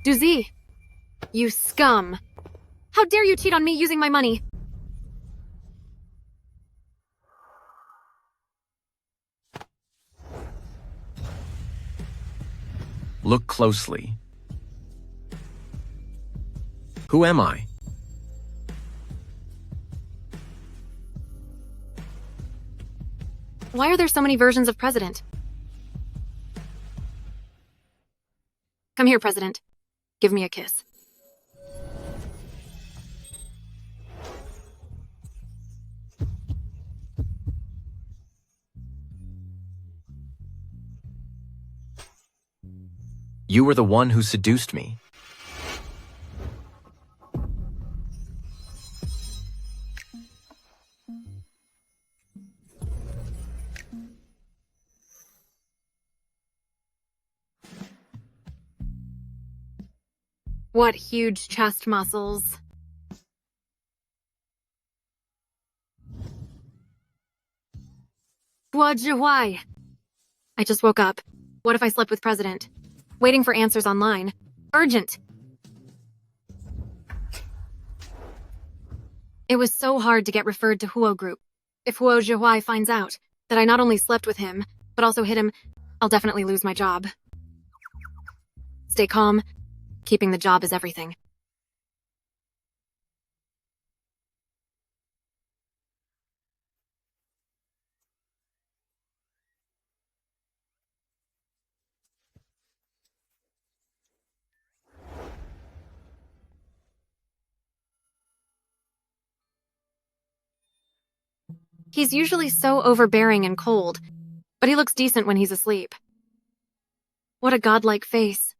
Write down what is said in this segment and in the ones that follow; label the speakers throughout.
Speaker 1: Duzi, you scum. How dare you cheat on me using my money?
Speaker 2: Look closely. Who am I?
Speaker 1: Why are there so many versions of President? Come here, President. Give me a kiss.
Speaker 2: You were the one who seduced me.
Speaker 1: What huge chest muscles. Why? I just woke up. What if I slept with President? Waiting for answers online. Urgent! It was so hard to get referred to Huo Group. If Huo Zhihui finds out that I not only slept with him, but also hit him, I'll definitely lose my job. Stay calm. Keeping the job is everything. He's usually so overbearing and cold, but he looks decent when he's asleep. What a godlike face.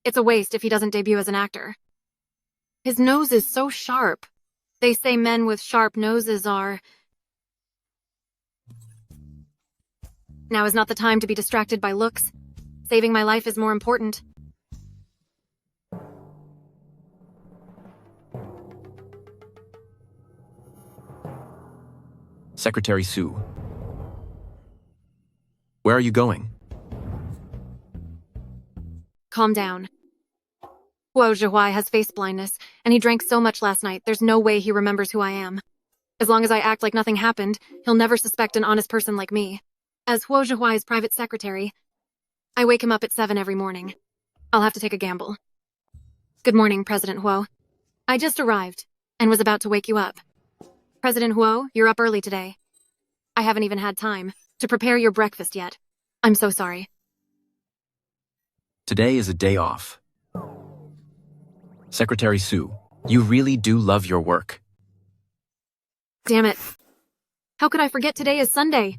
Speaker 1: It's a waste if he doesn't debut as an actor. His nose is so sharp. They say men with sharp noses are... Now is not the time to be distracted by looks. Saving my life is more important.
Speaker 2: Secretary Su. Where are you going?
Speaker 1: Calm down. Huo Zhihui has face blindness, and he drank so much last night, there's no way he remembers who I am. As long as I act like nothing happened, he'll never suspect an honest person like me. As Huo Zhihui's private secretary, I wake him up at 7 every morning. I'll have to take a gamble. Good morning, President Huo. I just arrived, and was about to wake you up. President Huo, you're up early today. I haven't even had time to prepare your breakfast yet. I'm so sorry.
Speaker 2: Today is a day off. Secretary Su, you really do love your work.
Speaker 1: Damn it. How could I forget today is Sunday?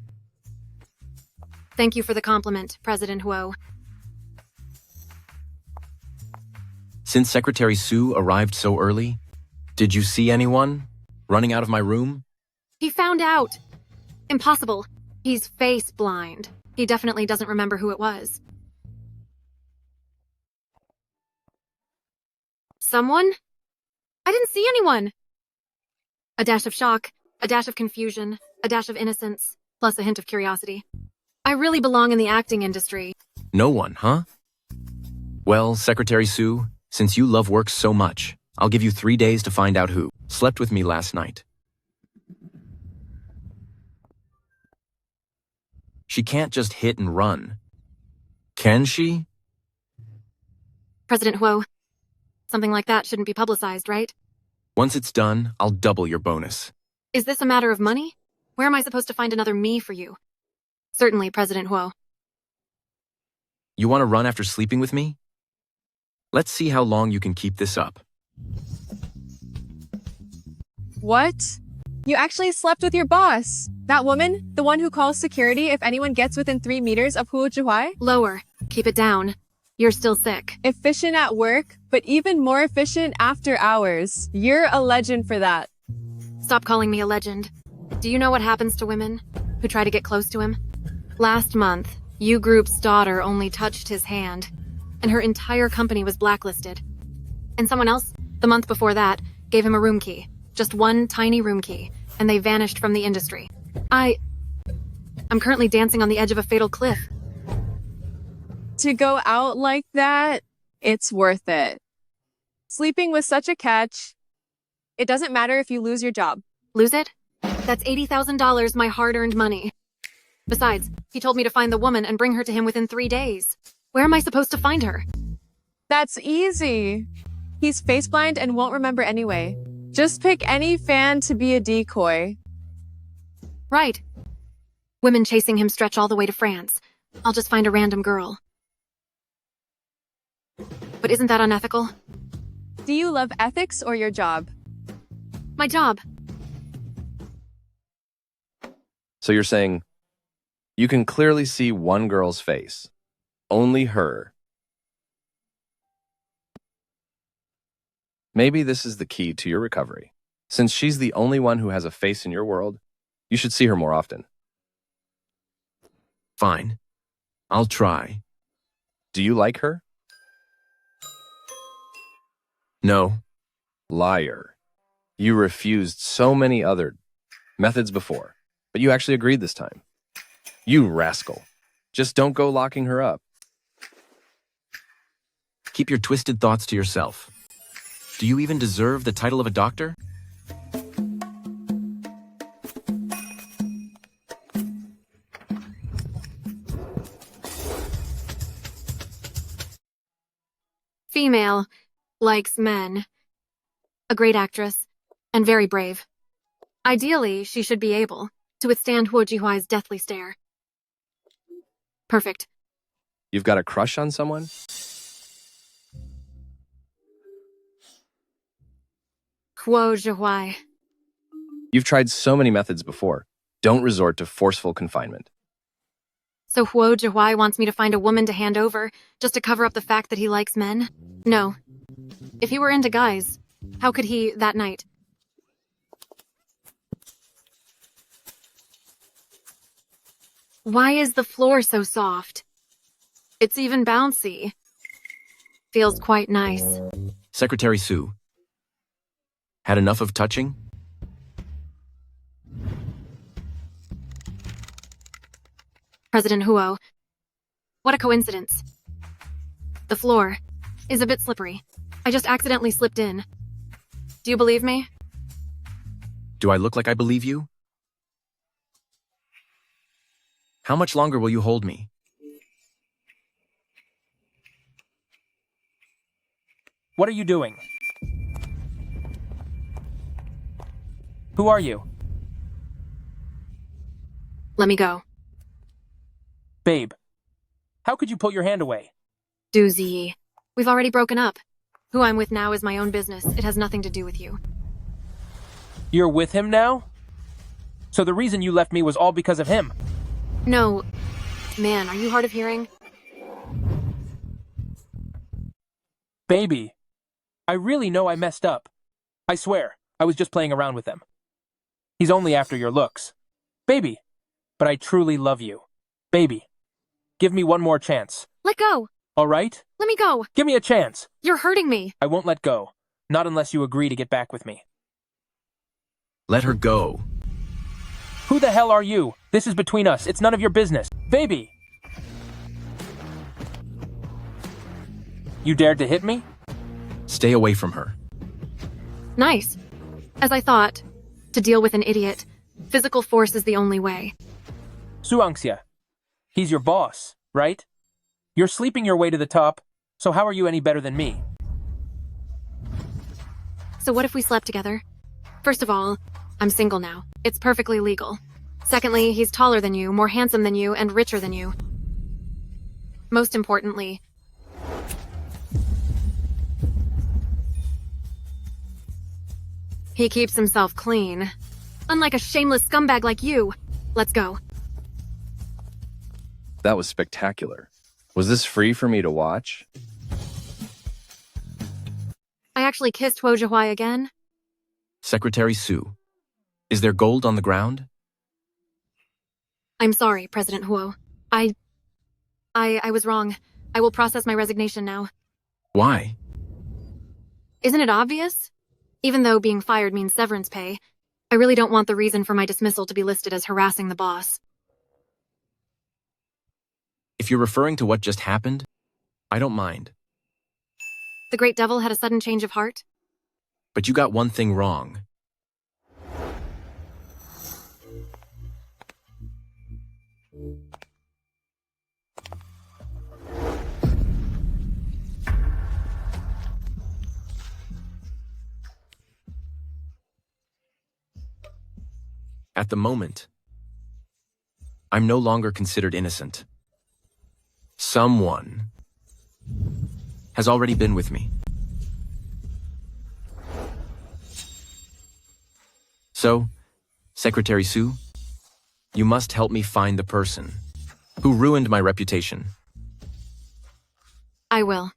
Speaker 1: Thank you for the compliment, President Huo.
Speaker 2: Since Secretary Su arrived so early, did you see anyone running out of my room?
Speaker 1: He found out. Impossible. He's face blind. He definitely doesn't remember who it was. Someone? I didn't see anyone. A dash of shock, a dash of confusion, a dash of innocence, plus a hint of curiosity. I really belong in the acting industry.
Speaker 2: No one, huh? Well, Secretary Su, since you love work so much, I'll give you 3 days to find out who slept with me last night. She can't just hit and run. Can she?
Speaker 1: President Huo, something like that shouldn't be publicized, right?
Speaker 2: Once it's done, I'll double your bonus.
Speaker 1: Is this a matter of money? Where am I supposed to find another me for you? Certainly, President Huo.
Speaker 2: You want to run after sleeping with me? Let's see how long you can keep this up.
Speaker 3: What? You actually slept with your boss? That woman? The one who calls security if anyone gets within 3 meters of Huo Zhihui?
Speaker 1: Lower. Keep it down. You're still sick.
Speaker 3: Efficient at work, but even more efficient after hours. You're a legend for that.
Speaker 1: Stop calling me a legend. Do you know what happens to women who try to get close to him? Last month, U Group's daughter only touched his hand, and her entire company was blacklisted. And someone else, the month before that, gave him a room key. Just one tiny room key, and they vanished from the industry. I'm currently dancing on the edge of a fatal cliff.
Speaker 3: To go out like that, It's worth it. Sleeping was such a catch. It doesn't matter if you lose your job.
Speaker 1: Lose it? That's $80,000, my hard-earned money. Besides, he told me to find the woman and bring her to him within 3 days. Where am I supposed to find her?
Speaker 3: That's easy. He's face blind and won't remember anyway. Just pick any fan to be a decoy.
Speaker 1: Right. Women chasing him stretch all the way to France. I'll just find a random girl. But isn't that unethical?
Speaker 3: Do you love ethics or your job?
Speaker 1: My job.
Speaker 4: So you're saying you can clearly see one girl's face. Only her. Maybe this is the key to your recovery. Since she's the only one who has a face in your world, you should see her more often.
Speaker 2: Fine. I'll try.
Speaker 4: Do you like her?
Speaker 2: No.
Speaker 4: Liar. You refused so many other methods before, but you actually agreed this time. You rascal. Just don't go locking her up.
Speaker 2: Keep your twisted thoughts to yourself. Do you even deserve the title of a doctor?
Speaker 1: Female. Likes men. A great actress. And very brave. Ideally, she should be able to withstand Huo Jihuai's deathly stare. Perfect.
Speaker 4: You've got a crush on someone?
Speaker 1: Huo Jihuai.
Speaker 4: You've tried so many methods before. Don't resort to forceful confinement.
Speaker 1: So Huo Jihuai wants me to find a woman to hand over, just to cover up the fact that he likes men? No. If he were into guys, how could he, that night? Why is the floor so soft? It's even bouncy. Feels quite nice.
Speaker 2: Secretary Sue. Had enough of touching?
Speaker 1: President Huo. What a coincidence. The floor is a bit slippery. I just accidentally slipped in. Do you believe me?
Speaker 2: Do I look like I believe you? How much longer will you hold me?
Speaker 5: What are you doing? Who are you?
Speaker 1: Let me go.
Speaker 5: Babe, how could you pull your hand away?
Speaker 1: Doozy. We've already broken up. Who I'm with now is my own business. It has nothing to do with you.
Speaker 5: You're with him now? So the reason you left me was all because of him?
Speaker 1: No. Man, are you hard of hearing?
Speaker 5: Baby, I really know I messed up. I swear, I was just playing around with him. He's only after your looks. Baby, but I truly love you. Baby, give me one more chance.
Speaker 1: Let go.
Speaker 5: All right?
Speaker 1: Let me go.
Speaker 5: Give me a chance.
Speaker 1: You're hurting me.
Speaker 5: I won't let go. Not unless you agree to get back with me.
Speaker 2: Let her go.
Speaker 5: Who the hell are you? This is between us. It's none of your business. Baby! You dared to hit me?
Speaker 2: Stay away from her.
Speaker 1: Nice. As I thought, to deal with an idiot, physical force is the only way.
Speaker 5: Suangxia. He's your boss, right? You're sleeping your way to the top, so how are you any better than me?
Speaker 1: So what if we slept together? First of all, I'm single now. It's perfectly legal. Secondly, he's taller than you, more handsome than you, and richer than you. Most importantly, he keeps himself clean. Unlike a shameless scumbag like you. Let's go.
Speaker 4: That was spectacular. Was this free for me to watch?
Speaker 1: I actually kissed Huo Jihuai again.
Speaker 2: Secretary Sue. Is there gold on the ground?
Speaker 1: I'm sorry, President Huo. I was wrong. I will process my resignation now.
Speaker 2: Why?
Speaker 1: Isn't it obvious? Even though being fired means severance pay, I really don't want the reason for my dismissal to be listed as harassing the boss.
Speaker 2: If you're referring to what just happened, I don't mind.
Speaker 1: The great devil had a sudden change of heart?
Speaker 2: But you got one thing wrong. At the moment, I'm no longer considered innocent. Someone has already been with me. So, Secretary Sue, you must help me find the person who ruined my reputation.
Speaker 1: I will.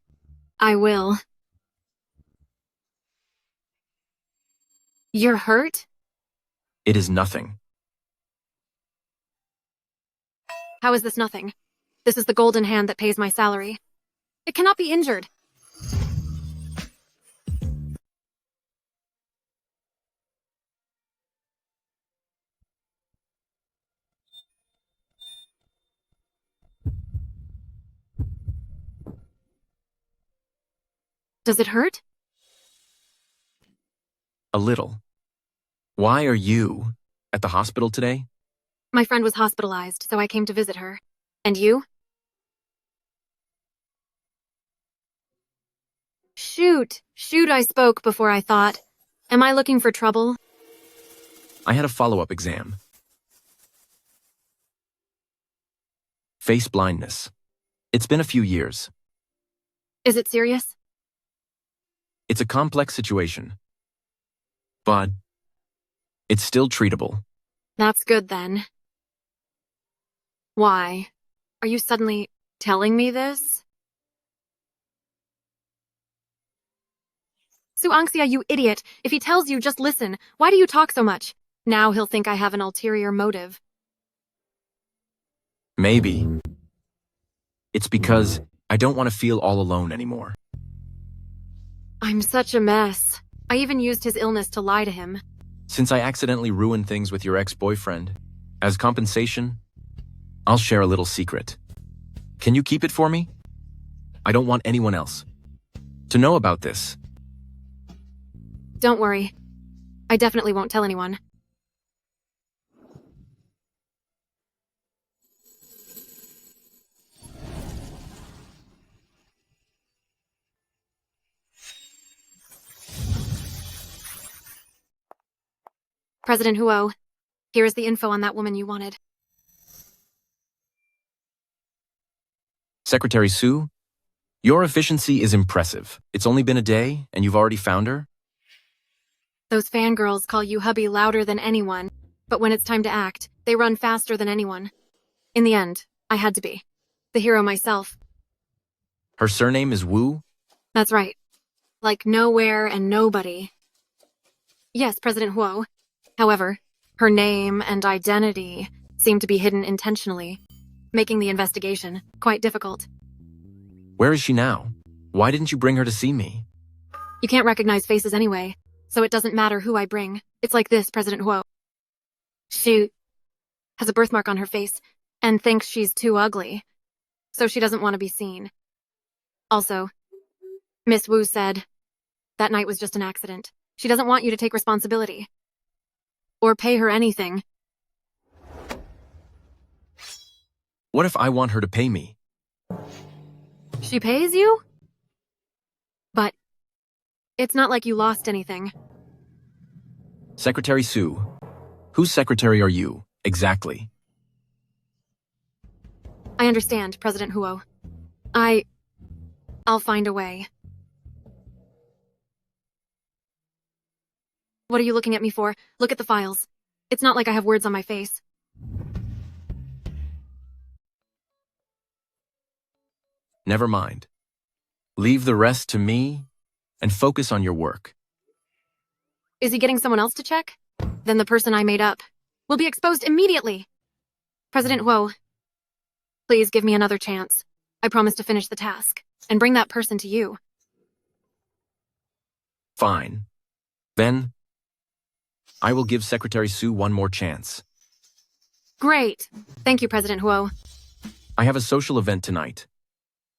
Speaker 1: I will. You're hurt?
Speaker 2: It is nothing.
Speaker 1: How is this nothing? This is the golden hand that pays my salary. It cannot be injured. Does it hurt?
Speaker 2: A little. Why are you at the hospital today?
Speaker 1: My friend was hospitalized, so I came to visit her. And you? Shoot, I spoke before I thought. Am I looking for trouble?
Speaker 2: I had a follow-up exam. Face blindness. It's been a few years.
Speaker 1: Is it serious?
Speaker 2: It's a complex situation. But it's still treatable.
Speaker 1: That's good then. Why? Are you suddenly telling me this? Angsia, you idiot. If he tells you, just listen. Why do you talk so much? Now he'll think I have an ulterior motive.
Speaker 2: Maybe. It's because I don't want to feel all alone anymore.
Speaker 1: I'm such a mess. I even used his illness to lie to him.
Speaker 2: Since I accidentally ruined things with your ex-boyfriend, as compensation, I'll share a little secret. Can you keep it for me? I don't want anyone else to know about this.
Speaker 1: Don't worry. I definitely won't tell anyone. President Huo, here is the info on that woman you wanted.
Speaker 2: Secretary Sue, your efficiency is impressive. It's only been a day, and you've already found her?
Speaker 1: Those fangirls call you hubby louder than anyone, but when it's time to act, they run faster than anyone. In the end, I had to be the hero myself.
Speaker 2: Her surname is Wu?
Speaker 1: That's right. Like nowhere and nobody. Yes, President Huo. However, her name and identity seem to be hidden intentionally, making the investigation quite difficult.
Speaker 2: Where is she now? Why didn't you bring her to see me?
Speaker 1: You can't recognize faces anyway, so it doesn't matter who I bring. It's like this, President Huo. She has a birthmark on her face and thinks she's too ugly, so she doesn't want to be seen. Also, Miss Wu said that night was just an accident. She doesn't want you to take responsibility. Or pay her anything.
Speaker 2: What if I want her to pay me?
Speaker 1: She pays you? But it's not like you lost anything.
Speaker 2: Secretary Sue, whose secretary are you, exactly?
Speaker 1: I understand, President Huo. I'll find a way. What are you looking at me for? Look at the files. It's not like I have words on my face.
Speaker 2: Never mind. Leave the rest to me and focus on your work.
Speaker 1: Is he getting someone else to check? Then the person I made up will be exposed immediately. President Huo, please give me another chance. I promise to finish the task and bring that person to you.
Speaker 2: Fine. Then, I will give Secretary Sue one more chance.
Speaker 1: Great. Thank you, President Huo.
Speaker 2: I have a social event tonight.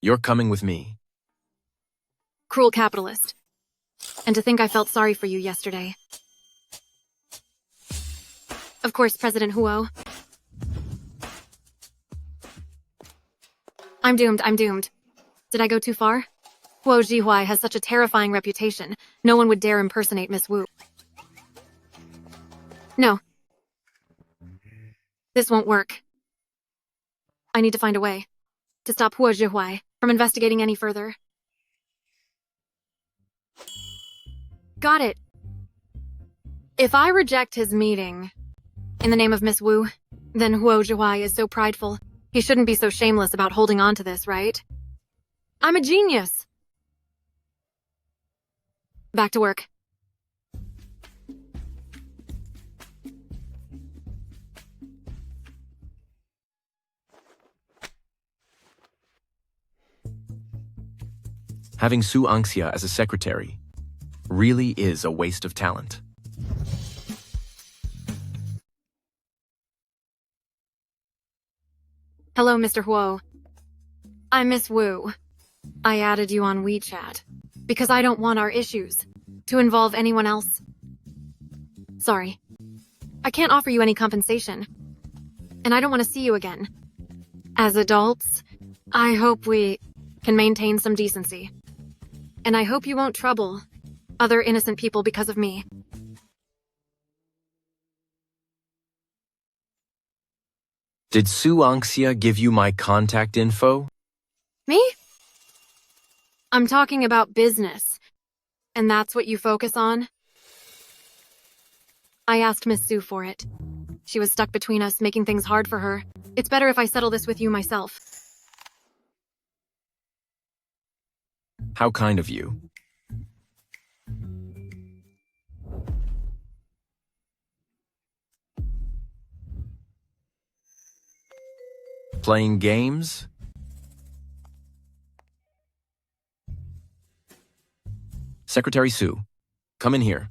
Speaker 2: You're coming with me.
Speaker 1: Cruel capitalist. And to think I felt sorry for you yesterday. Of course, President Huo. I'm doomed. Did I go too far? Huo Jihuai has such a terrifying reputation. No one would dare impersonate Miss Wu. No. This won't work. I need to find a way to stop Huo Jihuai from investigating any further. Got it. If I reject his meeting in the name of Miss Wu, then Huo Jihuai is so prideful. He shouldn't be so shameless about holding on to this, right? I'm a genius. Back to work.
Speaker 2: Having Su Angxia as a secretary really is a waste of talent.
Speaker 1: Hello, Mr. Huo. I'm Miss Wu. I added you on WeChat because I don't want our issues to involve anyone else. Sorry. I can't offer you any compensation, and I don't want to see you again. As adults, I hope we can maintain some decency. And I hope you won't trouble other innocent people because of me.
Speaker 2: Did Su Angxia give you my contact info?
Speaker 1: Me? I'm talking about business. And that's what you focus on? I asked Miss Su for it. She was stuck between us, making things hard for her. It's better if I settle this with you myself.
Speaker 2: How kind of you. Playing games? Secretary Su, come in here.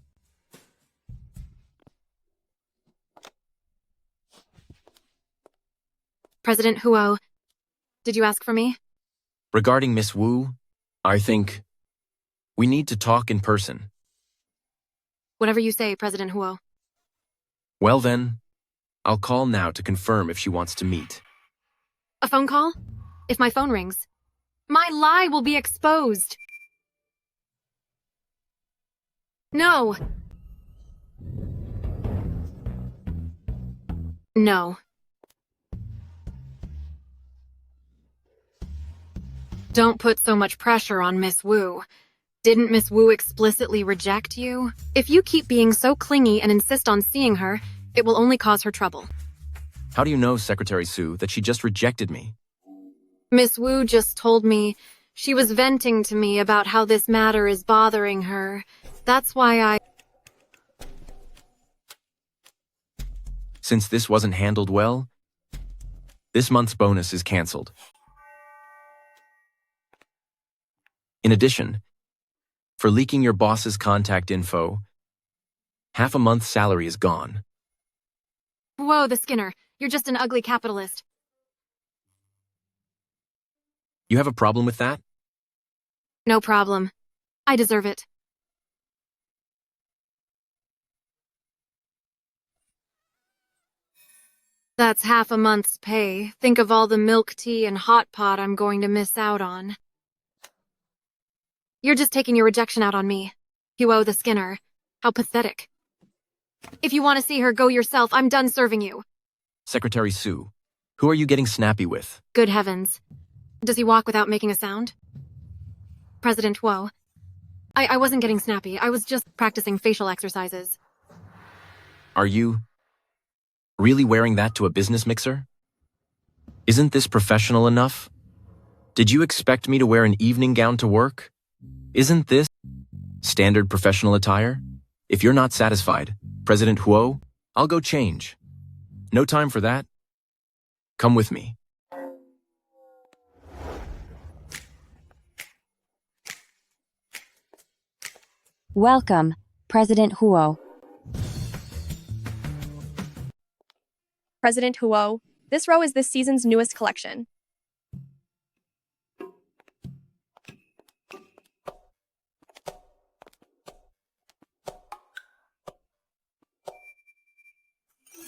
Speaker 1: President Huo, did you ask for me?
Speaker 2: Regarding Miss Wu, I think we need to talk in person.
Speaker 1: Whatever you say, President Huo.
Speaker 2: Well then, I'll call now to confirm if she wants to meet.
Speaker 1: A phone call? If my phone rings, my lie will be exposed. No. No. Don't put so much pressure on Miss Wu. Didn't Miss Wu explicitly reject you? If you keep being so clingy and insist on seeing her, it will only cause her trouble.
Speaker 2: How do you know, Secretary Su, that she just rejected me?
Speaker 1: Miss Wu just told me she was venting to me about how this matter is bothering her. That's why I...
Speaker 2: Since this wasn't handled well, this month's bonus is canceled. In addition, for leaking your boss's contact info, half a month's salary is gone.
Speaker 1: Whoa, the Skinner. You're just an ugly capitalist.
Speaker 2: You have a problem with that?
Speaker 1: No problem. I deserve it. That's half a month's pay. Think of all the milk tea and hot pot I'm going to miss out on. You're just taking your rejection out on me. You owe the Skinner. How pathetic. If you want to see her, go yourself. I'm done serving you.
Speaker 2: Secretary Su, who are you getting snappy with?
Speaker 1: Good heavens. Does he walk without making a sound? President Huo. I wasn't getting snappy. I was just practicing facial exercises.
Speaker 2: Are you really wearing that to a business mixer? Isn't this professional enough? Did you expect me to wear an evening gown to work? Isn't this standard professional attire? If you're not satisfied, President Huo, I'll go change. No time for that. Come with me.
Speaker 6: Welcome, President Huo.
Speaker 3: President Huo, this row is this season's newest collection.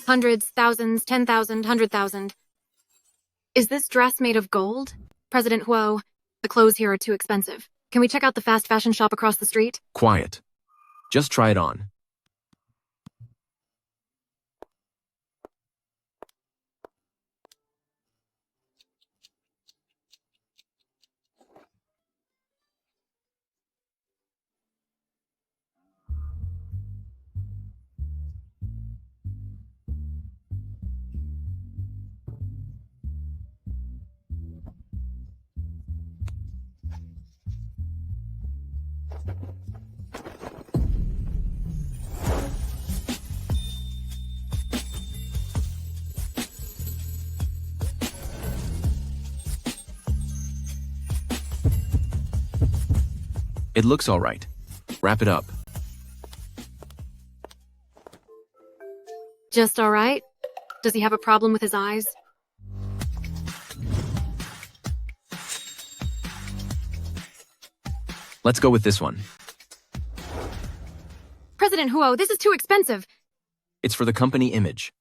Speaker 1: Hundreds, thousands, 10,000, 100,000. Is this dress made of gold? President Huo, the clothes here are too expensive. Can we check out the fast fashion shop across the street?
Speaker 2: Quiet. Just try it on. It looks all right. Wrap it up.
Speaker 1: Just all right? Does he have a problem with his eyes?
Speaker 2: Let's go with this one.
Speaker 1: President Huo, this is too expensive.
Speaker 2: It's for the company image,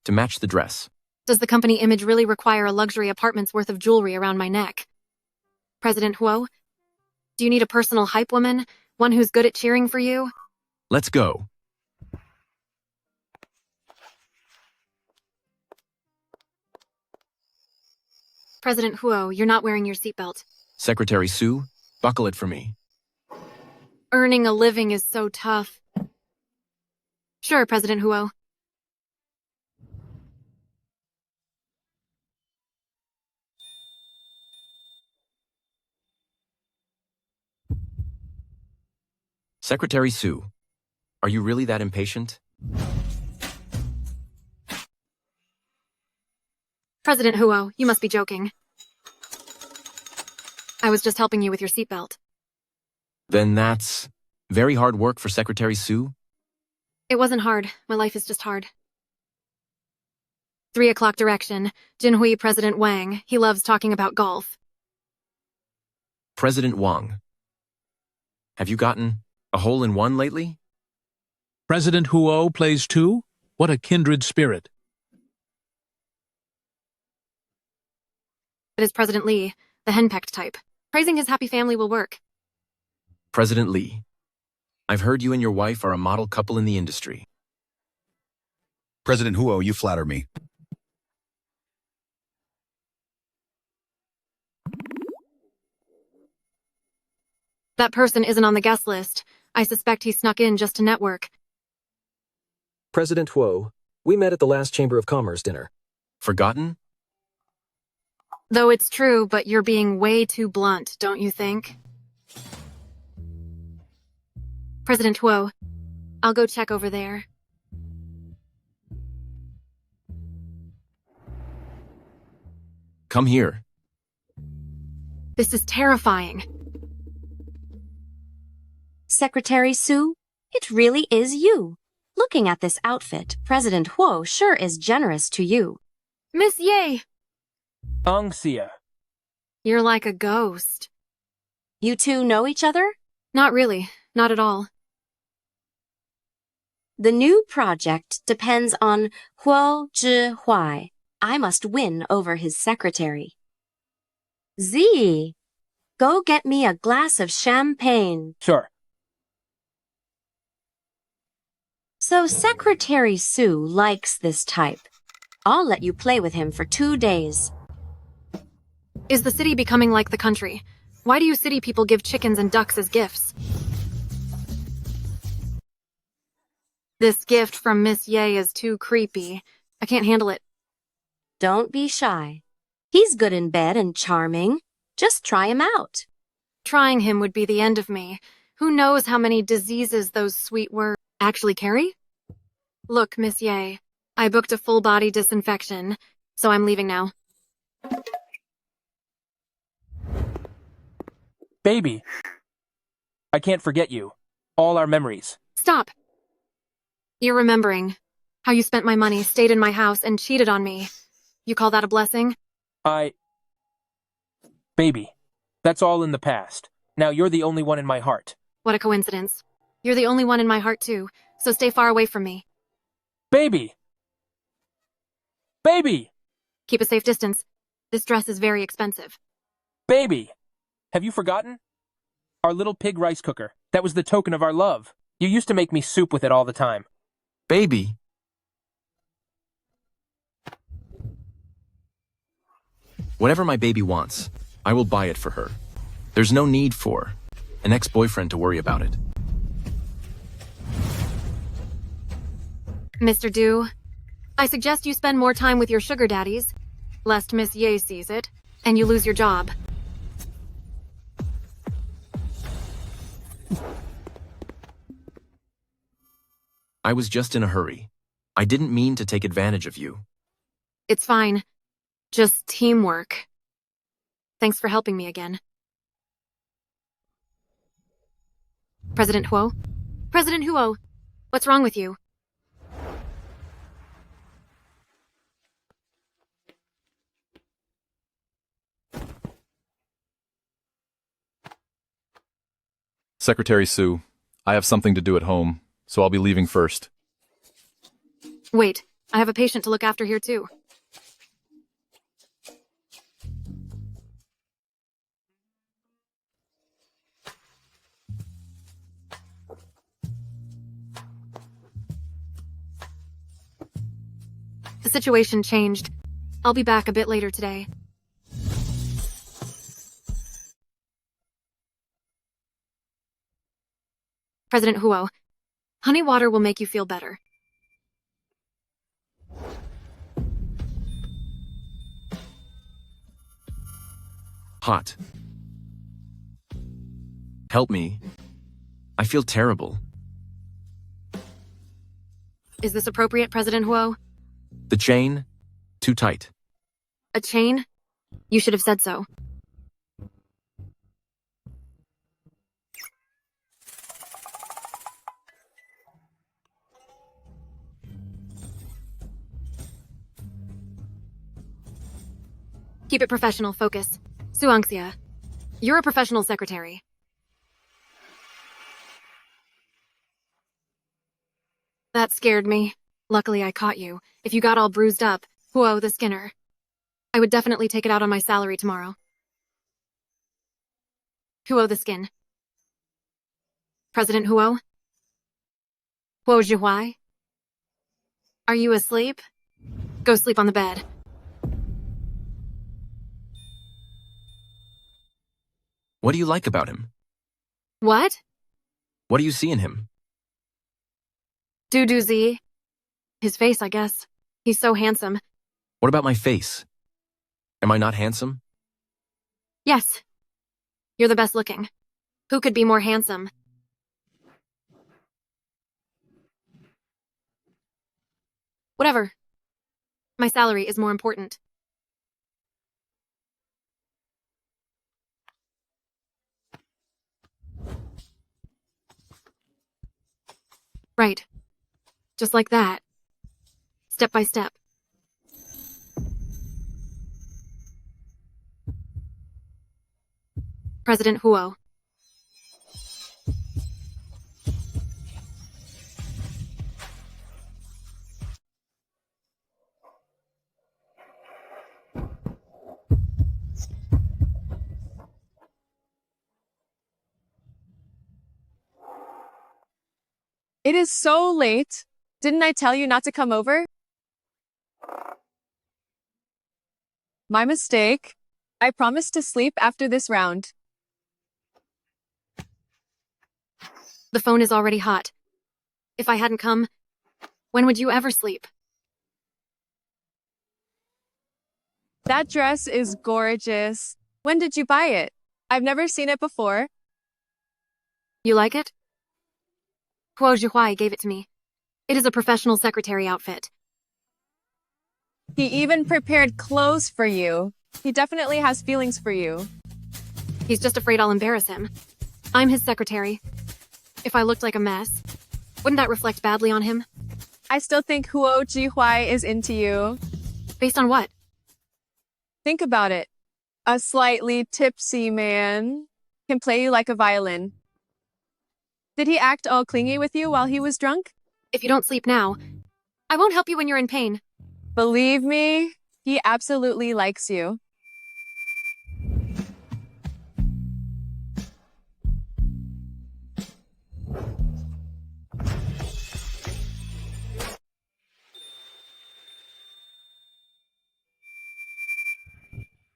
Speaker 2: to match the dress.
Speaker 1: Does the company image really require a luxury apartment's worth of jewelry around my neck? President Huo, do you need a personal hype woman? One who's good at cheering for you?
Speaker 2: Let's go.
Speaker 1: President Huo, you're not wearing your seatbelt.
Speaker 2: Secretary Sue, buckle it for me.
Speaker 1: Earning a living is so tough. Sure, President Huo.
Speaker 2: Secretary Sue, are you really that impatient?
Speaker 1: President Huo, you must be joking. I was just helping you with your seatbelt.
Speaker 2: Then that's very hard work for Secretary Sue?
Speaker 1: It wasn't hard. My life is just hard. 3 o'clock direction. Jinhui President Wang. He loves talking about golf.
Speaker 2: President Wang. Have you gotten a hole-in-one lately?
Speaker 7: President Huo plays too? What a kindred spirit.
Speaker 1: It is President Lee, the henpecked type. Praising his happy family will work.
Speaker 2: President Lee. I've heard you and your wife are a model couple in the industry.
Speaker 8: President Huo, you flatter me.
Speaker 1: That person isn't on the guest list. I suspect he snuck in just to network.
Speaker 9: President Huo, we met at the last Chamber of Commerce dinner.
Speaker 2: Forgotten?
Speaker 1: Though it's true, but you're being way too blunt, don't you think? President Huo, I'll go check over there.
Speaker 2: Come here.
Speaker 1: This is terrifying.
Speaker 10: Secretary Sue, it really is you. Looking at this outfit, President Huo sure is generous to you.
Speaker 1: Miss Ye!
Speaker 5: Angxia.
Speaker 1: You're like a ghost.
Speaker 10: You two know each other?
Speaker 1: Not really. Not at all.
Speaker 10: The new project depends on Huo Zhihuai. I must win over his secretary. Z, go get me a glass of champagne.
Speaker 5: Sure.
Speaker 10: So Secretary Sue likes this type. I'll let you play with him for 2 days.
Speaker 1: Is the city becoming like the country? Why do you city people give chickens and ducks as gifts? This gift from Miss Ye is too creepy. I can't handle it.
Speaker 10: Don't be shy. He's good in bed and charming. Just try him out.
Speaker 1: Trying him would be the end of me. Who knows how many diseases those sweet words actually carry? Look, Miss Ye, I booked a full-body disinfection, so I'm leaving now.
Speaker 5: Baby. I can't forget you. All our memories.
Speaker 1: Stop. You're remembering how you spent my money, stayed in my house, and cheated on me. You call that a blessing?
Speaker 5: Baby. That's all in the past. Now you're the only one in my heart.
Speaker 1: What a coincidence. You're the only one in my heart, too, so stay far away from me.
Speaker 5: Baby! Baby!
Speaker 1: Keep a safe distance. This dress is very expensive.
Speaker 5: Baby! Have you forgotten? Our little pig rice cooker. That was the token of our love. You used to make me soup with it all the time.
Speaker 2: Baby! Whatever my baby wants, I will buy it for her. There's no need for an ex-boyfriend to worry about it.
Speaker 1: Mr. Du, I suggest you spend more time with your sugar daddies, lest Miss Ye sees it, and you lose your job.
Speaker 2: I was just in a hurry. I didn't mean to take advantage of you.
Speaker 1: It's fine. Just teamwork. Thanks for helping me again. President Huo? President Huo, what's wrong with you?
Speaker 8: Secretary Sue, I have something to do at home, so I'll be leaving first.
Speaker 1: Wait, I have a patient to look after here too. The situation changed. I'll be back a bit later today. President Huo, honey water will make you feel better.
Speaker 2: Hot. Help me. I feel terrible.
Speaker 1: Is this appropriate, President Huo?
Speaker 2: The chain? Too tight.
Speaker 1: A chain? You should have said so. Keep it professional, focus. Suangxia, you're a professional secretary. That scared me. Luckily, I caught you. If you got all bruised up, Huo the Skinner. I would definitely take it out on my salary tomorrow. Huo the Skin. President Huo? Huo Zhihuai? Are you asleep? Go sleep on the bed.
Speaker 2: What do you like about him?
Speaker 1: What?
Speaker 2: What do you see in him?
Speaker 1: Du Z. His face, I guess. He's so handsome.
Speaker 2: What about my face? Am I not handsome?
Speaker 1: Yes. You're the best looking. Who could be more handsome? Whatever. My salary is more important. Right. Just like that. Step by step. President Huo.
Speaker 3: It is so late. Didn't I tell you not to come over? My mistake. I promised to sleep after this round.
Speaker 1: The phone is already hot. If I hadn't come, when would you ever sleep?
Speaker 3: That dress is gorgeous. When did you buy it? I've never seen it before.
Speaker 1: You like it? Huo Zhihuai gave it to me. It is a professional secretary outfit.
Speaker 3: He even prepared clothes for you. He definitely has feelings for you.
Speaker 1: He's just afraid I'll embarrass him. I'm his secretary. If I looked like a mess, wouldn't that reflect badly on him?
Speaker 3: I still think Huo Zhihuai is into you.
Speaker 1: Based on what?
Speaker 3: Think about it. A slightly tipsy man can play you like a violin. Did he act all clingy with you while he was drunk?
Speaker 1: If you don't sleep now, I won't help you when you're in pain.
Speaker 3: Believe me, he absolutely likes you.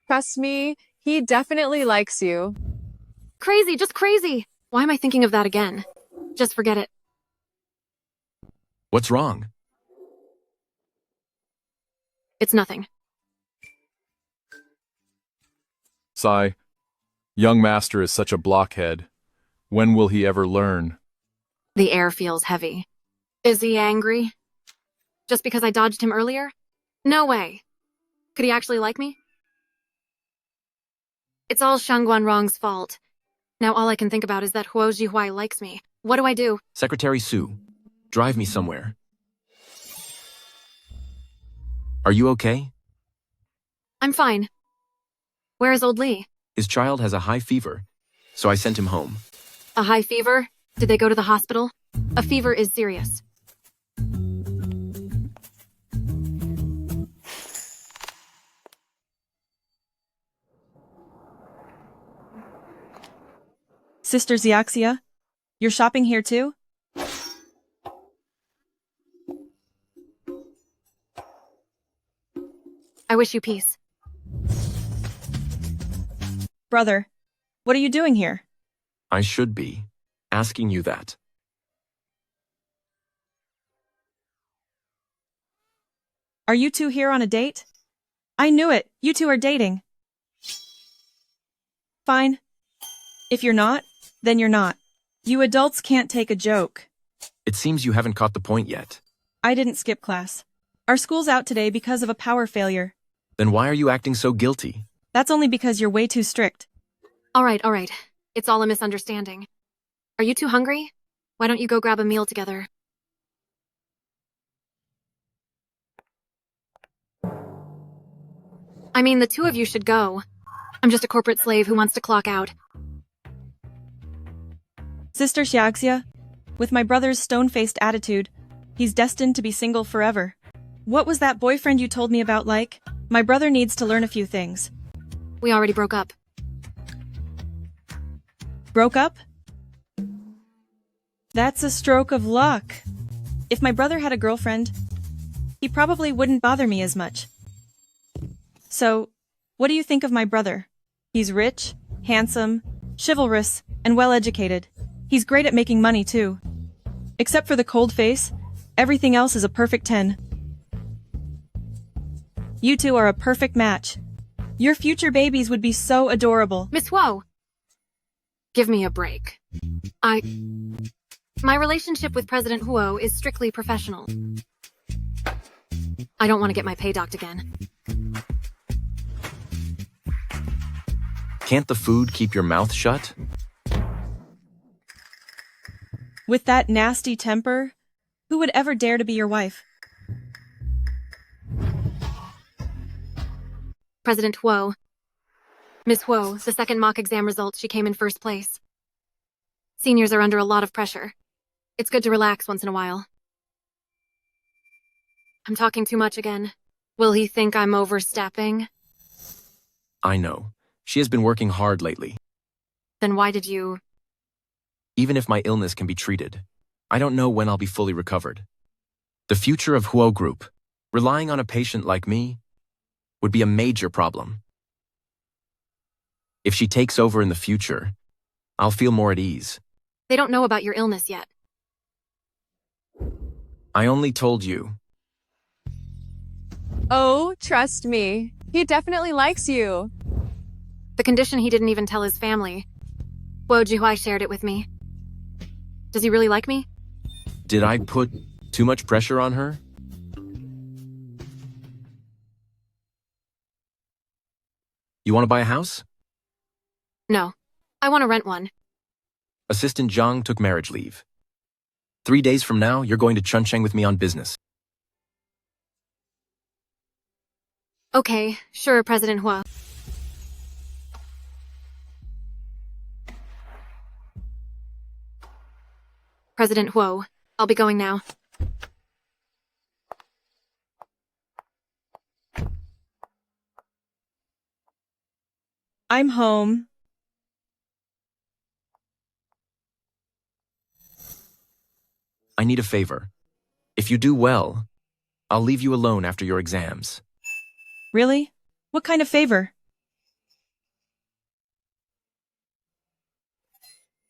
Speaker 3: Trust me, he definitely likes you.
Speaker 1: Crazy, just crazy. Why am I thinking of that again? Just forget it.
Speaker 2: What's wrong?
Speaker 1: It's nothing.
Speaker 8: Sigh. Young master is such a blockhead. When will he ever learn?
Speaker 1: The air feels heavy. Is he angry? Just because I dodged him earlier? No way. Could he actually like me? It's all Shangguan Rong's fault. Now all I can think about is that Huo Jihuai likes me. What do I do?
Speaker 2: Secretary Su, drive me somewhere. Are you okay?
Speaker 1: I'm fine. Where is old Lee?
Speaker 2: His child has a high fever, so I sent him home.
Speaker 1: A high fever? Did they go to the hospital? A fever is serious.
Speaker 11: Sister Xiaxia, you're shopping here too?
Speaker 1: I wish you peace.
Speaker 11: Brother, what are you doing here?
Speaker 2: I should be asking you that.
Speaker 11: Are you two here on a date? I knew it, you two are dating. Fine. If you're not, then you're not. You adults can't take a joke.
Speaker 2: It seems you haven't caught the point yet.
Speaker 11: I didn't skip class. Our school's out today because of a power failure.
Speaker 2: Then why are you acting so guilty?
Speaker 11: That's only because you're way too strict.
Speaker 1: All right. It's all a misunderstanding. Are you too hungry? Why don't you go grab a meal together? I mean, the two of you should go. I'm just a corporate slave who wants to clock out.
Speaker 11: Sister Xiaxia, with my brother's stone-faced attitude, he's destined to be single forever. What was that boyfriend you told me about like? My brother needs to learn a few things.
Speaker 1: We already broke up.
Speaker 11: Broke up? That's a stroke of luck. If my brother had a girlfriend, he probably wouldn't bother me as much. So, what do you think of my brother? He's rich, handsome, chivalrous, and well-educated. He's great at making money, too. Except for the cold face, everything else is a perfect 10. You two are a perfect match. Your future babies would be so adorable.
Speaker 1: Miss Huo! Give me a break. My relationship with President Huo is strictly professional. I don't want to get my pay docked again.
Speaker 2: Can't the food keep your mouth shut?
Speaker 11: With that nasty temper, who would ever dare to be your wife?
Speaker 1: President Huo. Miss Huo, the second mock exam results, she came in first place. Seniors are under a lot of pressure. It's good to relax once in a while. I'm talking too much again. Will he think I'm overstepping?
Speaker 2: I know. She has been working hard lately.
Speaker 1: Then why did you...
Speaker 2: Even if my illness can be treated, I don't know when I'll be fully recovered. The future of Huo Group, relying on a patient like me, would be a major problem. If she takes over in the future, I'll feel more at ease.
Speaker 1: They don't know about your illness yet.
Speaker 2: I only told you.
Speaker 3: Oh, trust me. He definitely likes you.
Speaker 1: The condition he didn't even tell his family. Huo Jihuai shared it with me. Does he really like me?
Speaker 2: Did I put too much pressure on her? You want to buy a house?
Speaker 1: No. I want to rent one.
Speaker 2: Assistant Zhang took marriage leave. 3 days from now, you're going to Chuncheng with me on business.
Speaker 1: Okay, sure, President Huo. President Huo, I'll be going now.
Speaker 11: I'm home.
Speaker 2: I need a favor. If you do well, I'll leave you alone after your exams.
Speaker 11: Really? What kind of favor?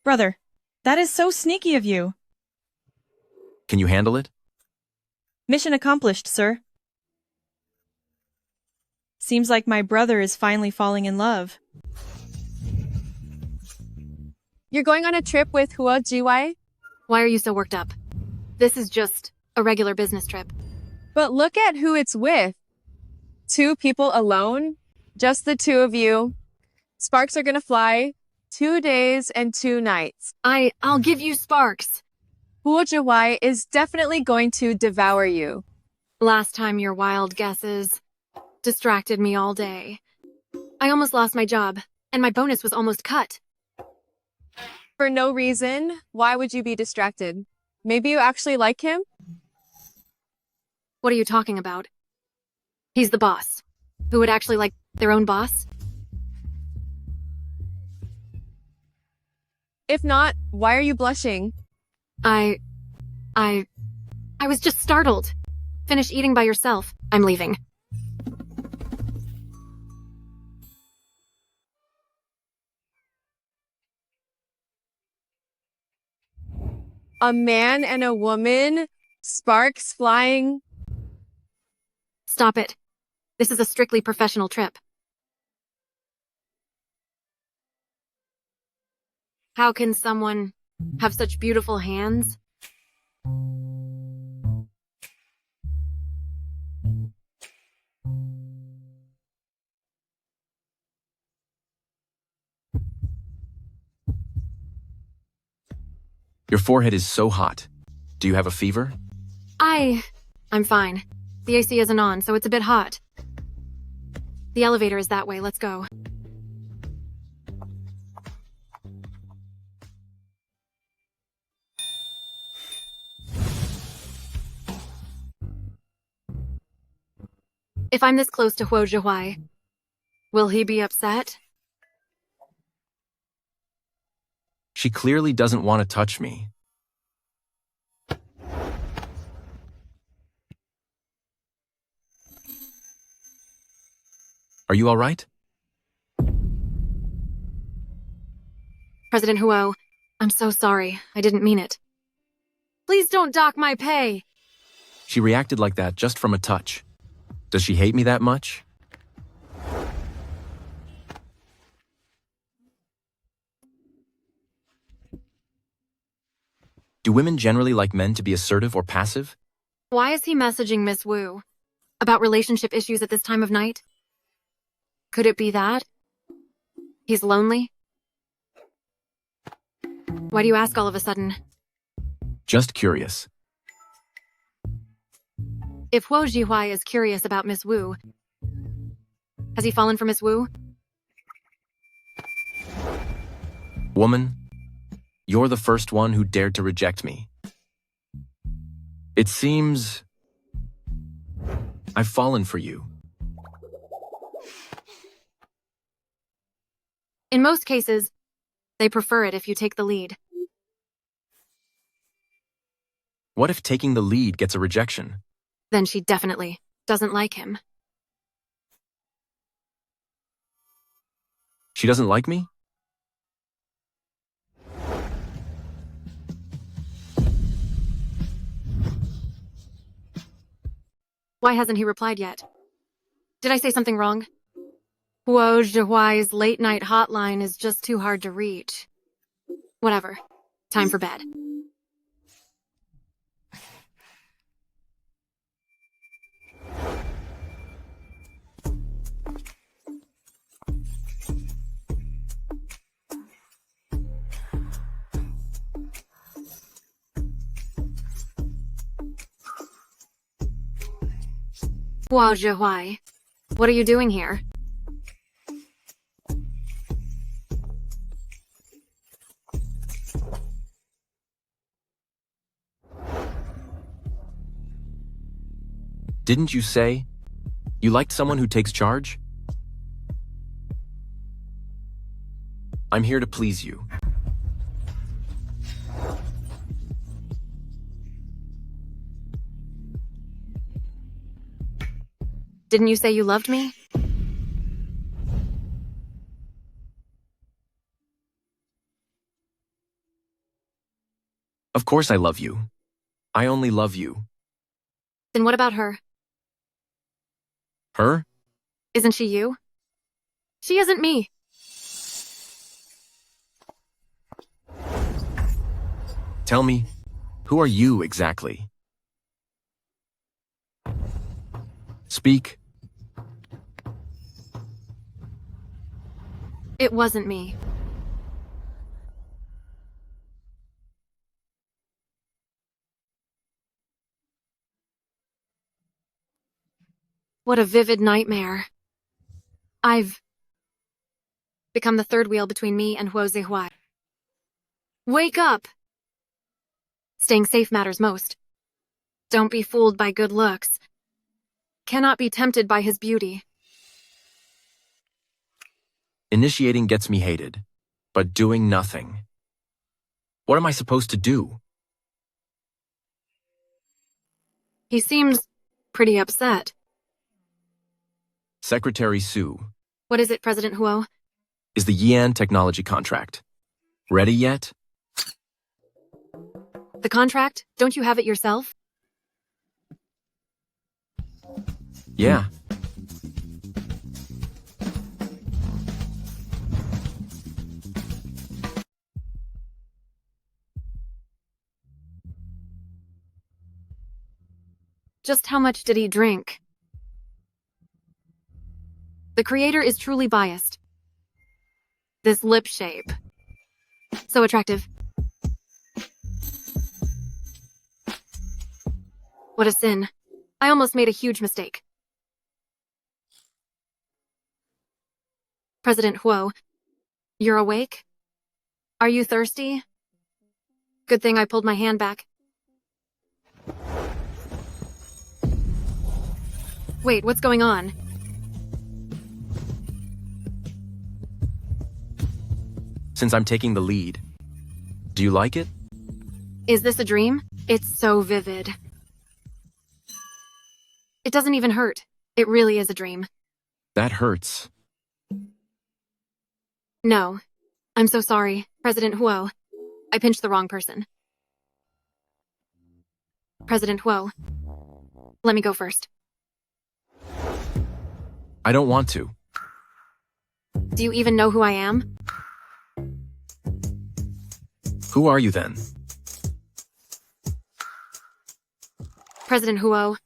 Speaker 11: Brother, that is so sneaky of you.
Speaker 2: Can you handle it?
Speaker 11: Mission accomplished, sir. Seems like my brother is finally falling in love.
Speaker 3: You're going on a trip with Huo Jiwai?
Speaker 1: Why are you so worked up? This is just a regular business trip.
Speaker 3: But look at who it's with. 2 people alone? Just the 2 of you. Sparks are gonna fly 2 days and 2 nights.
Speaker 1: I'll give you sparks.
Speaker 3: Huo Jiwai is definitely going to devour you.
Speaker 1: Last time your wild guesses distracted me all day. I almost lost my job, and my bonus was almost cut.
Speaker 3: For no reason, why would you be distracted? Maybe you actually like him?
Speaker 1: What are you talking about? He's the boss. Who would actually like their own boss?
Speaker 3: If not, why are you blushing?
Speaker 1: I was just startled. Finish eating by yourself. I'm leaving.
Speaker 3: A man and a woman? Sparks flying?
Speaker 1: Stop it. This is a strictly professional trip. How can someone have such beautiful hands?
Speaker 2: Your forehead is so hot. Do you have a fever?
Speaker 1: I'm fine. The AC isn't on, so it's a bit hot. The elevator is that way. Let's go. If I'm this close to Huo Zhihui, will he be upset?
Speaker 2: She clearly doesn't want to touch me. Are you all right?
Speaker 1: President Huo, I'm so sorry. I didn't mean it. Please don't dock my pay.
Speaker 2: She reacted like that just from a touch. Does she hate me that much? Do women generally like men to be assertive or passive?
Speaker 1: Why is he messaging Miss Wu? About relationship issues at this time of night? Could it be that? He's lonely? Why do you ask all of a sudden?
Speaker 2: Just curious.
Speaker 1: If Huo Zhihui is curious about Miss Wu, has he fallen for Miss Wu?
Speaker 2: Woman, you're the first one who dared to reject me. It seems I've fallen for you.
Speaker 1: In most cases, they prefer it if you take the lead.
Speaker 2: What if taking the lead gets a rejection?
Speaker 1: Then she definitely doesn't like him.
Speaker 2: She doesn't like me?
Speaker 1: Why hasn't he replied yet? Did I say something wrong? Huo Zhihui's late-night hotline is just too hard to reach. Whatever. Time for bed. Huo Zhihui, what are you doing here?
Speaker 2: Didn't you say you liked someone who takes charge? I'm here to please you.
Speaker 1: Didn't you say you loved me?
Speaker 2: Of course I love you. I only love you.
Speaker 1: Then what about her?
Speaker 2: Her?
Speaker 1: Isn't she you? She isn't me.
Speaker 2: Tell me, who are you exactly? Speak.
Speaker 1: It wasn't me. What a vivid nightmare. I've become the third wheel between me and Huo Zihuai. Wake up! Staying safe matters most. Don't be fooled by good looks. Cannot be tempted by his beauty.
Speaker 2: Initiating gets me hated, but doing nothing. What am I supposed to do?
Speaker 1: He seems pretty upset.
Speaker 2: Secretary Su,
Speaker 1: What is it, President Huo?
Speaker 2: is the Yian technology contract ready yet?
Speaker 1: The contract? Don't you have it yourself?
Speaker 2: Yeah.
Speaker 1: Just how much did he drink? The creator is truly biased. This lip shape. So attractive. What a sin. I almost made a huge mistake. President Huo, you're awake? Are you thirsty? Good thing I pulled my hand back. Wait, what's going on?
Speaker 2: Since I'm taking the lead, do you like it?
Speaker 1: Is this a dream? It's so vivid. It doesn't even hurt. It really is a dream.
Speaker 2: That hurts.
Speaker 1: No. I'm so sorry, President Huo. I pinched the wrong person. President Huo, let me go first.
Speaker 2: I don't want to.
Speaker 1: Do you even know who I am?
Speaker 2: Who are you then?
Speaker 1: President Huo,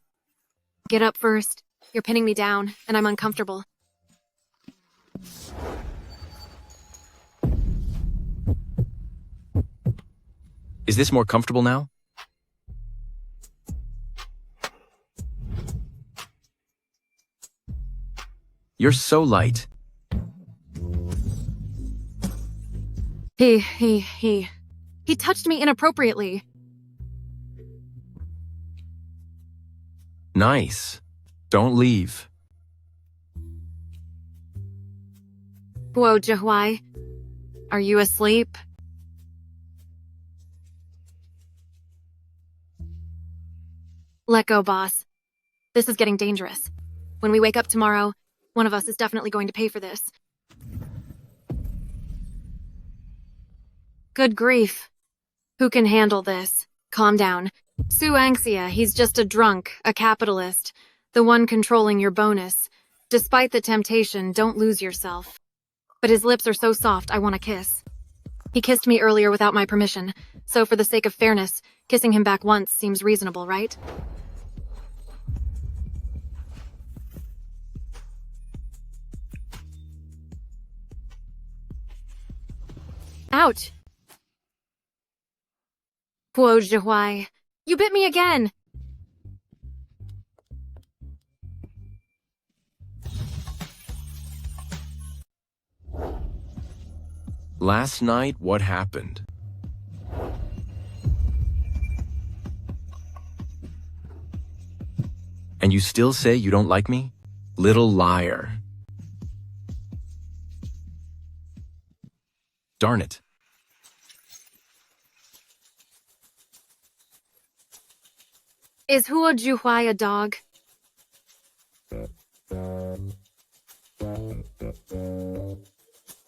Speaker 1: get up first. You're pinning me down, and I'm uncomfortable.
Speaker 2: Is this more comfortable now? You're so light.
Speaker 1: He touched me inappropriately.
Speaker 2: Nice. Don't leave.
Speaker 1: Huo Jihuai, are you asleep? Let go, boss. This is getting dangerous. When we wake up tomorrow, one of us is definitely going to pay for this. Good grief. Who can handle this? Calm down. Su Anxia, he's just a drunk, a capitalist, the one controlling your bonus. Despite the temptation, don't lose yourself. But his lips are so soft, I want a kiss. He kissed me earlier without my permission, so for the sake of fairness, kissing him back once seems reasonable, right? Ouch! Huo Jihuai, you bit me again!
Speaker 2: Last night, what happened? And you still say you don't like me? Little liar. Darn it.
Speaker 1: Is Huo Juhuai a dog?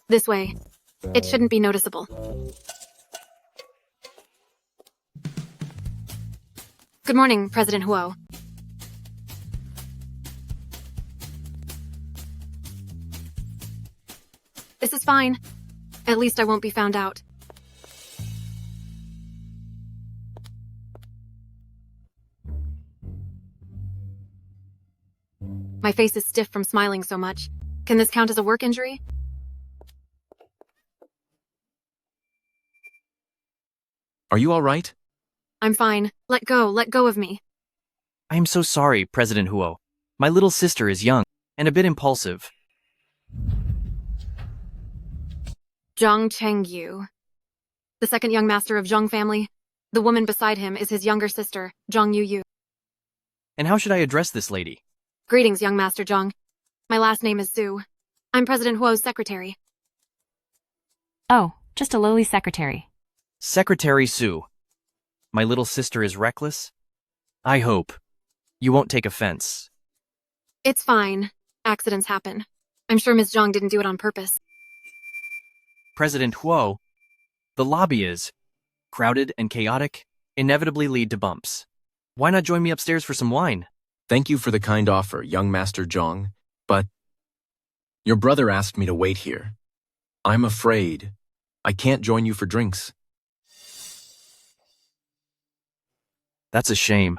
Speaker 1: This way. It shouldn't be noticeable. Good morning, President Huo. This is fine. At least I won't be found out. My face is stiff from smiling so much. Can this count as a work injury?
Speaker 2: Are you all right?
Speaker 1: I'm fine. Let go of me.
Speaker 12: I am so sorry, President Huo. My little sister is young and a bit impulsive.
Speaker 1: Zhang Chengyu. The second young master of Zhang family. The woman beside him is his younger sister, Zhang Yuyu.
Speaker 12: And how should I address this lady?
Speaker 1: Greetings, young Master Zhang. My last name is Su. I'm President Huo's secretary.
Speaker 6: Oh, just a lowly secretary.
Speaker 12: Secretary Su. My little sister is reckless? I hope you won't take offense.
Speaker 1: It's fine. Accidents happen. I'm sure Ms. Zhang didn't do it on purpose.
Speaker 12: President Huo, the lobby is crowded and chaotic, inevitably lead to bumps. Why not join me upstairs for some wine?
Speaker 2: Thank you for the kind offer, young Master Zhang, but your brother asked me to wait here. I'm afraid I can't join you for drinks.
Speaker 12: That's a shame.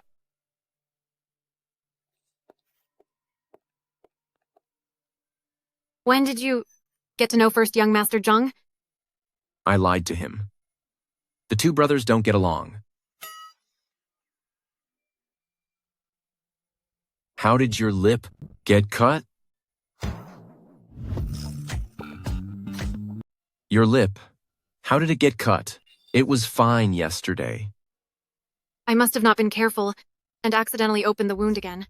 Speaker 1: When did you get to know first young Master Zhang?
Speaker 2: I lied to him. The two brothers don't get along. How did your lip get cut? Your lip. How did it get cut? It was fine yesterday.
Speaker 1: I must have not been careful and accidentally opened the wound again.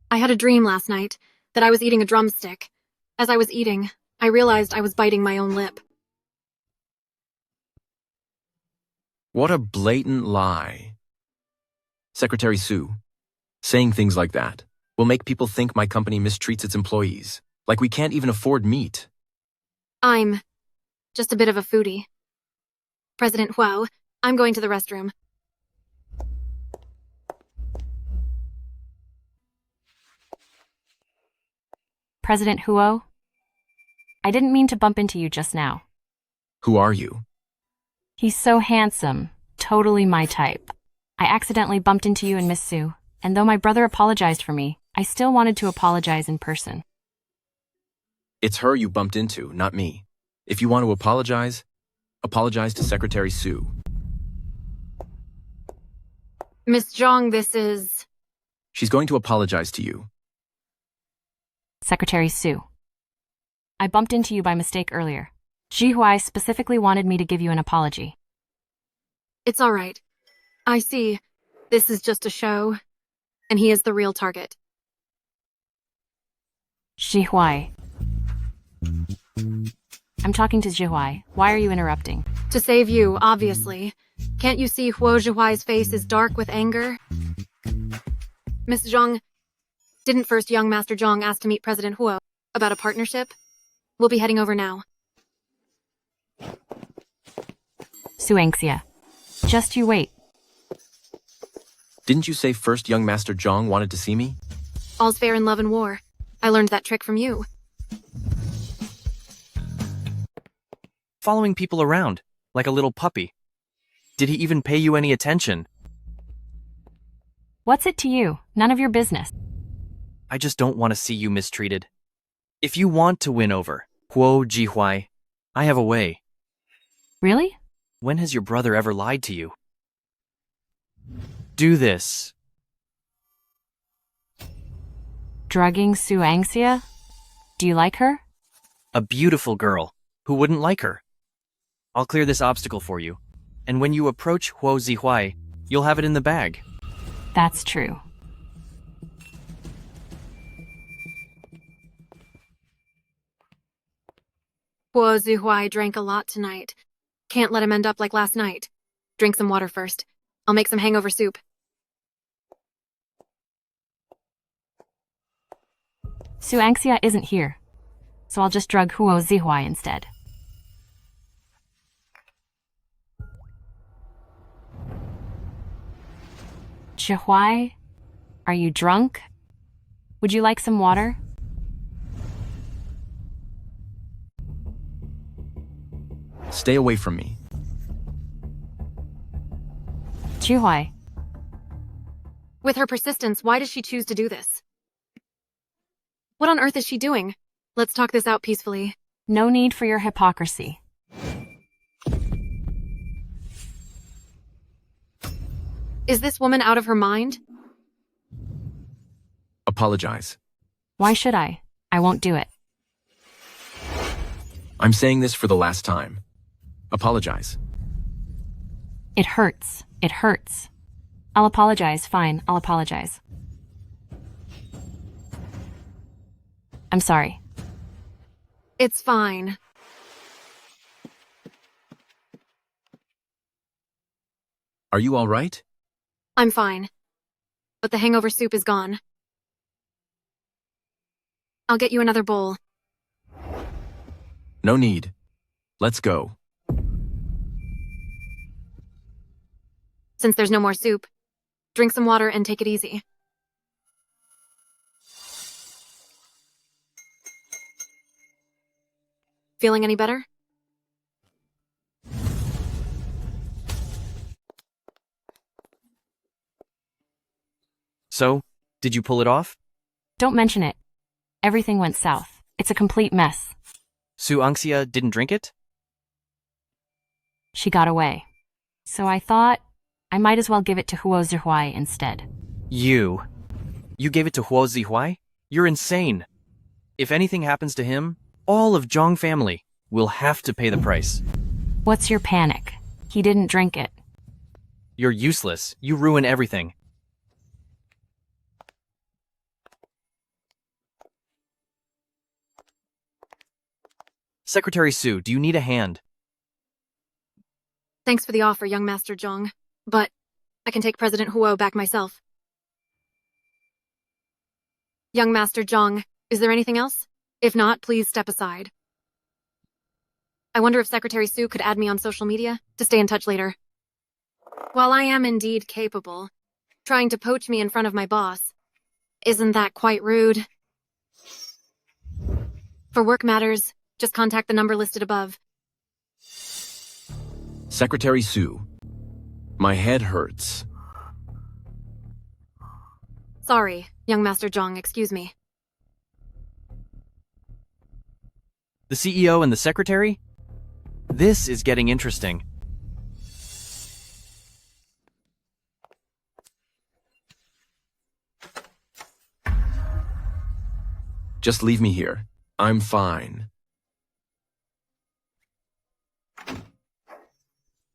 Speaker 1: I had a dream last night that I was eating a drumstick. As I was eating, I realized I was biting my own lip.
Speaker 2: What a blatant lie. Secretary Su, saying things like that will make people think my company mistreats its employees, like we can't even afford meat.
Speaker 1: I'm just a bit of a foodie. President Huo, I'm going to the restroom.
Speaker 6: President Huo? I didn't mean to bump into you just now.
Speaker 2: Who are you?
Speaker 6: He's so handsome, totally my type. I accidentally bumped into you and Miss Su, and though my brother apologized for me, I still wanted to apologize in person.
Speaker 2: It's her you bumped into, not me. If you want to apologize, apologize to Secretary Su.
Speaker 1: Miss Zhang, this is...
Speaker 2: She's going to apologize to you.
Speaker 6: Secretary Su. I bumped into you by mistake earlier. Ji Huai specifically wanted me to give you an apology.
Speaker 1: It's all right. I see. This is just a show, and he is the real target.
Speaker 6: Ji Huai. I'm talking to Ji Huai. Why are you interrupting?
Speaker 1: To save you, obviously. Can't you see Huo Zhihuai's face is dark with anger? Miss Zhang, didn't first young Master Zhang ask to meet President Huo about a partnership? We'll be heading over now.
Speaker 6: Suangxia. Just you wait.
Speaker 2: Didn't you say first young Master Zhang wanted to see me?
Speaker 1: All's fair in love and war. I learned that trick from you.
Speaker 12: Following people around, like a little puppy. Did he even pay you any attention?
Speaker 6: What's it to you? None of your business.
Speaker 12: I just don't want to see you mistreated. If you want to win over Huo Jihuai, I have a way.
Speaker 6: Really?
Speaker 12: When has your brother ever lied to you? Do this.
Speaker 6: Drugging Suangxia? Do you like her?
Speaker 12: A beautiful girl. Who wouldn't like her? I'll clear this obstacle for you. And when you approach Huo Zihuai, you'll have it in the bag.
Speaker 6: That's true.
Speaker 1: Huo Zihuai drank a lot tonight. Can't let him end up like last night. Drink some water first. I'll make some hangover soup.
Speaker 6: Su Angxia isn't here, so I'll just drug Huo Zihuai instead. Zihuai, are you drunk? Would you like some water?
Speaker 2: Stay away from me.
Speaker 6: Zihuai,
Speaker 1: With her persistence, why does she choose to do this? What on earth is she doing? Let's talk this out peacefully.
Speaker 6: no need for your hypocrisy.
Speaker 1: Is this woman out of her mind?
Speaker 2: Apologize.
Speaker 6: Why should I? I won't do it.
Speaker 2: I'm saying this for the last time. Apologize.
Speaker 6: It hurts. It hurts. I'll apologize, fine, I'll apologize. I'm sorry.
Speaker 1: It's fine.
Speaker 2: Are you all right?
Speaker 1: I'm fine. But the hangover soup is gone. I'll get you another bowl.
Speaker 2: No need. Let's go.
Speaker 1: Since there's no more soup, drink some water and take it easy. Feeling any better?
Speaker 12: So, did you pull it off?
Speaker 6: Don't mention it. Everything went south. It's a complete mess.
Speaker 12: Su Angxia didn't drink it?
Speaker 6: She got away. So I thought I might as well give it to Huo Zihuai instead.
Speaker 12: You gave it to Huo Zihuai? You're insane. If anything happens to him, all of Zhang family will have to pay the price.
Speaker 6: What's your panic? He didn't drink it.
Speaker 12: You're useless. You ruin everything. Secretary Su, do you need a hand?
Speaker 1: Thanks for the offer, young Master Zhang. But I can take President Huo back myself. Young Master Zhang, is there anything else? If not, please step aside. I wonder if Secretary Su could add me on social media to stay in touch later. While I am indeed capable, trying to poach me in front of my boss, isn't that quite rude? For work matters, just contact the number listed above.
Speaker 2: Secretary Su. My head hurts.
Speaker 1: Sorry, young Master Zhang, excuse me.
Speaker 12: The CEO and the secretary? This is getting interesting.
Speaker 2: Just leave me here. I'm fine.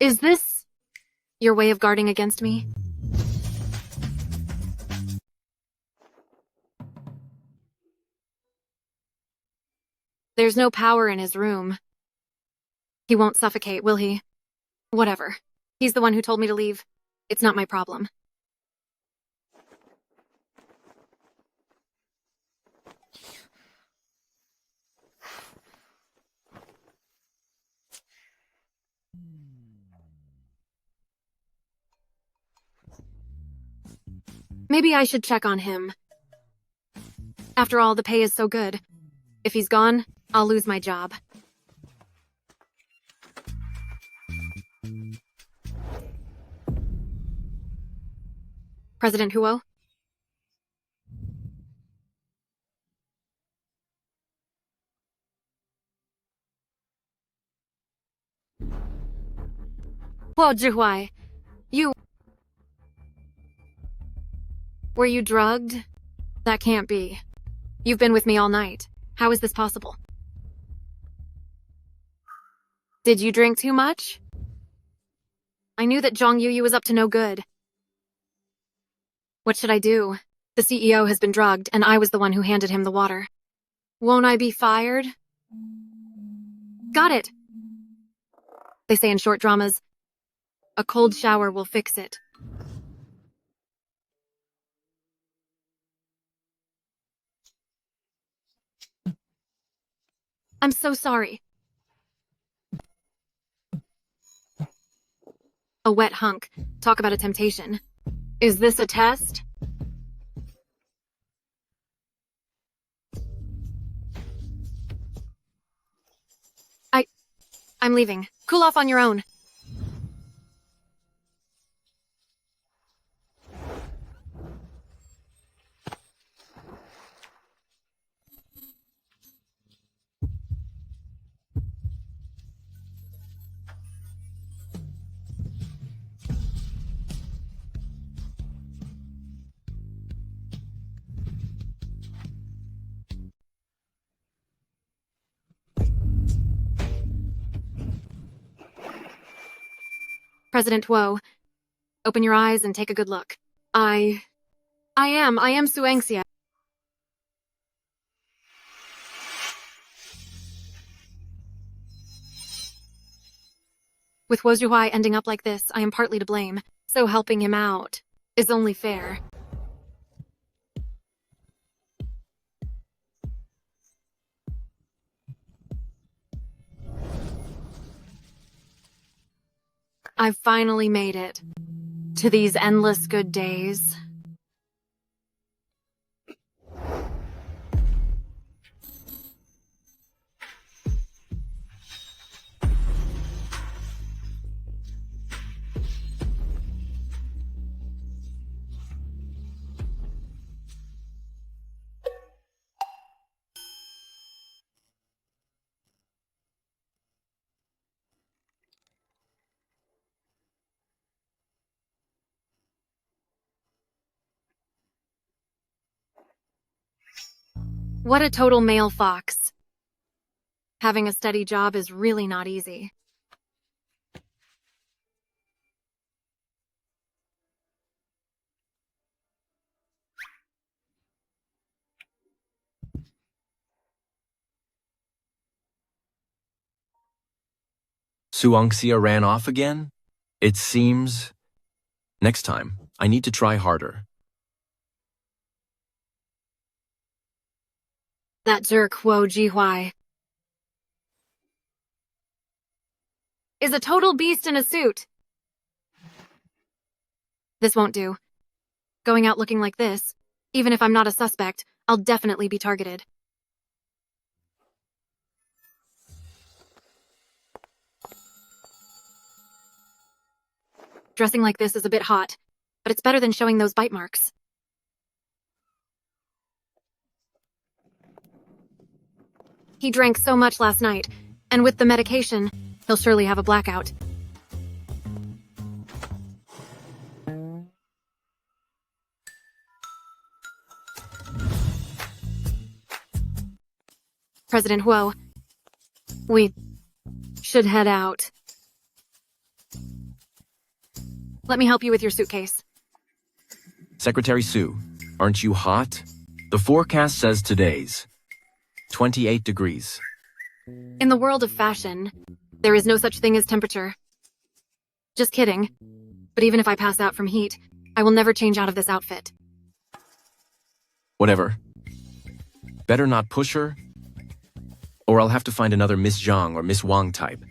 Speaker 1: Is this your way of guarding against me? There's no power in his room. He won't suffocate, will he? Whatever. He's the one who told me to leave. It's not my problem. Maybe I should check on him. After all, the pay is so good. If he's gone, I'll lose my job. President Huo? Huo Zhihuai, were you drugged? That can't be. You've been with me all night. How is this possible? Did you drink too much? I knew that Zhang Yuyu was up to no good. What should I do? The CEO has been drugged, and I was the one who handed him the water. Won't I be fired? Got it. They say in short dramas, a cold shower will fix it. I'm so sorry. A wet hunk. Talk about a temptation. Is this a test? I'm leaving. Cool off on your own. President Huo, open your eyes and take a good look. I am Su Angxia. With Huo Zhuhai ending up like this, I am partly to blame, so helping him out is only fair. I've finally made it to these endless good days. What a total male fox. Having a steady job is really not easy.
Speaker 2: Su Angxia ran off again? It seems... Next time, I need to try harder.
Speaker 1: That jerk Huo Zhihuai is a total beast in a suit. This won't do. Going out looking like this, even if I'm not a suspect, I'll definitely be targeted. Dressing like this is a bit hot, but it's better than showing those bite marks. He drank so much last night, and with the medication, he'll surely have a blackout. President Huo, we should head out. Let me help you with your suitcase.
Speaker 2: Secretary Su, aren't you hot? The forecast says today's 28 degrees.
Speaker 1: In the world of fashion, there is no such thing as temperature. Just kidding. But even if I pass out from heat, I will never change out of this outfit.
Speaker 2: Whatever. Better not push her, or I'll have to find another Miss Zhang or Miss Wang type.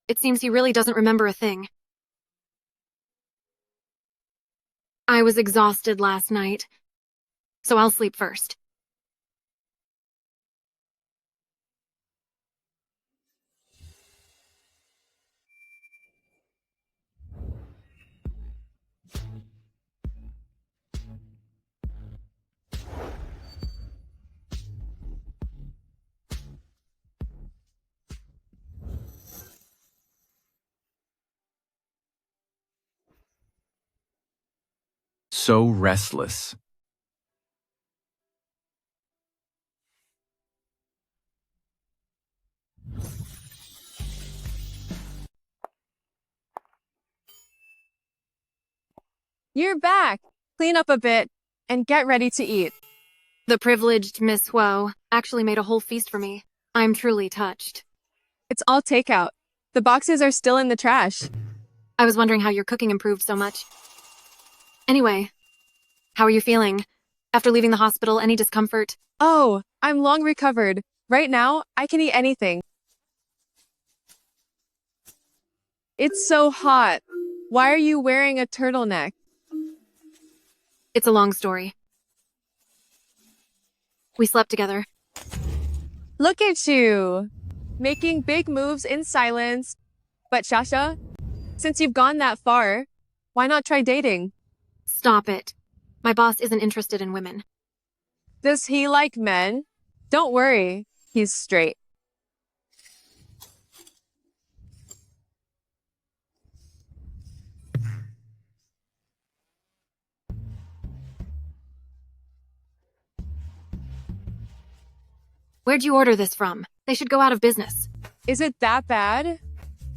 Speaker 1: It seems he really doesn't remember a thing. I was exhausted last night, so I'll sleep first.
Speaker 2: So restless.
Speaker 3: You're back. Clean up a bit and get ready to eat.
Speaker 1: The privileged Miss Huo actually made a whole feast for me. I'm truly touched.
Speaker 3: It's all takeout. The boxes are still in the trash.
Speaker 1: I was wondering how your cooking improved so much. Anyway, how are you feeling? After leaving the hospital, any discomfort?
Speaker 3: Oh, I'm long recovered. Right now, I can eat anything. It's so hot. Why are you wearing a turtleneck?
Speaker 1: It's a long story. We slept together.
Speaker 3: Look at you, making big moves in silence. But Shasha, since you've gone that far, why not try dating?
Speaker 1: Stop it. My boss isn't interested in women.
Speaker 3: Does he like men? Don't worry, he's straight.
Speaker 1: Where'd you order this from? They should go out of business.
Speaker 3: Is it that bad?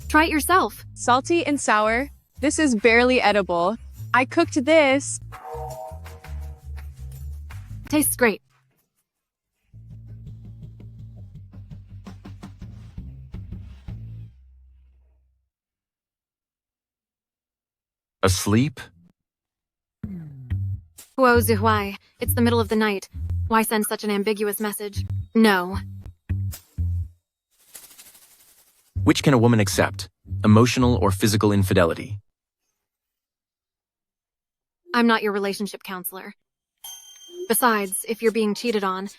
Speaker 1: Try it yourself.
Speaker 3: Salty and sour. This is barely edible. I cooked this.
Speaker 1: Tastes great.
Speaker 2: Asleep?
Speaker 1: Huo Zihuai, it's the middle of the night. Why send such an ambiguous message? No.
Speaker 2: Which can a woman accept? Emotional or physical infidelity?
Speaker 1: I'm not your relationship counselor. Besides, if you're being cheated on,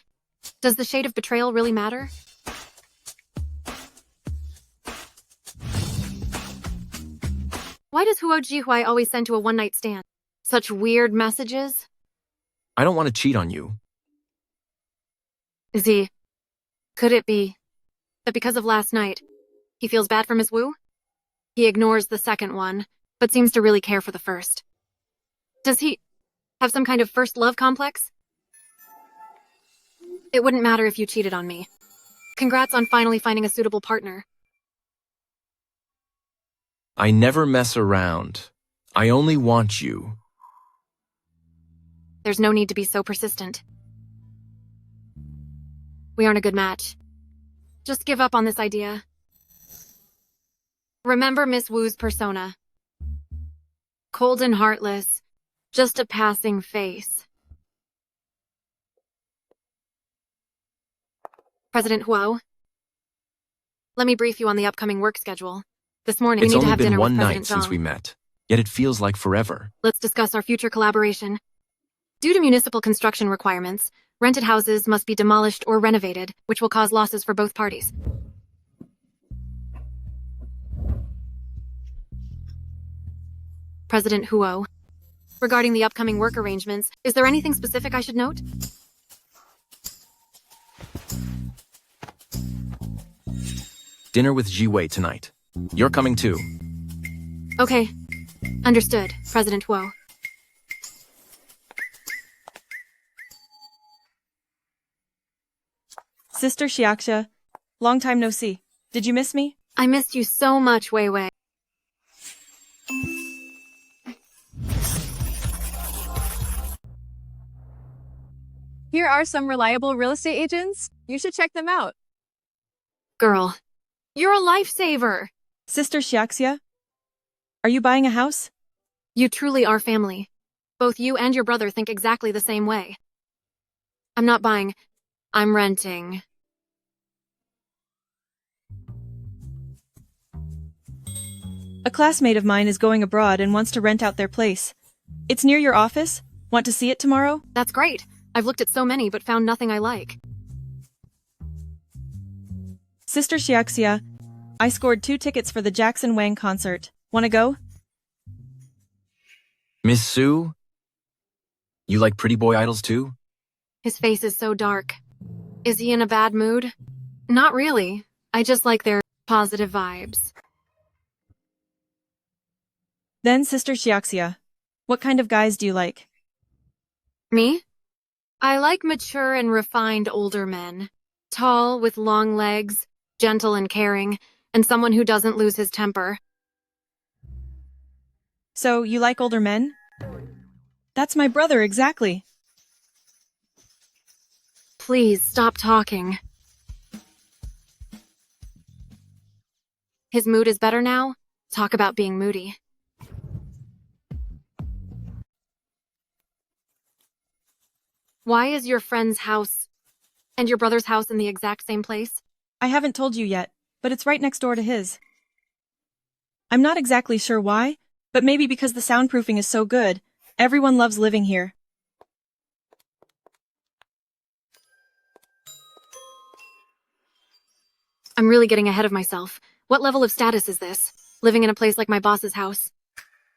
Speaker 1: does the shade of betrayal really matter? Why does Huo Jihuai always send to a one-night stand? Such weird messages?
Speaker 2: I don't want to cheat on you.
Speaker 1: Z, could it be that because of last night, he feels bad for Miss Wu? He ignores the second one, but seems to really care for the first. Does he have some kind of first love complex? It wouldn't matter if you cheated on me. Congrats on finally finding a suitable partner.
Speaker 2: I never mess around. I only want you.
Speaker 1: There's no need to be so persistent. We aren't a good match. Just give up on this idea. Remember Miss Wu's persona. Cold and heartless, just a passing face. President Huo, let me brief you on the upcoming work schedule. This morning,
Speaker 2: It's
Speaker 1: we need to
Speaker 2: only
Speaker 1: have
Speaker 2: been
Speaker 1: dinner with
Speaker 2: one
Speaker 1: President
Speaker 2: night since
Speaker 1: Zhang.
Speaker 2: we met, yet it feels like forever.
Speaker 1: Let's discuss our future collaboration. Due to municipal construction requirements, rented houses must be demolished or renovated, which will cause losses for both parties. President Huo, regarding the upcoming work arrangements, is there anything specific I should note?
Speaker 2: Dinner with Ji Wei tonight. You're coming too.
Speaker 1: Okay. Understood, President Huo.
Speaker 11: Sister Xiaxia, long time no see. Did you miss me?
Speaker 1: I missed you so much, Wei Wei.
Speaker 3: Here are some reliable real estate agents. You should check them out.
Speaker 1: Girl, you're a lifesaver.
Speaker 11: Sister Xiaxia, are you buying a house?
Speaker 1: You truly are family. Both you and your brother think exactly the same way. I'm not buying. I'm renting.
Speaker 11: A classmate of mine is going abroad and wants to rent out their place. It's near your office. Want to see it tomorrow?
Speaker 1: That's great. I've looked at so many but found nothing I like.
Speaker 11: Sister Xiaxia, I scored 2 tickets for the Jackson Wang concert. Wanna go?
Speaker 2: Miss Sue? You like pretty boy idols too?
Speaker 1: His face is so dark. Is he in a bad mood? Not really. I just like their positive vibes.
Speaker 11: Then, Sister Xiaxia, what kind of guys do you like?
Speaker 1: Me? I like mature and refined older men. Tall, with long legs, gentle and caring, and someone who doesn't lose his temper.
Speaker 11: So, you like older men? That's my brother exactly.
Speaker 1: Please stop talking. His mood is better now? Talk about being moody. Why is your friend's house and your brother's house in the exact same place?
Speaker 11: I haven't told you yet, but it's right next door to his. I'm not exactly sure why, but maybe because the soundproofing is so good. Everyone loves living here.
Speaker 1: I'm really getting ahead of myself. What level of status is this? Living in a place like my boss's house.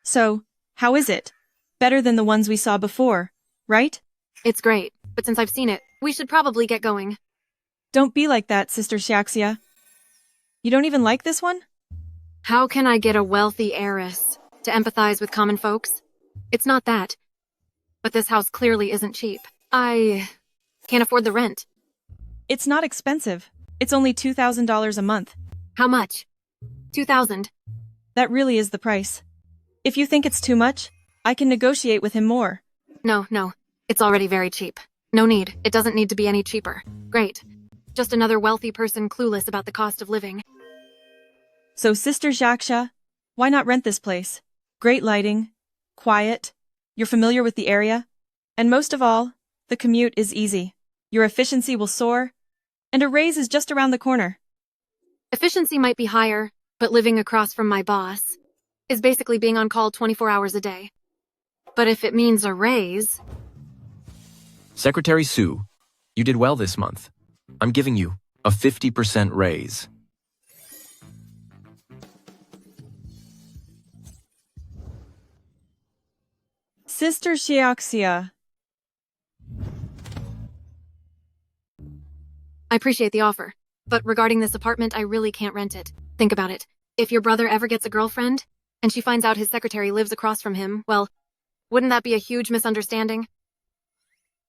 Speaker 11: So, how is it? Better than the ones we saw before, right?
Speaker 1: It's great, but since I've seen it, we should probably get going.
Speaker 11: Don't be like that, Sister Xiaxia. You don't even like this one?
Speaker 1: How can I get a wealthy heiress to empathize with common folks? It's not that. But this house clearly isn't cheap. I can't afford the rent.
Speaker 11: It's not expensive. It's only $2,000 a month.
Speaker 1: How much? 2,000.
Speaker 11: That really is the price. If you think it's too much, I can negotiate with him more.
Speaker 1: No. It's already very cheap. No need. It doesn't need to be any cheaper. Great. Just another wealthy person clueless about the cost of living.
Speaker 11: So, Sister Xiaxia, why not rent this place? Great lighting, quiet, you're familiar with the area, and most of all, the commute is easy. Your efficiency will soar, and a raise is just around the corner.
Speaker 1: Efficiency might be higher, but living across from my boss is basically being on call 24 hours a day. But if it means a raise...
Speaker 2: Secretary Sue, you did well this month. I'm giving you a 50% raise.
Speaker 11: Sister Xiaxia.
Speaker 1: I appreciate the offer, but regarding this apartment, I really can't rent it. Think about it. If your brother ever gets a girlfriend, and she finds out his secretary lives across from him, well, wouldn't that be a huge misunderstanding?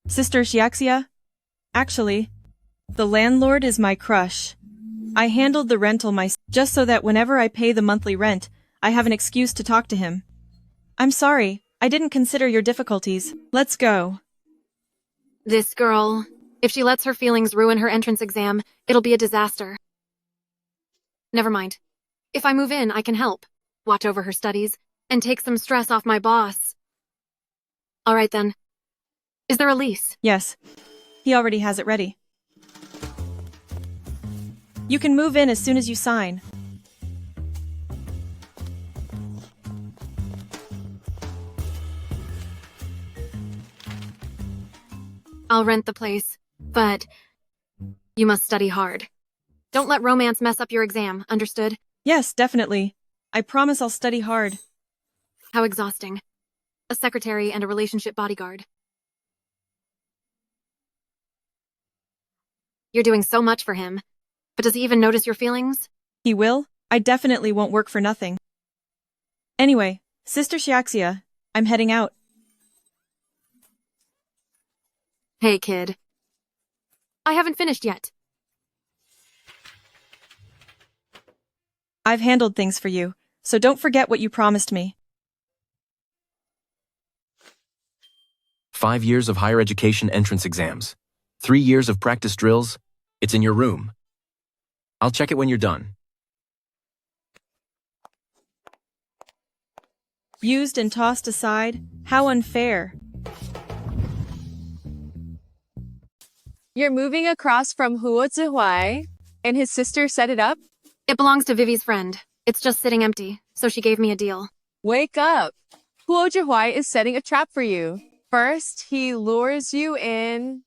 Speaker 11: Sister Xiaxia, actually, the landlord is my crush. I handled the rental myself just so that whenever I pay the monthly rent, I have an excuse to talk to him. I'm sorry, I didn't consider your difficulties. Let's go.
Speaker 1: This girl, if she lets her feelings ruin her entrance exam, it'll be a disaster. Never mind. If I move in, I can help, watch over her studies, and take some stress off my boss. All right then. Is there a lease?
Speaker 11: Yes. He already has it ready. You can move in as soon as you sign.
Speaker 1: I'll rent the place, but you must study hard. Don't let romance mess up your exam, understood?
Speaker 11: Yes, definitely. I promise I'll study hard.
Speaker 1: How exhausting. A secretary and a relationship bodyguard. You're doing so much for him, but does he even notice your feelings?
Speaker 11: He will? I definitely won't work for nothing. Anyway, Sister Xiaxia, I'm heading out.
Speaker 1: Hey, kid. I haven't finished yet.
Speaker 11: I've handled things for you, so don't forget what you promised me.
Speaker 2: 5 years of higher education entrance exams. 3 years of practice drills. It's in your room. I'll check it when you're done.
Speaker 11: Used and tossed aside? How unfair.
Speaker 3: You're moving across from Huo Zihuai, and his sister set it up?
Speaker 1: It belongs to Vivi's friend. It's just sitting empty, so she gave me a deal.
Speaker 3: Wake up! Huo Zihuai is setting a trap for you. First, he lures you in,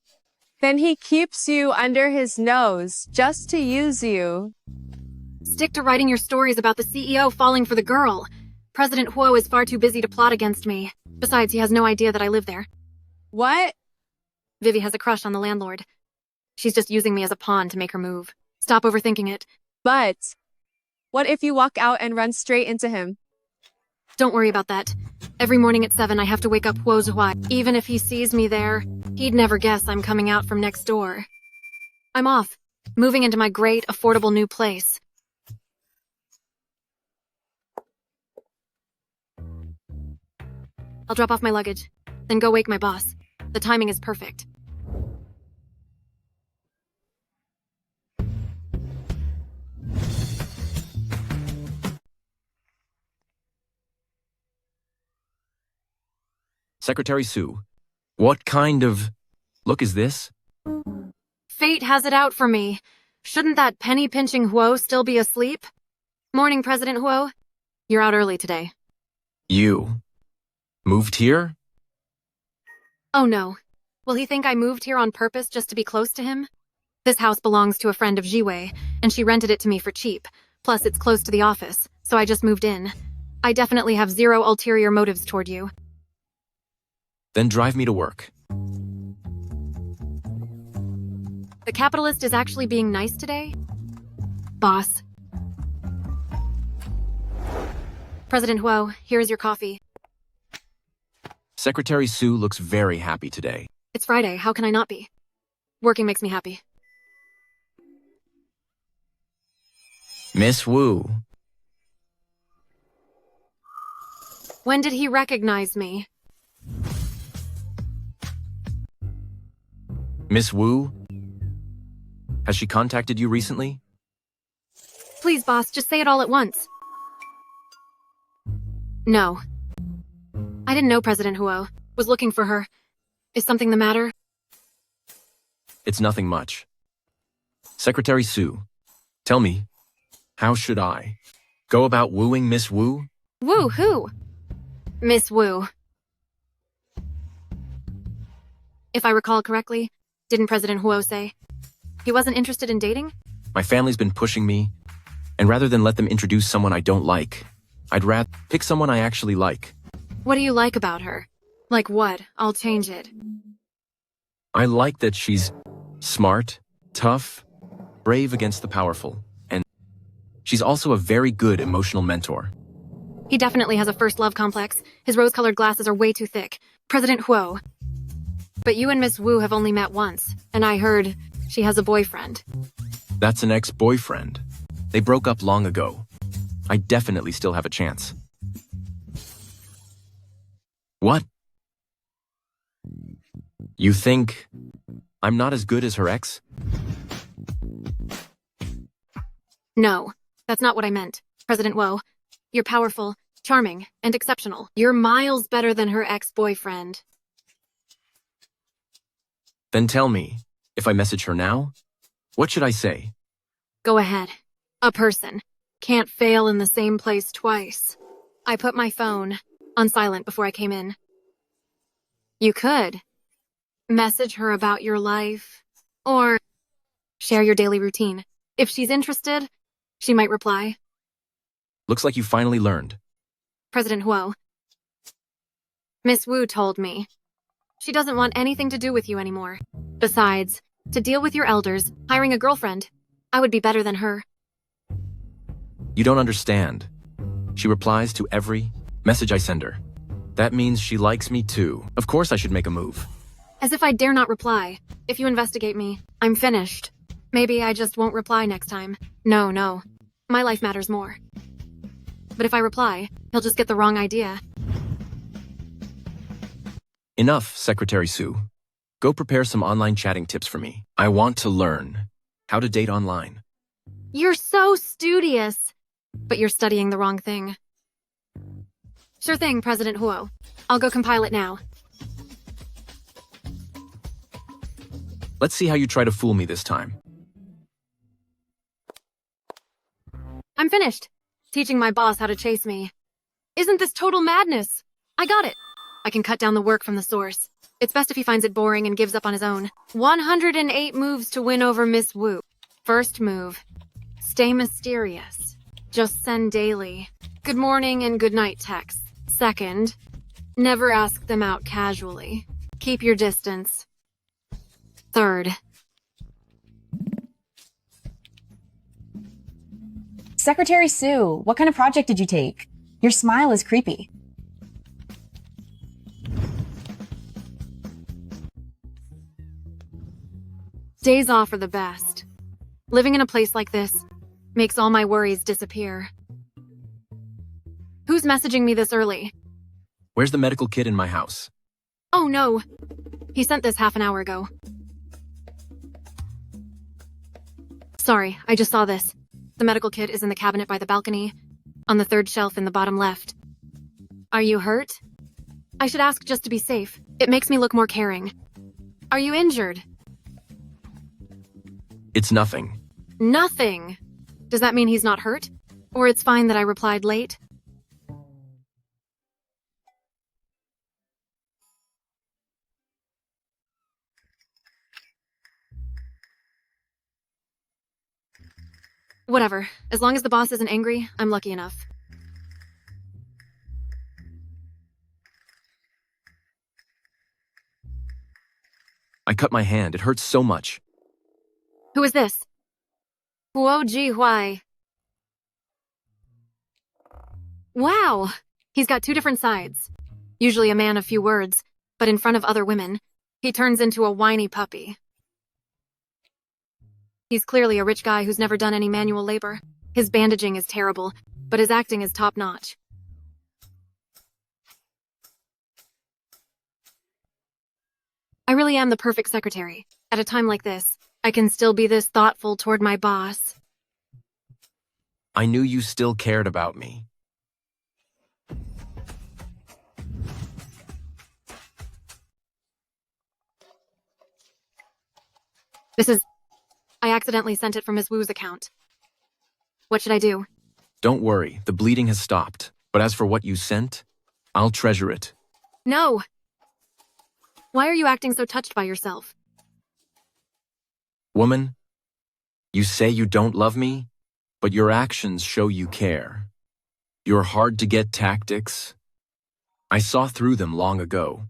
Speaker 3: then he keeps you under his nose just to use you.
Speaker 1: Stick to writing your stories about the CEO falling for the girl. President Huo is far too busy to plot against me. Besides, he has no idea that I live there.
Speaker 3: What?
Speaker 1: Vivi has a crush on the landlord. She's just using me as a pawn to make her move. Stop overthinking it.
Speaker 3: But what if you walk out and run straight into him?
Speaker 1: Don't worry about that. Every morning at 7, I have to wake up Huo Zhuai. Even if he sees me there, he'd never guess I'm coming out from next door. I'm off, moving into my great, affordable new place. I'll drop off my luggage. Then go wake my boss. The timing is perfect.
Speaker 2: Secretary Sue, what kind of look is this?
Speaker 1: Fate has it out for me. Shouldn't that penny-pinching Huo still be asleep? Morning, President Huo. You're out early today.
Speaker 2: You moved here?
Speaker 1: Oh no. Will he think I moved here on purpose just to be close to him? This house belongs to a friend of Jiwei, and she rented it to me for cheap. Plus, it's close to the office, so I just moved in. I definitely have zero ulterior motives toward you.
Speaker 2: Then drive me to work.
Speaker 1: The capitalist is actually being nice today? Boss. President Huo, here is your coffee.
Speaker 2: Secretary Sue looks very happy today.
Speaker 1: It's Friday, how can I not be? Working makes me happy.
Speaker 2: Miss Wu.
Speaker 1: When did he recognize me?
Speaker 2: Miss Wu? Has she contacted you recently?
Speaker 1: Please, boss, just say it all at once. No. I didn't know President Huo. Was looking for her. Is something the matter?
Speaker 2: It's nothing much. Secretary Sue, tell me, how should I go about wooing Miss Wu?
Speaker 1: Wu who? Miss Wu. If I recall correctly, didn't President Huo say he wasn't interested in dating?
Speaker 2: My family's been pushing me, and rather than let them introduce someone I don't like, I'd rather pick someone I actually like.
Speaker 1: What do you like about her? Like what? I'll change it.
Speaker 2: I like that she's smart, tough, brave against the powerful, and she's also a very good emotional mentor.
Speaker 1: He definitely has a first love complex. His rose-colored glasses are way too thick. President Huo. But you and Miss Wu have only met once, and I heard she has a boyfriend.
Speaker 2: That's an ex-boyfriend. They broke up long ago. I definitely still have a chance. What? You think I'm not as good as her ex?
Speaker 1: No, that's not what I meant. President Huo, you're powerful, charming, and exceptional. You're miles better than her ex-boyfriend.
Speaker 2: Then tell me, if I message her now, what should I say?
Speaker 1: Go ahead. A person can't fail in the same place twice. I put my phone on silent before I came in. You could message her about your life, or share your daily routine. If she's interested, she might reply.
Speaker 2: Looks like you finally learned.
Speaker 1: President Huo. Miss Wu told me she doesn't want anything to do with you anymore. Besides, to deal with your elders, hiring a girlfriend, I would be better than her.
Speaker 2: You don't understand. She replies to every message I send her. That means she likes me too. Of course I should make a move.
Speaker 1: As if I dare not reply. If you investigate me, I'm finished. Maybe I just won't reply next time. No. My life matters more. But if I reply, he'll just get the wrong idea.
Speaker 2: Enough, Secretary Sue. Go prepare some online chatting tips for me. I want to learn how to date online.
Speaker 1: You're so studious. But you're studying the wrong thing. Sure thing, President Huo. I'll go compile it now.
Speaker 2: Let's see how you try to fool me this time.
Speaker 1: I'm finished. Teaching my boss how to chase me. Isn't this total madness? I got it. I can cut down the work from the source. It's best if he finds it boring and gives up on his own. 108 moves to win over Miss Wu. First move. Stay mysterious. Just send daily good morning and good night texts. Second, never ask them out casually. Keep your distance. Third.
Speaker 13: Secretary Sue, what kind of project did you take? Your smile is creepy.
Speaker 1: Days off are the best. Living in a place like this makes all my worries disappear. Who's messaging me this early?
Speaker 2: Where's the medical kit in my house?
Speaker 1: Oh, Oh no! He sent this half an hour ago. Sorry, I just saw this. The medical kit is in the cabinet by the balcony, on the third shelf in the bottom left. Are you hurt? I should ask just to be safe. It makes me look more caring. Are you injured?
Speaker 2: It's nothing.
Speaker 1: Nothing! Does that mean he's not hurt? Or it's fine that I replied late? Whatever. As long as the boss isn't angry, I'm lucky enough.
Speaker 2: I cut my hand. It hurts so much.
Speaker 1: Who is this? Huo Ji Huai. Wow! He's got two different sides. Usually a man of few words, but in front of other women, he turns into a whiny puppy. He's clearly a rich guy who's never done any manual labor. His bandaging is terrible, but his acting is top-notch. I really am the perfect secretary. At a time like this, I can still be this thoughtful toward my boss.
Speaker 2: I knew you still cared about me.
Speaker 1: I accidentally sent it from Ms. Wu's account. What should I do?
Speaker 2: Don't worry, the bleeding has stopped. But as for what you sent, I'll treasure it.
Speaker 1: No! Why are you acting so touched by yourself?
Speaker 2: Woman, you say you don't love me, but your actions show you care. Your hard-to-get tactics, I saw through them long ago.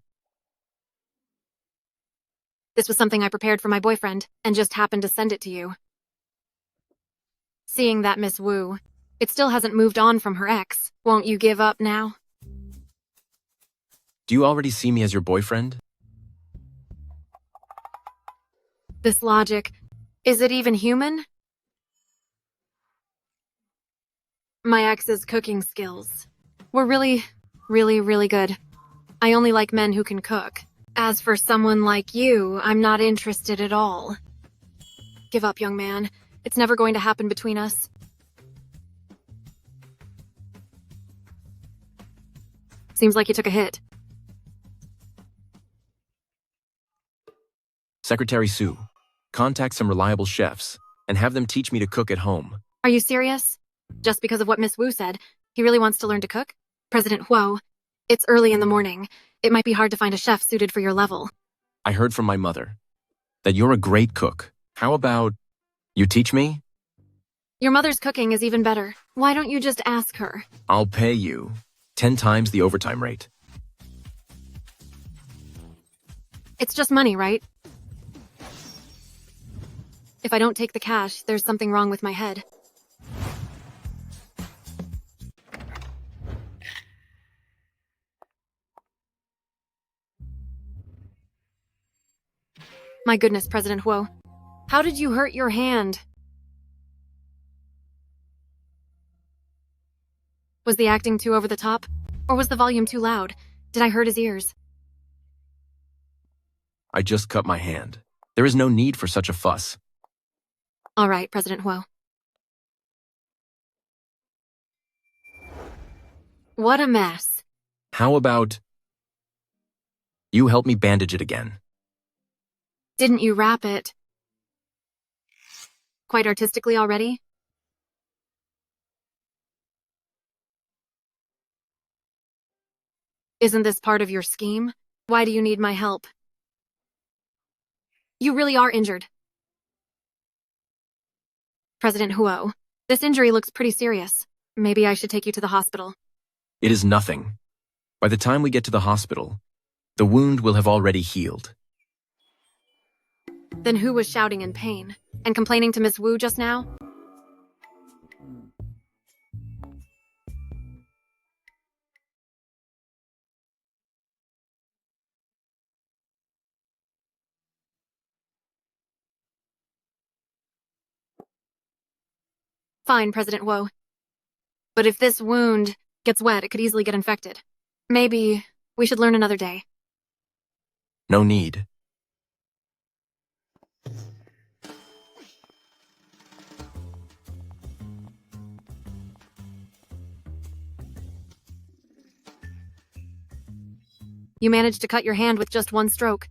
Speaker 1: This was something I prepared for my boyfriend, and just happened to send it to you. Seeing that Miss Wu, it still hasn't moved on from her ex. Won't you give up now?
Speaker 2: Do you already see me as your boyfriend?
Speaker 1: This logic, is it even human? My ex's cooking skills were really, really good. I only like men who can cook. As for someone like you, I'm not interested at all. Give up, young man. It's never going to happen between us. Seems like you took a hit.
Speaker 2: Secretary Sue, contact some reliable chefs and have them teach me to cook at home.
Speaker 1: Are you serious? Just because of what Miss Wu said, he really wants to learn to cook? President Huo, it's early in the morning. It might be hard to find a chef suited for your level.
Speaker 2: I heard from my mother that you're a great cook. How about you teach me?
Speaker 1: Your mother's cooking is even better. Why don't you just ask her?
Speaker 2: I'll pay you 10 times the overtime rate.
Speaker 1: It's just money, right? If I don't take the cash, there's something wrong with my head. My goodness, President Huo. How did you hurt your hand? Was the acting too over the top? Or was the volume too loud? Did I hurt his ears?
Speaker 2: I just cut my hand. There is no need for such a fuss.
Speaker 1: All right, President Huo. What a mess.
Speaker 2: How about you help me bandage it again?
Speaker 1: Didn't you wrap it quite artistically already? Isn't this part of your scheme? Why do you need my help? You really are injured. President Huo, this injury looks pretty serious. Maybe I should take you to the hospital.
Speaker 2: It is nothing. By the time we get to the hospital, the wound will have already healed.
Speaker 1: Then who was shouting in pain and complaining to Miss Wu just now? Fine, President Huo. But if this wound gets wet, it could easily get infected. Maybe we should learn another day.
Speaker 2: No need.
Speaker 1: You managed to cut your hand with just one stroke.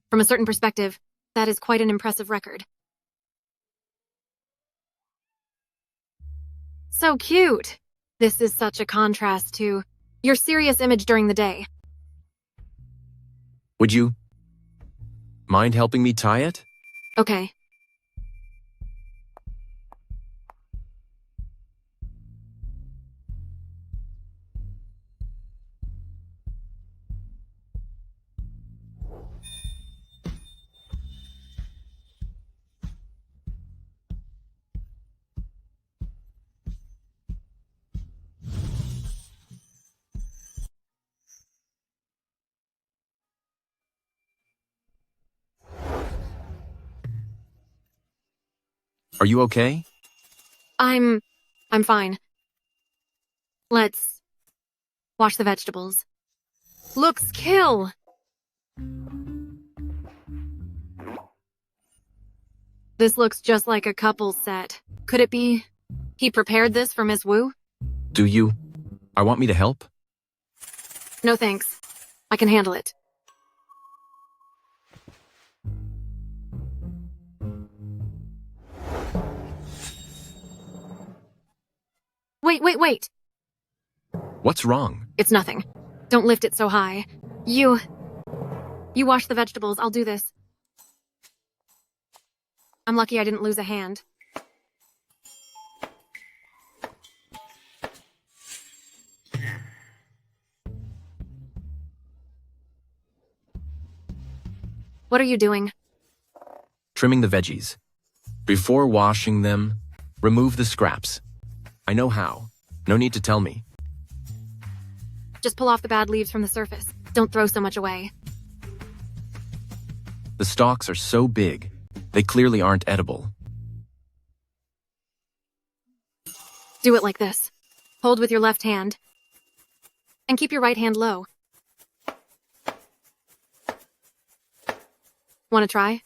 Speaker 1: From a certain perspective, that is quite an impressive record. So cute! This is such a contrast to your serious image during the day.
Speaker 2: Would you mind helping me tie it?
Speaker 1: Okay.
Speaker 2: Are you okay?
Speaker 1: I'm fine. Let's wash the vegetables. Looks kill! This looks just like a couple's set. Could it be he prepared this for Miss Wu?
Speaker 2: Do you? I want me to help?
Speaker 1: No thanks. I can handle it. Wait.
Speaker 2: What's wrong?
Speaker 1: It's nothing. Don't lift it so high. You wash the vegetables. I'll do this. I'm lucky I didn't lose a hand. What are you doing?
Speaker 2: Trimming the veggies. Before washing them, remove the scraps. I know how. No need to tell me.
Speaker 1: Just pull off the bad leaves from the surface. Don't throw so much away.
Speaker 2: The stalks are so big, they clearly aren't edible.
Speaker 1: Do it like this. Hold with your left hand. And keep your right hand low. Want to try?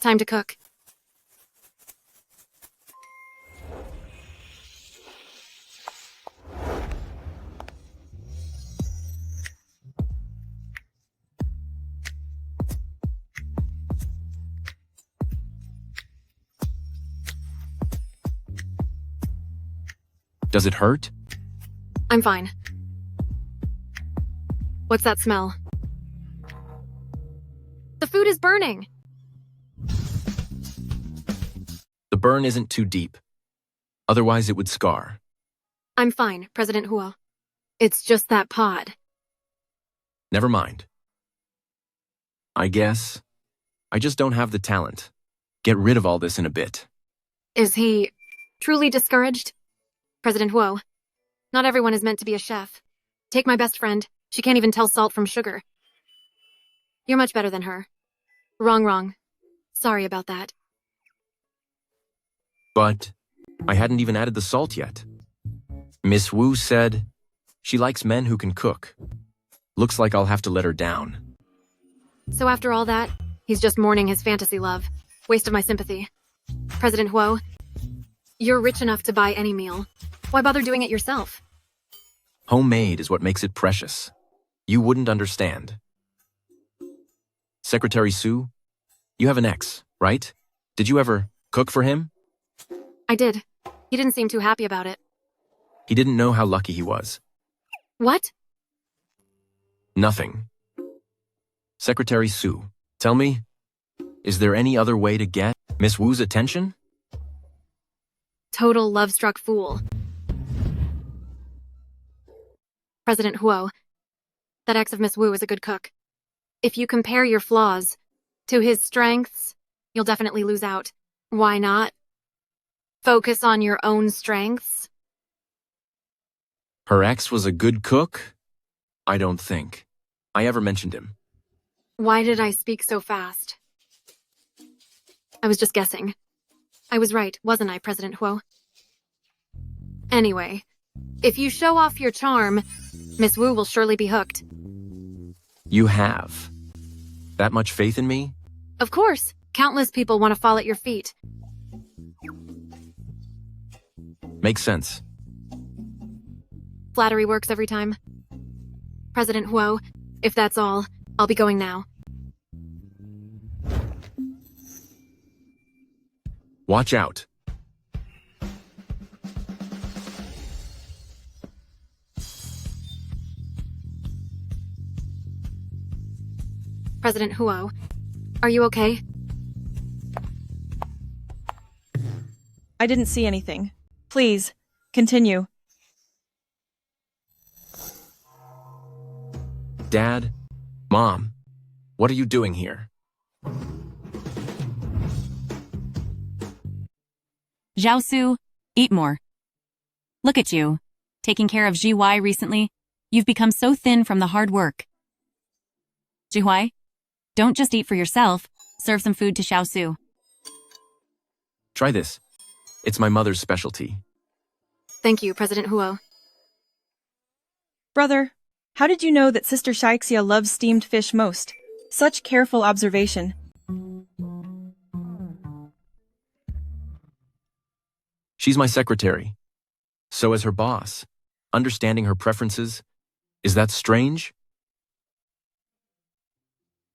Speaker 1: Time to cook.
Speaker 2: Does it hurt?
Speaker 1: I'm fine. What's that smell? The food is burning!
Speaker 2: The burn isn't too deep. Otherwise, it would scar.
Speaker 1: I'm fine, President Huo. It's just that pod.
Speaker 2: Never mind. I guess I just don't have the talent. Get rid of all this in a bit.
Speaker 1: Is he truly discouraged? President Huo, not everyone is meant to be a chef. Take my best friend. She can't even tell salt from sugar. You're much better than her. Wrong. Sorry about that.
Speaker 2: But I hadn't even added the salt yet. Miss Wu said she likes men who can cook. Looks like I'll have to let her down.
Speaker 1: So after all that, he's just mourning his fantasy love. Waste of my sympathy. President Huo, you're rich enough to buy any meal. Why bother doing it yourself?
Speaker 2: Homemade is what makes it precious. You wouldn't understand. Secretary Sue, you have an ex, right? Did you ever cook for him?
Speaker 1: I did. He didn't seem too happy about it.
Speaker 2: He didn't know how lucky he was.
Speaker 1: What?
Speaker 2: Nothing. Secretary Sue, tell me, is there any other way to get Miss Wu's attention?
Speaker 1: Total love-struck fool. President Huo, that ex of Miss Wu is a good cook. If you compare your flaws to his strengths, you'll definitely lose out. Why not? Focus on your own strengths?
Speaker 2: Her ex was a good cook? I don't think I ever mentioned him.
Speaker 1: Why did I speak so fast? I was just guessing. I was right, wasn't I, President Huo? Anyway, if you show off your charm, Miss Wu will surely be hooked.
Speaker 2: You have that much faith in me?
Speaker 1: Of course, countless people want to fall at your feet.
Speaker 2: Makes sense.
Speaker 1: Flattery works every time. President Huo, if that's all, I'll be going now.
Speaker 2: Watch out.
Speaker 1: President Huo, are you okay?
Speaker 11: I didn't see anything. Please, continue.
Speaker 2: Dad? Mom? What are you doing here?
Speaker 6: Zhaosu, eat more. Look at you. Taking care of Zhihuai recently, you've become so thin from the hard work. Zhihuai, don't just eat for yourself, serve some food to Zhaosu.
Speaker 2: Try this. It's my mother's specialty.
Speaker 1: Thank you, President Huo.
Speaker 11: Brother, how did you know that Sister Xiaxia loves steamed fish most? Such careful observation.
Speaker 2: She's my secretary. So as her boss, understanding her preferences, is that strange?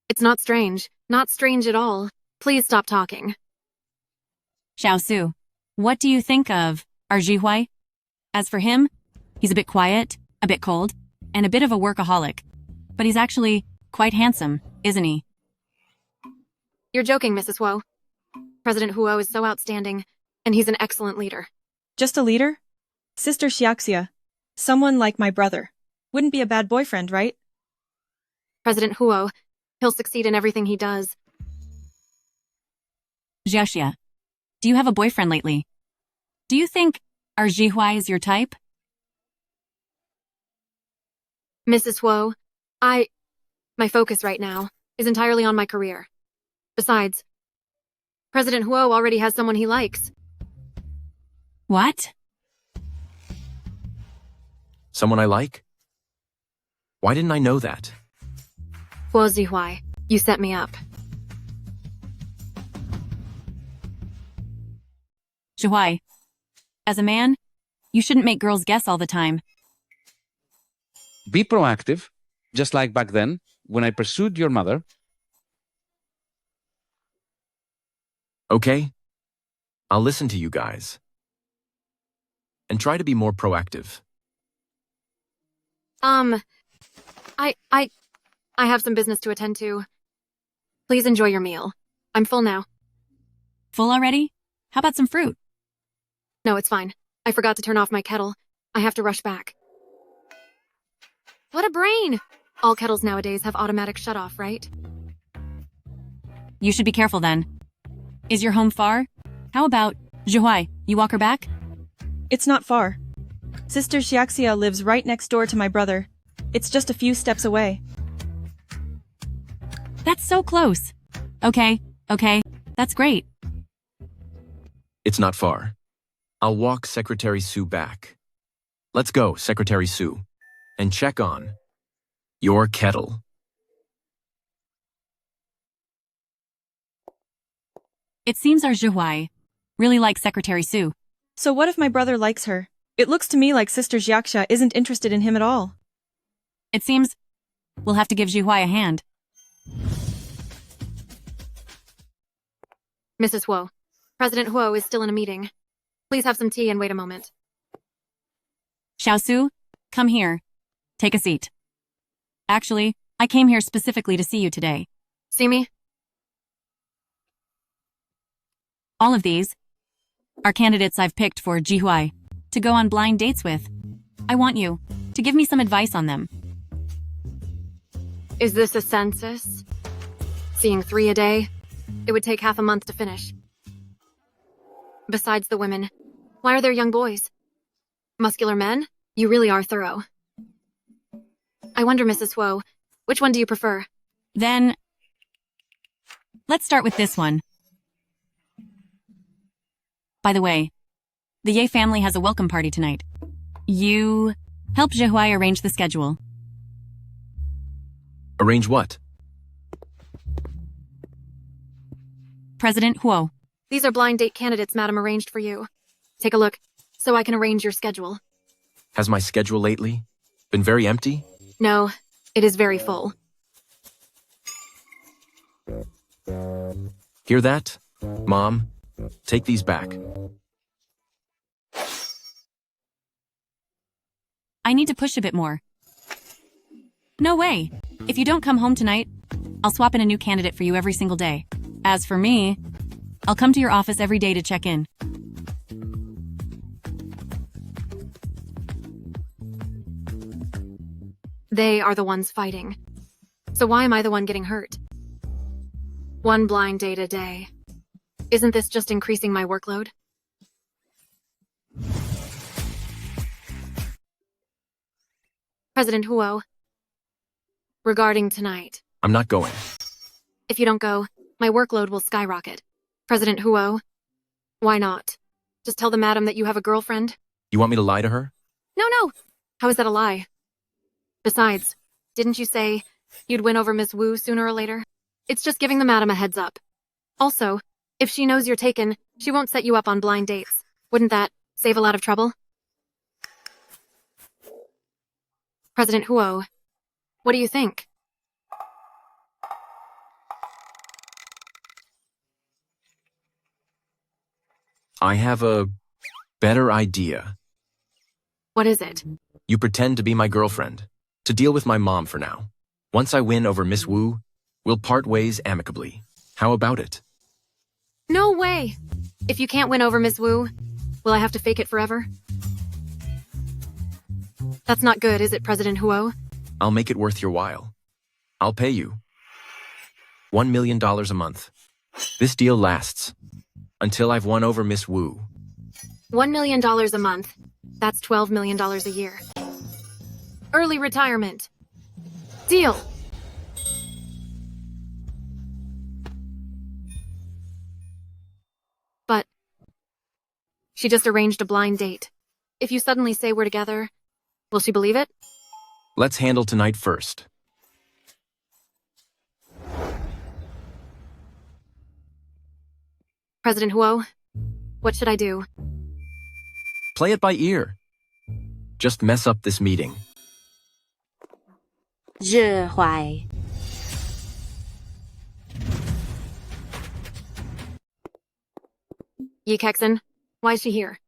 Speaker 1: It's not strange. Not strange at all. Please stop talking.
Speaker 6: Zhaosu, what do you think of our Zhihuai? As for him, he's a bit quiet, a bit cold, and a bit of a workaholic. But he's actually quite handsome, isn't he?
Speaker 1: You're joking, Mrs. Huo. President Huo is so outstanding, and he's an excellent leader.
Speaker 11: Just a leader? Sister Xiaxia, someone like my brother, wouldn't be a bad boyfriend, right?
Speaker 1: President Huo, he'll succeed in everything he does.
Speaker 6: Xiaxia, do you have a boyfriend lately? Do you think our Zhihuai is your type?
Speaker 1: Mrs. Huo, my focus right now is entirely on my career. Besides, President Huo already has someone he likes.
Speaker 6: What?
Speaker 2: Someone I like? Why didn't I know that?
Speaker 1: Huo Zhihuai, you set me up.
Speaker 6: Zhihuai, as a man, you shouldn't make girls guess all the time.
Speaker 14: Be proactive, just like back then, when I pursued your mother.
Speaker 2: Okay? I'll listen to you guys. And try to be more proactive.
Speaker 1: I have some business to attend to. Please enjoy your meal. I'm full now.
Speaker 6: Full already? How about some fruit?
Speaker 1: No, it's fine. I forgot to turn off my kettle. I have to rush back. What a brain! All kettles nowadays have automatic shut-off, right?
Speaker 6: You should be careful then. Is your home far? How about, Zhihuai, you walk her back?
Speaker 11: It's not far. Sister Xiaxia lives right next door to my brother. It's just a few steps away.
Speaker 6: That's so close. Okay, that's great.
Speaker 2: It's not far. I'll walk Secretary Sue back. Let's go, Secretary Sue, and check on your kettle.
Speaker 6: It seems our Zhihuai really likes Secretary Sue.
Speaker 11: So what if my brother likes her? It looks to me like Sister Xiaxia isn't interested in him at all.
Speaker 6: It seems we'll have to give Zhihuai a hand.
Speaker 1: Mrs. Huo, President Huo is still in a meeting. Please have some tea and wait a moment.
Speaker 6: Zhaosu, come here. Take a seat. Actually, I came here specifically to see you today.
Speaker 1: See me?
Speaker 6: All of these are candidates I've picked for Zhihuai to go on blind dates with. I want you to give me some advice on them.
Speaker 1: Is this a census? Seeing 3 a day? It would take half a month to finish. Besides the women, why are there young boys? Muscular men? You really are thorough. I wonder, Mrs. Huo, which one do you prefer?
Speaker 6: Then, let's start with this one. By the way, the Ye family has a welcome party tonight. You help Zhihui arrange the schedule.
Speaker 2: Arrange what?
Speaker 6: President Huo.
Speaker 1: These are blind date candidates Madam arranged for you. Take a look, so I can arrange your schedule.
Speaker 2: Has my schedule lately been very empty?
Speaker 1: No, it is very full.
Speaker 2: Hear that? Mom, take these back.
Speaker 6: I need to push a bit more. No way. If you don't come home tonight, I'll swap in a new candidate for you every single day. As for me, I'll come to your office every day to check in.
Speaker 1: They are the ones fighting. So why am I the one getting hurt? One blind date a day. Isn't this just increasing my workload? President Huo, regarding tonight.
Speaker 2: I'm not going.
Speaker 1: If you don't go, my workload will skyrocket. President Huo, why not? Just tell the madam that you have a girlfriend?
Speaker 2: You want me to lie to her?
Speaker 1: No. How is that a lie? Besides, didn't you say you'd win over Miss Wu sooner or later? It's just giving the madam a heads up. Also, if she knows you're taken, she won't set you up on blind dates. Wouldn't that save a lot of trouble? President Huo, what do you think?
Speaker 2: I have a better idea.
Speaker 1: What is it?
Speaker 2: You pretend to be my girlfriend, to deal with my mom for now. Once I win over Miss Wu, we'll part ways amicably. How about it?
Speaker 1: No way! If you can't win over Miss Wu, will I have to fake it forever? That's not good, is it, President Huo?
Speaker 2: I'll make it worth your while. I'll pay you $1 million a month. This deal lasts until I've won over Miss Wu.
Speaker 1: $1 million a month. That's $12 million a year. Early retirement. Deal. But she just arranged a blind date. If you suddenly say we're together, will she believe it?
Speaker 2: Let's handle tonight first.
Speaker 1: President Huo, what should I do?
Speaker 2: Play it by ear. Just mess up this meeting.
Speaker 10: Zhihui.
Speaker 1: Yi Kexen, why is she here?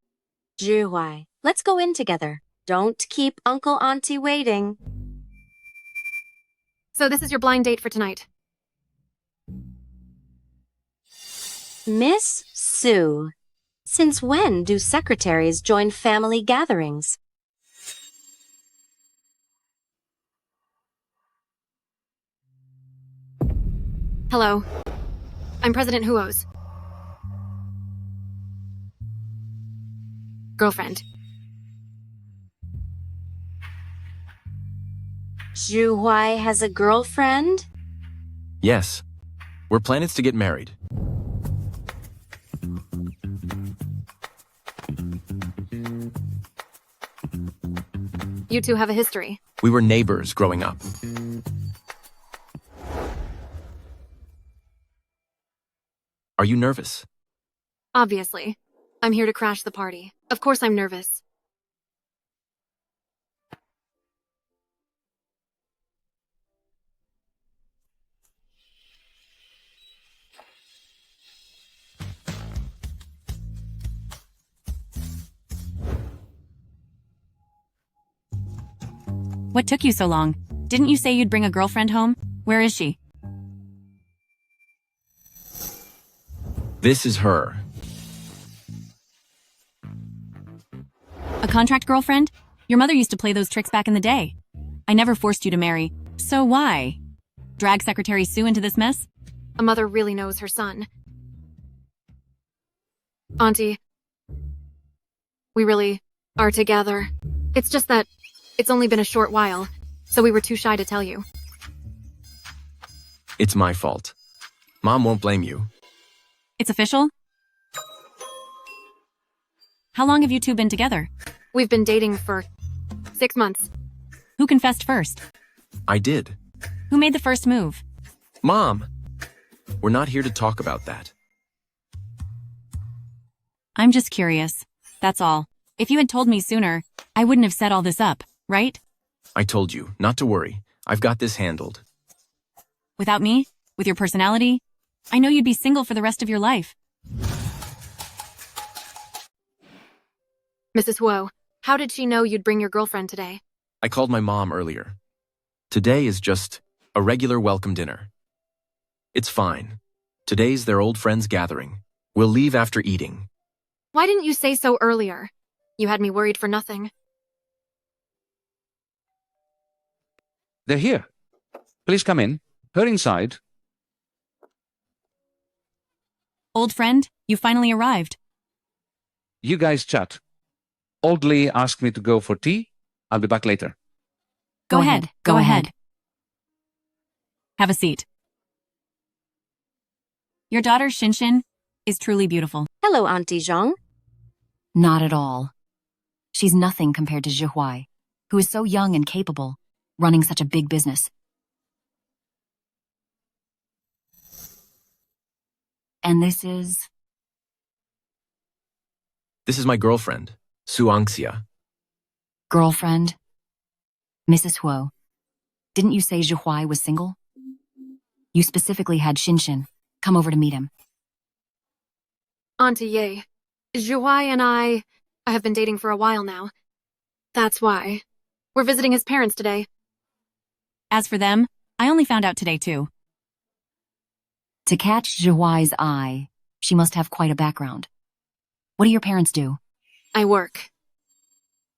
Speaker 10: Zhihui. Let's go in together. Don't keep Uncle Auntie waiting.
Speaker 1: So this is your blind date for tonight.
Speaker 10: Miss Sue, since when do secretaries join family gatherings?
Speaker 1: Hello. I'm President Huo's girlfriend.
Speaker 10: Zhihui has a girlfriend?
Speaker 2: Yes. We're planning to get married.
Speaker 1: You two have a history.
Speaker 2: We were neighbors growing up. Are you nervous?
Speaker 1: Obviously. I'm here to crash the party. Of course I'm nervous.
Speaker 6: What took you so long? Didn't you say you'd bring a girlfriend home? Where is she?
Speaker 2: This is her.
Speaker 6: A contract girlfriend? Your mother used to play those tricks back in the day. I never forced you to marry. So why? Drag Secretary Sue into this mess?
Speaker 1: A mother really knows her son. Auntie, We really are together. It's just that it's only been a short while, so we were too shy to tell you.
Speaker 2: It's my fault. Mom won't blame you.
Speaker 6: It's official? How long have you two been together?
Speaker 1: We've been dating for 6 months.
Speaker 6: Who confessed first?
Speaker 2: I did.
Speaker 6: Who made the first move?
Speaker 2: Mom! We're not here to talk about that.
Speaker 6: I'm just curious. That's all. If you had told me sooner, I wouldn't have set all this up, right?
Speaker 2: I told you, not to worry. I've got this handled.
Speaker 6: Without me? With your personality? I know you'd be single for the rest of your life.
Speaker 1: Mrs. Huo, how did she know you'd bring your girlfriend today?
Speaker 2: I called my mom earlier. Today is just a regular welcome dinner. It's fine. Today's their old friends gathering. We'll leave after eating.
Speaker 1: Why didn't you say so earlier? You had me worried for nothing.
Speaker 14: They're here. Please come in. Her inside.
Speaker 6: Old friend, you finally arrived.
Speaker 14: You guys chat. Oldly asked me to go for tea. I'll be back later.
Speaker 6: Go ahead. Go ahead. Have a seat. Your daughter, Shinshin, is truly beautiful.
Speaker 10: Hello, Auntie Zhang.
Speaker 13: Not at all. She's nothing compared to Zhihuai, who is so young and capable, running such a big business. And this is...
Speaker 2: This is my girlfriend, Suangxia.
Speaker 13: girlfriend? Mrs. Huo, didn't you say Zhihuai was single? You specifically had Shinshin come over to meet him.
Speaker 1: Auntie Ye, Zhuhai and I have been dating for a while now. That's why. We're visiting his parents today.
Speaker 6: As for them, I only found out today too.
Speaker 13: To catch Zhihuai's eye, she must have quite a background. What do your parents do?
Speaker 1: I work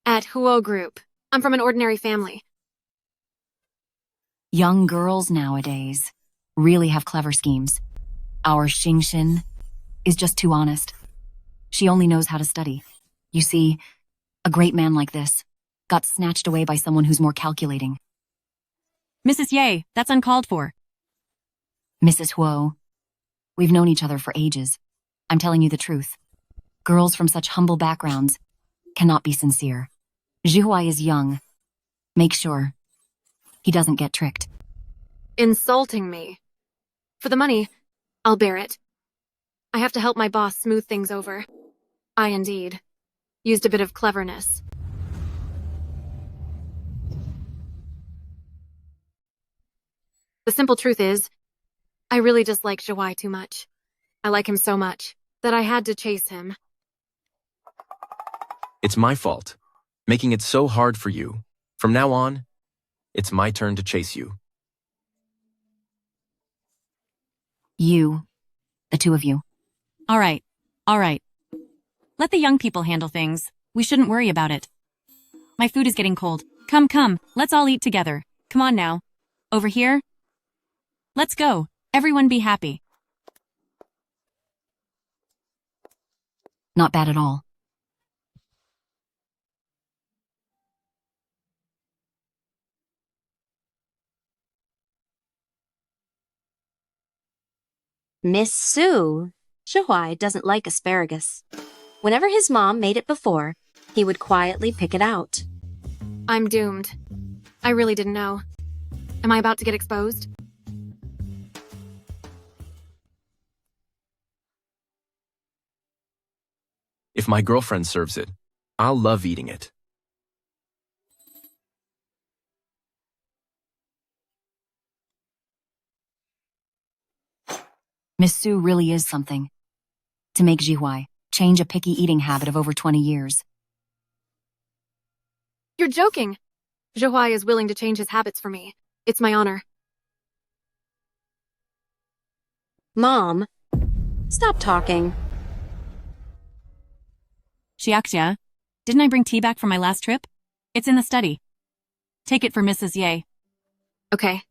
Speaker 1: at Huo Group. I'm from an ordinary family.
Speaker 13: Young girls nowadays really have clever schemes. Our Shingshin is just too honest. She only knows how to study. You see, a great man like this got snatched away by someone who's more calculating.
Speaker 6: Mrs. Ye, that's uncalled for.
Speaker 13: Mrs. Huo, we've known each other for ages. I'm telling you the truth. Girls from such humble backgrounds cannot be sincere. Zhihuai is young. Make sure he doesn't get tricked.
Speaker 1: Insulting me. For the money, I'll bear it. I have to help my boss smooth things over. I indeed used a bit of cleverness. The simple truth is, I really just like Zhihuai too much. I like him so much that I had to chase him.
Speaker 2: It's my fault, making it so hard for you. From now on, it's my turn to chase you.
Speaker 13: You, the two of you.
Speaker 6: All right. Let the young people handle things. We shouldn't worry about it. My food is getting cold. Come, let's all eat together. Come on now. Over here. Let's go. Everyone be happy.
Speaker 13: Not bad at all.
Speaker 10: Miss Sue. Zhihuai doesn't like asparagus. Whenever his mom made it before, he would quietly pick it out.
Speaker 1: I'm doomed. I really didn't know. Am I about to get exposed?
Speaker 2: If my girlfriend serves it, I'll love eating it.
Speaker 13: Miss Sue really is something. To make Zhihuai change a picky eating habit of over 20 years.
Speaker 1: You're joking. Zhihuai is willing to change his habits for me. It's my honor.
Speaker 10: Mom, stop talking.
Speaker 6: Xiaxia, didn't I bring tea back from my last trip? It's in the study. Take it for Mrs. Ye.
Speaker 1: Okay.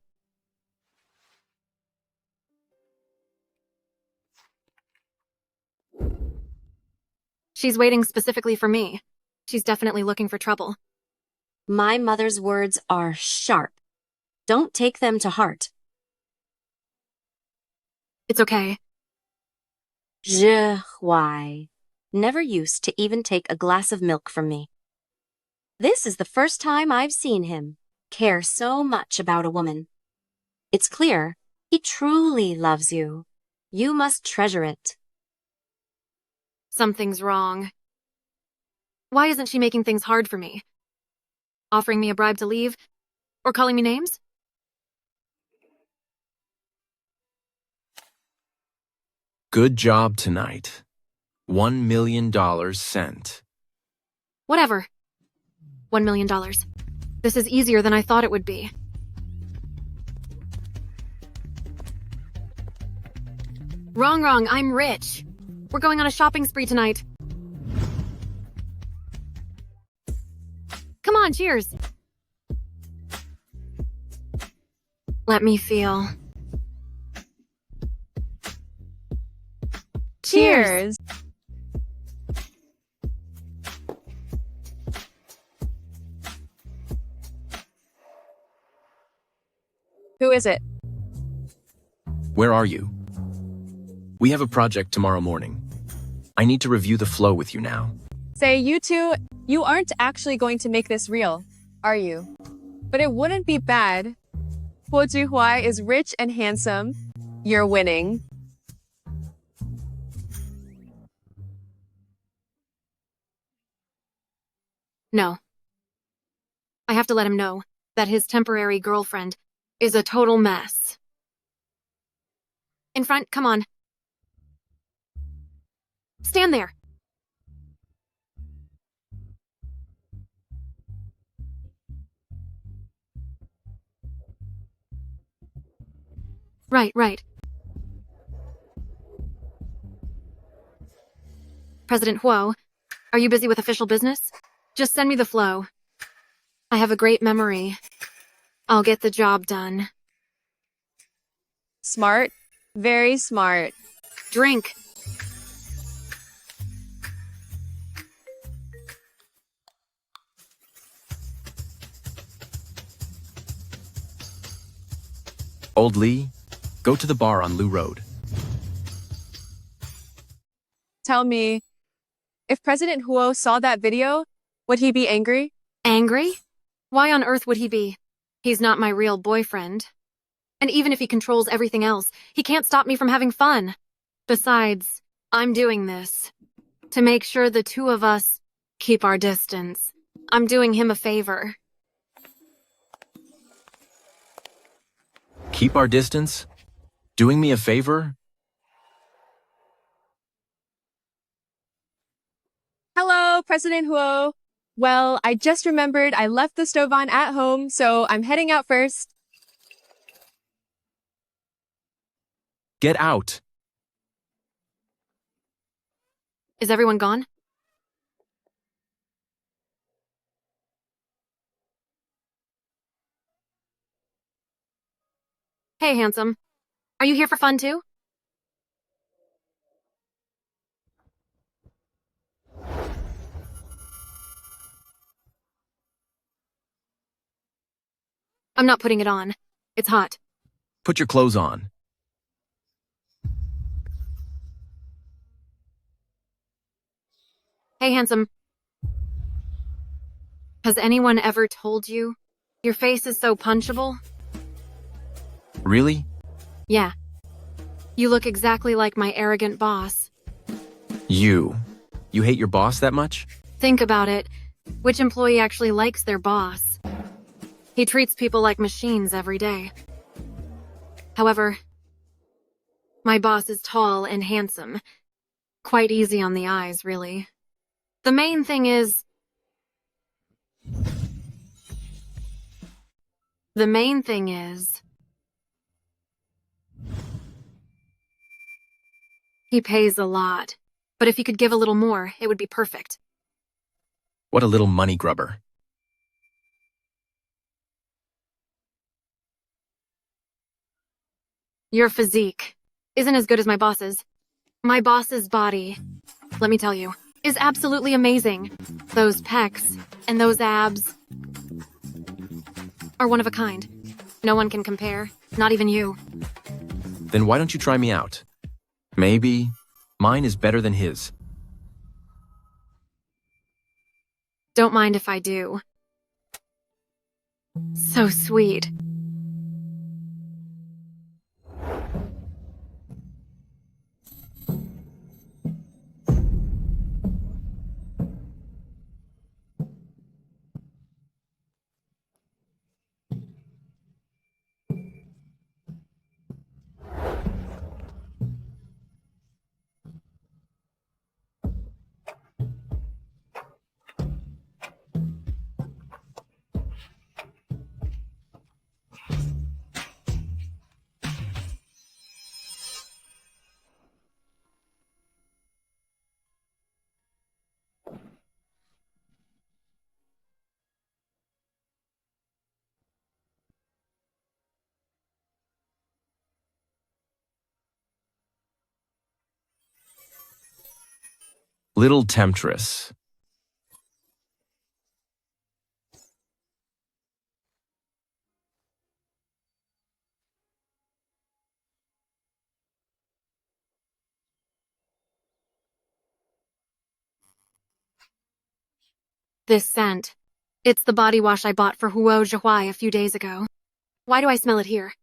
Speaker 1: She's waiting specifically for me. She's definitely looking for trouble.
Speaker 10: My mother's words are sharp. Don't take them to heart.
Speaker 1: It's okay.
Speaker 10: Je Huai never used to even take a glass of milk from me. This is the first time I've seen him care so much about a woman. It's clear he truly loves you. You must treasure it.
Speaker 1: Something's wrong. Why isn't she making things hard for me? Offering me a bribe to leave? Or calling me names?
Speaker 2: Good job tonight. $1 million sent.
Speaker 1: Whatever. $1 million. This is easier than I thought it would be. Wrong. I'm rich. We're going on a shopping spree tonight. Come on, cheers. Let me feel.
Speaker 3: Cheers. Who is it?
Speaker 2: Where are you? We have a project tomorrow morning. I need to review the flow with you now.
Speaker 3: Say, you two, you aren't actually going to make this real, are you? But it wouldn't be bad. Huo Zhuhua is rich and handsome. You're winning.
Speaker 1: No. I have to let him know that his temporary girlfriend is a total mess. In front, come on. Stand there. Right. President Huo, are you busy with official business? Just send me the flow. I have a great memory. I'll get the job done.
Speaker 3: Smart. Very smart.
Speaker 1: Drink.
Speaker 2: Old Lee, go to the bar on Lu Road.
Speaker 3: Tell me, if President Huo saw that video, would he be angry?
Speaker 1: Angry? Why on earth would he be? He's not my real boyfriend. And even if he controls everything else, he can't stop me from having fun. Besides, I'm doing this to make sure the two of us keep our distance. I'm doing him a favor.
Speaker 2: Keep our distance? Doing me a favor?
Speaker 3: Hello, President Huo. Well, I just remembered I left the stove on at home, so I'm heading out first.
Speaker 2: Get out.
Speaker 1: Is everyone gone? Hey, handsome. Are you here for fun too? I'm not putting it on. It's hot.
Speaker 2: Put your clothes on.
Speaker 1: Hey, handsome. Has anyone ever told you your face is so punchable?
Speaker 2: Really?
Speaker 1: Yeah. You look exactly like my arrogant boss.
Speaker 2: You hate your boss that much?
Speaker 1: Think about it. Which employee actually likes their boss? He treats people like machines every day. However, my boss is tall and handsome. Quite easy on the eyes, really. The main thing is... he pays a lot. But if he could give a little more, it would be perfect.
Speaker 2: What a little money grubber.
Speaker 1: Your physique isn't as good as my boss's. My boss's body, let me tell you, is absolutely amazing. Those pecs and those abs are one of a kind. No one can compare, not even you.
Speaker 2: Then why don't you try me out? Maybe mine is better than his.
Speaker 1: Don't mind if I do. So sweet.
Speaker 2: Little temptress.
Speaker 1: This scent. It's the body wash I bought for Huo Zhihuai a few days ago. Why do I smell it here?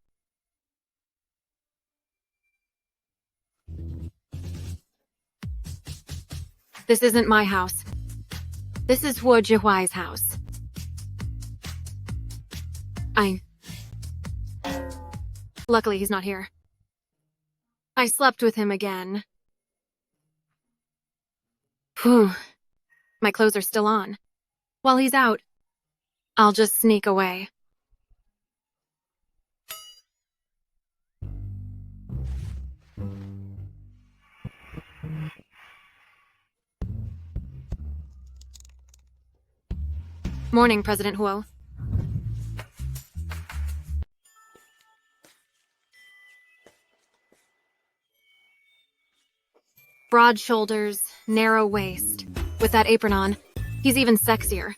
Speaker 1: This isn't my house. This is Huo Zhihuai's house. Luckily, he's not here. I slept with him again. Whew. My clothes are still on. While he's out, I'll just sneak away. Morning, President Huo. Broad shoulders, narrow waist. With that apron on, he's even sexier.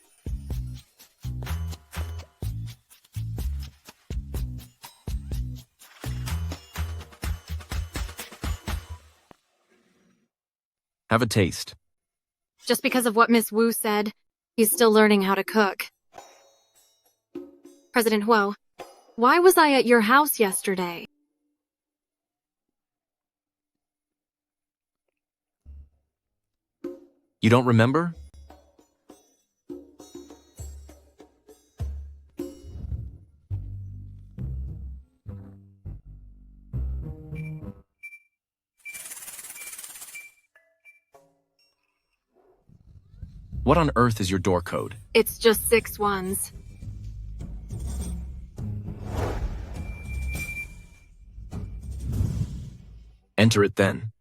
Speaker 2: Have a taste.
Speaker 1: Just because of what Miss Wu said, he's still learning how to cook. President Huo, why was I at your house yesterday?
Speaker 2: You don't remember? What on earth is your door code?
Speaker 1: It's just 6 ones.
Speaker 2: Enter it then.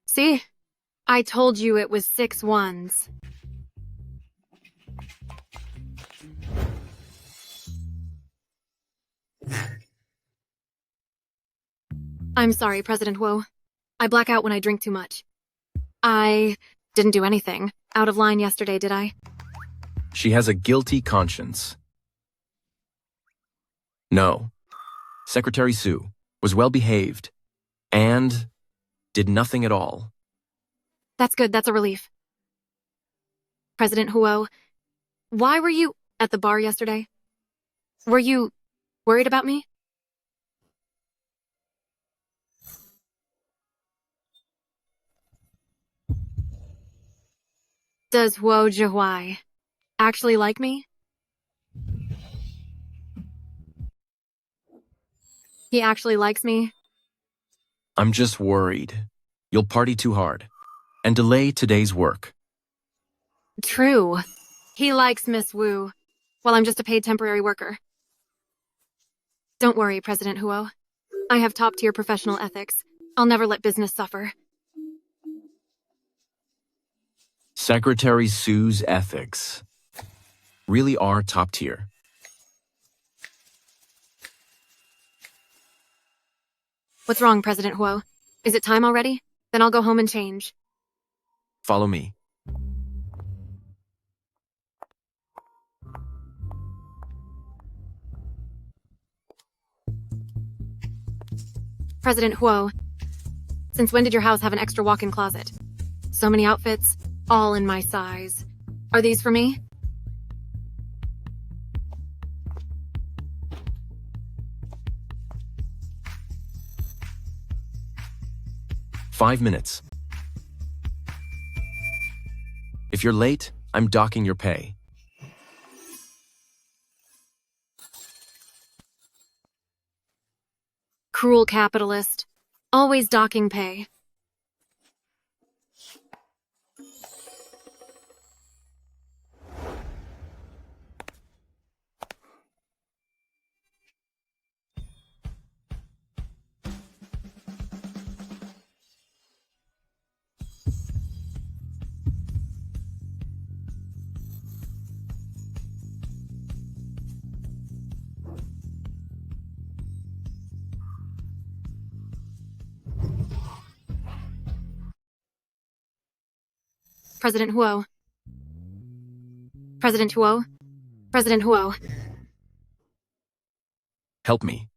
Speaker 1: See? I told you it was 6 ones. I'm sorry, President Huo. I black out when I drink too much. I didn't do anything out of line yesterday, did I?
Speaker 2: She has a guilty conscience. No. Secretary Su was well behaved and did nothing at all.
Speaker 1: That's good, that's a relief. President Huo, why were you at the bar yesterday? Were you worried about me? Does Huo Zhihuai actually like me? He actually likes me?
Speaker 2: I'm just worried. You'll party too hard and delay today's work.
Speaker 1: True. He likes Miss Wu, while I'm just a paid temporary worker. Don't worry, President Huo. I have top-tier professional ethics. I'll never let business suffer.
Speaker 2: Secretary Su's ethics really are top tier.
Speaker 1: What's wrong, President Huo? Is it time already? Then I'll go home and change.
Speaker 2: Follow me.
Speaker 1: President Huo, since when did your house have an extra walk-in closet? So many outfits, all in my size. Are these for me?
Speaker 2: "5 minutes. If you're late, I'm docking your pay."
Speaker 1: Cruel capitalist. Always docking pay. President Huo. President Huo. President Huo.
Speaker 2: Help me.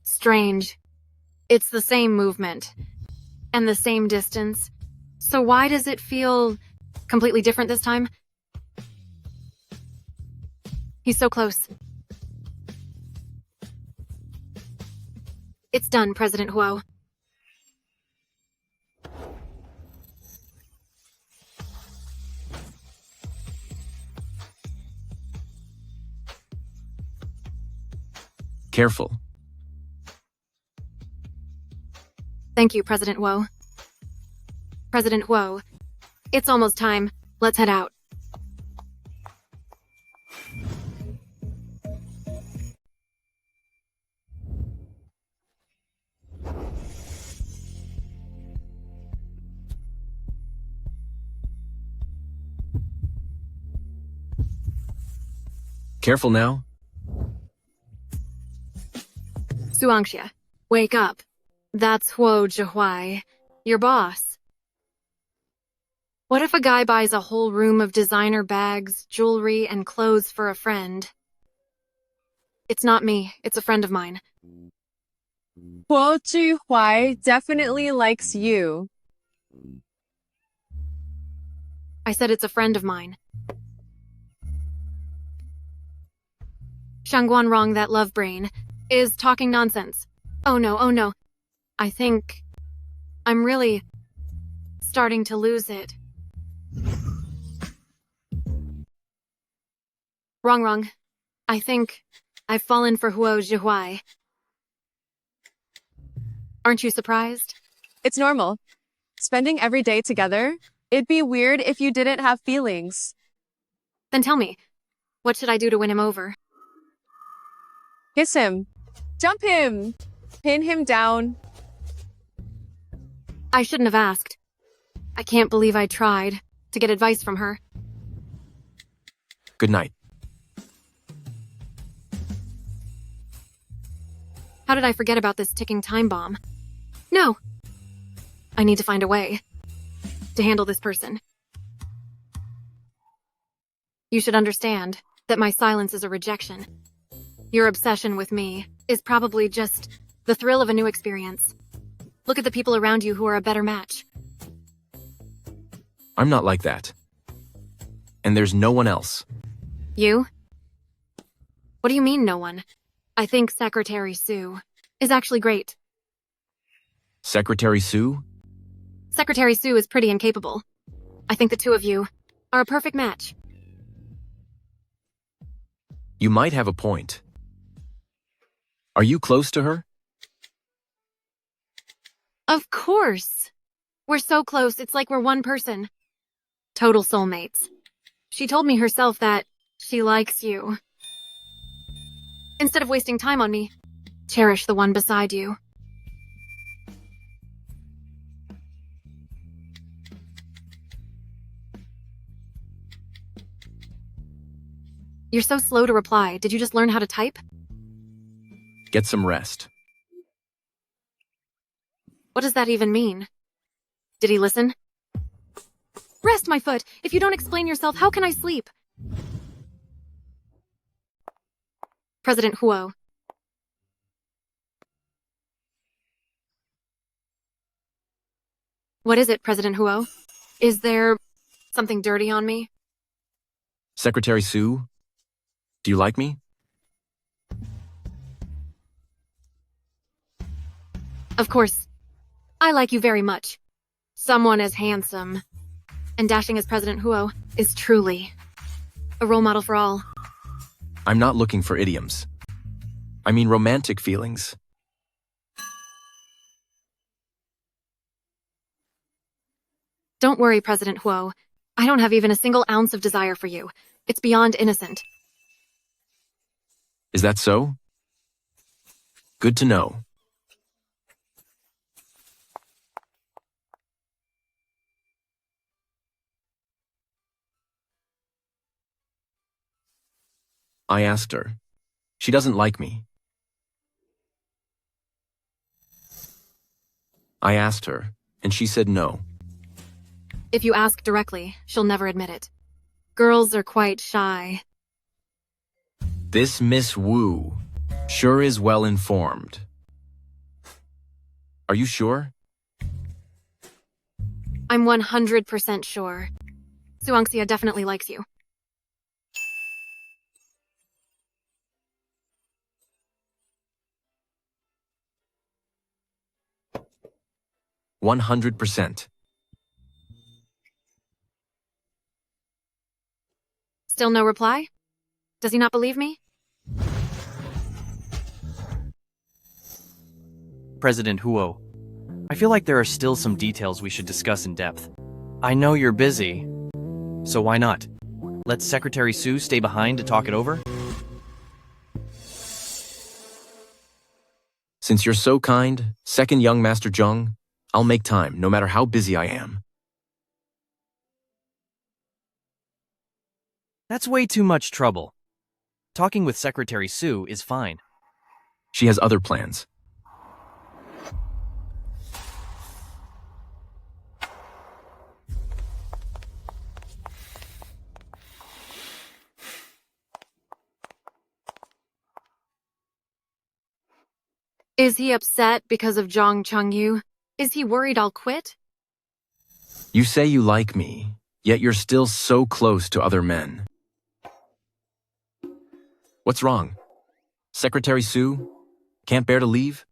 Speaker 1: Strange. It's the same movement. And the same distance. So why does it feel completely different this time? He's so close. It's done, President Huo.
Speaker 2: Careful.
Speaker 1: Thank you, President Huo. President Huo, it's almost time. Let's head out.
Speaker 2: Careful now.
Speaker 1: Suangxia, wake up. That's Huo Zhihuai, your boss. What if a guy buys a whole room of designer bags, jewelry, and clothes for a friend? It's not me, it's a friend of mine.
Speaker 3: Huo Zhihuai definitely likes you.
Speaker 1: I said it's a friend of mine. Shangguan Rong, that love brain, is talking nonsense. Oh no. I think I'm really starting to lose it. Wrong. I think I've fallen for Huo Zhihuai. Aren't you surprised?
Speaker 3: It's normal. Spending every day together, it'd be weird if you didn't have feelings.
Speaker 1: Then tell me, what should I do to win him over?
Speaker 3: Kiss him. Jump him. Pin him down.
Speaker 1: I shouldn't have asked. I can't believe I tried to get advice from her.
Speaker 2: Good night.
Speaker 1: How did I forget about this ticking time bomb? No. I need to find a way to handle this person. You should understand that my silence is a rejection. Your obsession with me is probably just the thrill of a new experience. Look at the people around you who are a better match.
Speaker 2: I'm not like that. And there's no one else.
Speaker 1: You? What do you mean, no one? I think Secretary Sue is actually great.
Speaker 2: Secretary Sue?
Speaker 1: Secretary Sue is pretty incapable. I think the two of you are a perfect match.
Speaker 2: You might have a point. Are you close to her?
Speaker 1: Of course. We're so close, it's like we're one person. Total soulmates. She told me herself that she likes you. Instead of wasting time on me, cherish the one beside you. You're so slow to reply. Did you just learn how to type?
Speaker 2: Get some rest.
Speaker 1: What does that even mean? Did he listen? Rest, my foot! If you don't explain yourself, how can I sleep? President Huo. What is it, President Huo? Is there something dirty on me?
Speaker 2: Secretary Sue, do you like me?
Speaker 1: Of course. I like you very much. Someone as handsome and dashing as President Huo is truly a role model for all.
Speaker 2: I'm not looking for idioms. I mean romantic feelings.
Speaker 1: Don't worry, President Huo. I don't have even a single ounce of desire for you. It's beyond innocent.
Speaker 2: Is that so? Good to know. I asked her. She doesn't like me. I asked her, and she said no.
Speaker 1: If you ask directly, she'll never admit it. Girls are quite shy.
Speaker 2: This Miss Wu sure is well informed. Are you sure?
Speaker 1: I'm 100% sure. Suangxia definitely likes you.
Speaker 2: %100%.
Speaker 1: Still no reply? Does he not believe me?
Speaker 12: President Huo, I feel like there are still some details we should discuss in depth. I know you're busy, so why not? Let Secretary Sue stay behind to talk it over?
Speaker 2: Since you're so kind, second young Master Zheng, I'll make time, no matter how busy I am.
Speaker 12: That's way too much trouble. Talking with Secretary Sue is fine.
Speaker 2: She has other plans.
Speaker 1: Is he upset because of Zhang Chengyu? Is he worried I'll quit?
Speaker 2: You say you like me, yet you're still so close to other men. What's wrong? Secretary Sue? Can't bear to leave?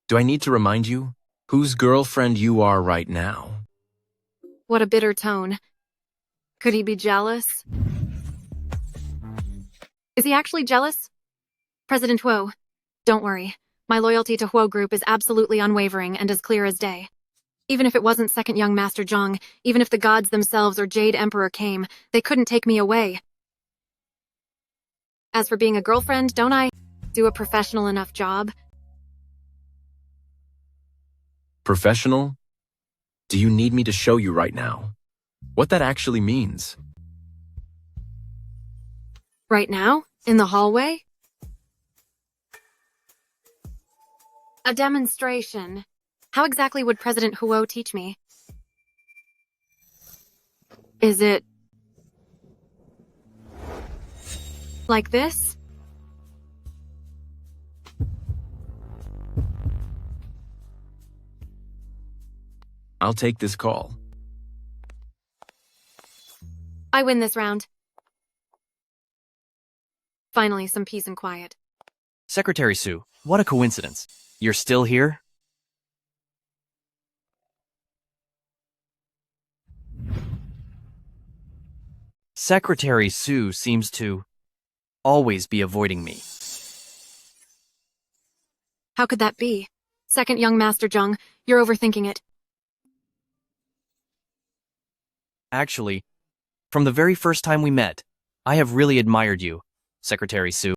Speaker 2: Do I need to remind you whose girlfriend you are right now?
Speaker 1: What a bitter tone. Could he be jealous? Is he actually jealous? President Huo, don't worry. My loyalty to Huo Group is absolutely unwavering and as clear as day. Even if it wasn't second young Master Zheng, even if the gods themselves or Jade Emperor came, they couldn't take me away. As for being a girlfriend, don't I do a professional enough job?
Speaker 2: Professional? Do you need me to show you right now what that actually means?
Speaker 1: Right now? In the hallway? A demonstration. How exactly would President Huo teach me? Is it like this?
Speaker 2: I'll take this call.
Speaker 1: I win this round. Finally, some peace and quiet.
Speaker 12: Secretary Sue, what a coincidence. You're still here? Secretary Sue seems to always be avoiding me.
Speaker 1: How could that be? Second young Master Zheng, you're overthinking it.
Speaker 12: Actually, from the very first time we met, I have really admired you, Secretary Sue.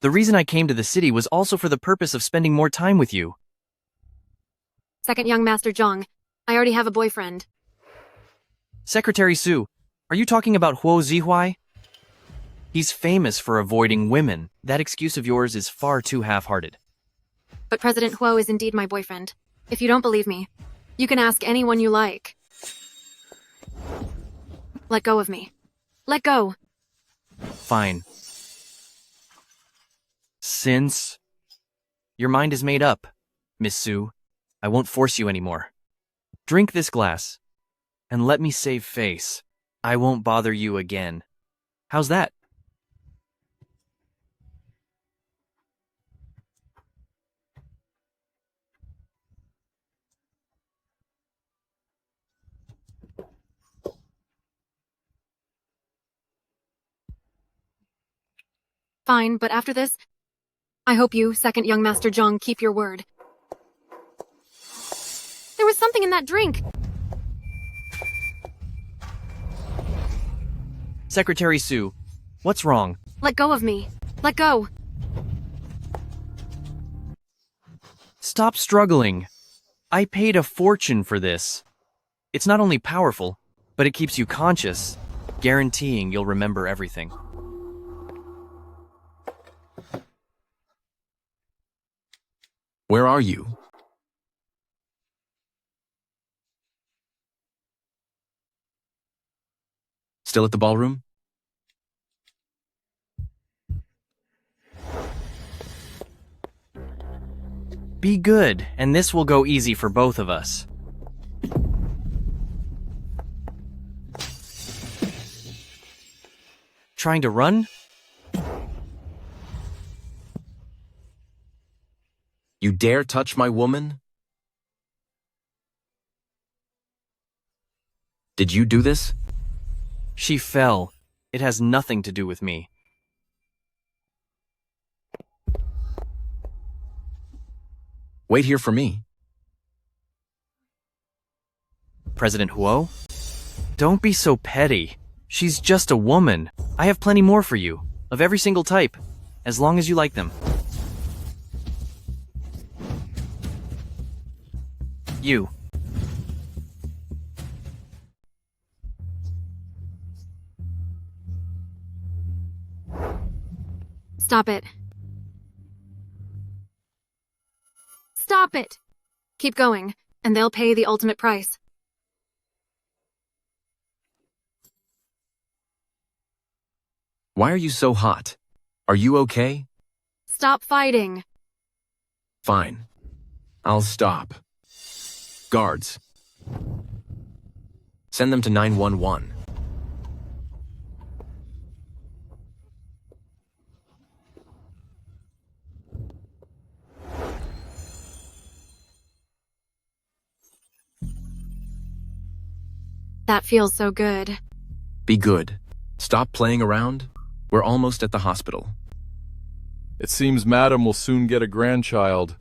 Speaker 12: The reason I came to the city was also for the purpose of spending more time with you.
Speaker 1: Second young Master Zheng, I already have a boyfriend.
Speaker 12: Secretary Sue, are you talking about Huo Zihuai? He's famous for avoiding women. That excuse of yours is far too half-hearted.
Speaker 1: But President Huo is indeed my boyfriend. If you don't believe me, you can ask anyone you like. Let go of me. Let go.
Speaker 12: Fine. Since your mind is made up, Miss Sue, I won't force you anymore. Drink this glass, and let me save face. I won't bother you again. How's that?
Speaker 1: Fine, but after this, I hope you, second young Master Zhang, keep your word. There was something in that drink.
Speaker 12: Secretary Sue, what's wrong?
Speaker 1: Let go of me. Let go.
Speaker 12: Stop struggling. I paid a fortune for this. It's not only powerful, but it keeps you conscious, guaranteeing you'll remember everything.
Speaker 2: Where are you? Still at the ballroom?
Speaker 12: Be good, and this will go easy for both of us. Trying to run?
Speaker 2: You dare touch my woman? Did you do this?
Speaker 12: She fell. It has nothing to do with me.
Speaker 2: Wait here for me.
Speaker 12: President Huo? Don't be so petty. She's just a woman. I have plenty more for you, of every single type, as long as you like them. You.
Speaker 1: Stop it. Stop it! Keep going, and they'll pay the ultimate price.
Speaker 2: Why are you so hot? Are you okay?
Speaker 1: Stop fighting.
Speaker 2: Fine. I'll stop. Guards. Send them to 911.
Speaker 1: That feels so good.
Speaker 2: Be good. Stop playing around. We're almost at the hospital.
Speaker 8: It seems Madam will soon get a grandchild.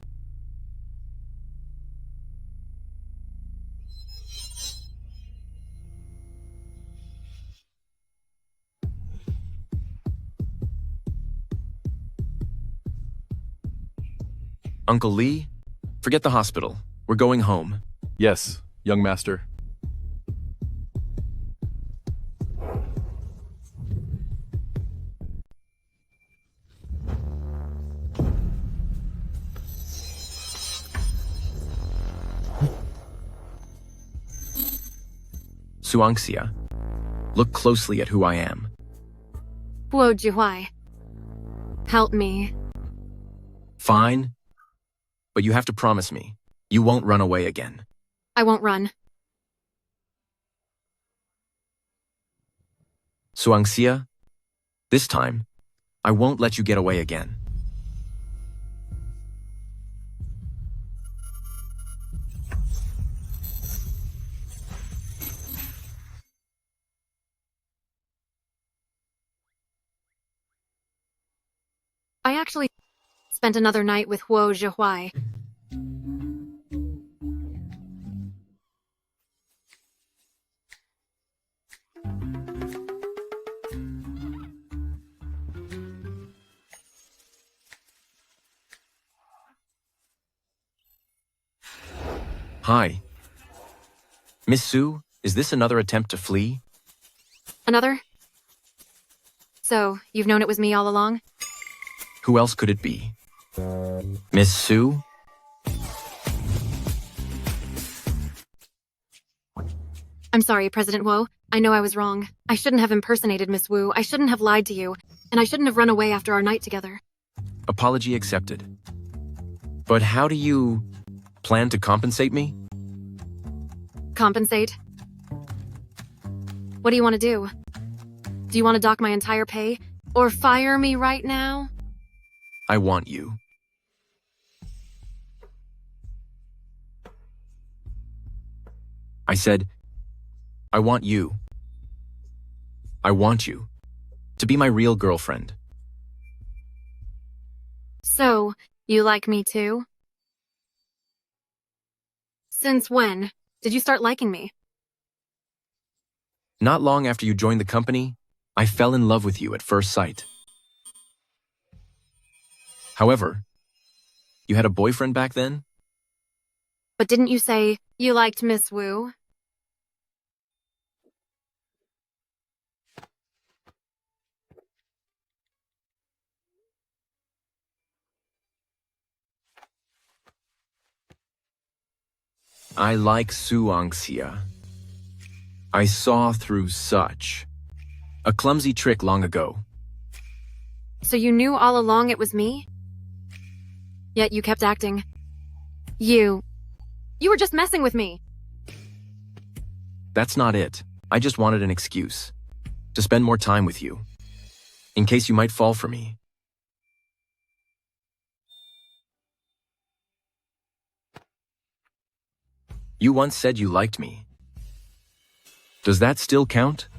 Speaker 2: Uncle Lee, forget the hospital. We're going home.
Speaker 8: Yes, young master.
Speaker 2: Suangxia, look closely at who I am.
Speaker 1: Huo Jihuai. Help me.
Speaker 2: Fine, but you have to promise me you won't run away again.
Speaker 1: I won't run.
Speaker 2: Suangxia, this time, I won't let you get away again.
Speaker 1: I actually spent another night with Huo Jihuai.
Speaker 2: Hi. Miss Sue, is this another attempt to flee?
Speaker 1: Another? So, you've known it was me all along?
Speaker 2: Who else could it be? Miss Sue?
Speaker 1: I'm sorry, President Wu. I know I was wrong. I shouldn't have impersonated Miss Wu. I shouldn't have lied to you. And I shouldn't have run away after our night together.
Speaker 2: Apology accepted. But how do you plan to compensate me?
Speaker 1: Compensate? What do you want to do? Do you want to dock my entire pay? Or fire me right now?
Speaker 2: I want you. I said, I want you. I want you to be my real girlfriend.
Speaker 1: So, you like me too? Since when did you start liking me?
Speaker 2: Not long after you joined the company, I fell in love with you at first sight. However, you had a boyfriend back then?
Speaker 1: But didn't you say you liked Miss Wu?
Speaker 2: I like Suangxia. I saw through such a clumsy trick long ago.
Speaker 1: So you knew all along it was me? Yet you kept acting. You were just messing with me.
Speaker 2: That's not it. I just wanted an excuse to spend more time with you, in case you might fall for me. You once said you liked me. Does that still count?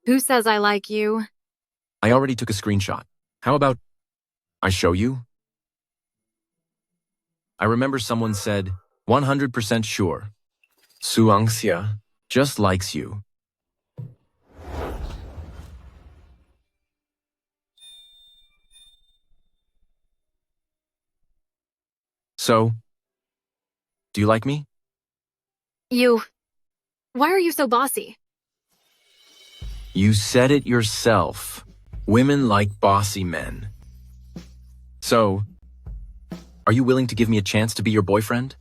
Speaker 1: Who says I like you?
Speaker 2: I already took a screenshot. How about I show you? I remember someone said, 100% sure. Suangxia just likes you. So, do you like me?
Speaker 1: Why are you so bossy?
Speaker 2: You said it yourself. Women like bossy men. So, are you willing to give me a chance to be your boyfriend?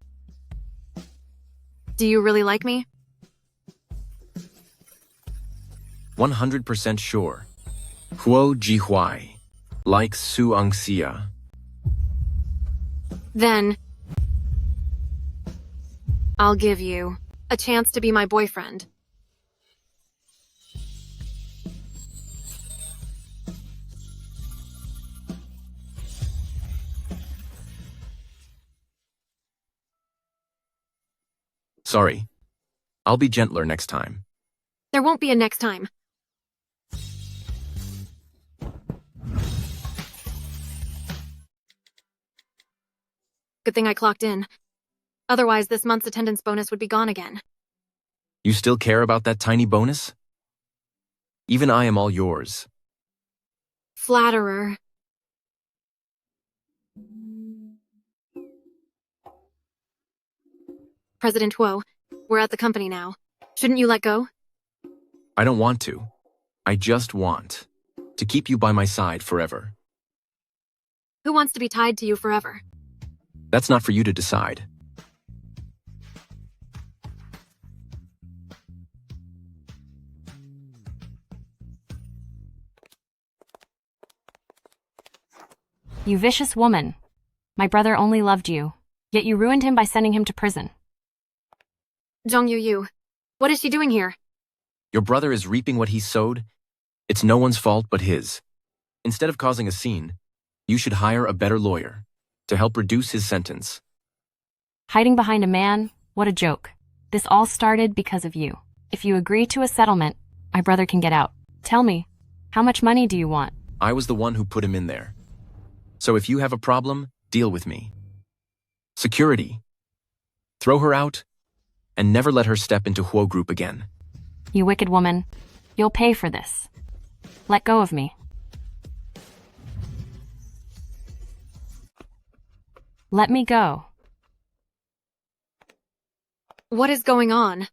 Speaker 1: Do you really like me?
Speaker 2: 100% sure. Huo Jihuai likes Suangxia.
Speaker 1: Then, I'll give you a chance to be my boyfriend.
Speaker 2: Sorry. I'll be gentler next time.
Speaker 1: There won't be a next time. Good thing I clocked in. Otherwise, this month's attendance bonus would be gone again.
Speaker 2: You still care about that tiny bonus? Even I am all yours.
Speaker 1: Flatterer. President Huo, we're at the company now. Shouldn't you let go?
Speaker 2: I don't want to. I just want to keep you by my side forever.
Speaker 1: Who wants to be tied to you forever?
Speaker 2: That's not for you to decide.
Speaker 15: You vicious woman. My brother only loved you, yet you ruined him by sending him to prison.
Speaker 1: Zhong Yu, what is she doing here?
Speaker 2: Your brother is reaping what he sowed. It's no one's fault but his. Instead of causing a scene, you should hire a better lawyer to help reduce his sentence.
Speaker 15: Hiding behind a man? What a joke. This all started because of you. If you agree to a settlement, my brother can get out. Tell me, how much money do you want?
Speaker 2: I was the one who put him in there. So if you have a problem, deal with me. Security. Throw her out and never let her step into Huo Group again.
Speaker 15: You wicked woman. You'll pay for this. Let go of me. Let me go.
Speaker 1: What is going on?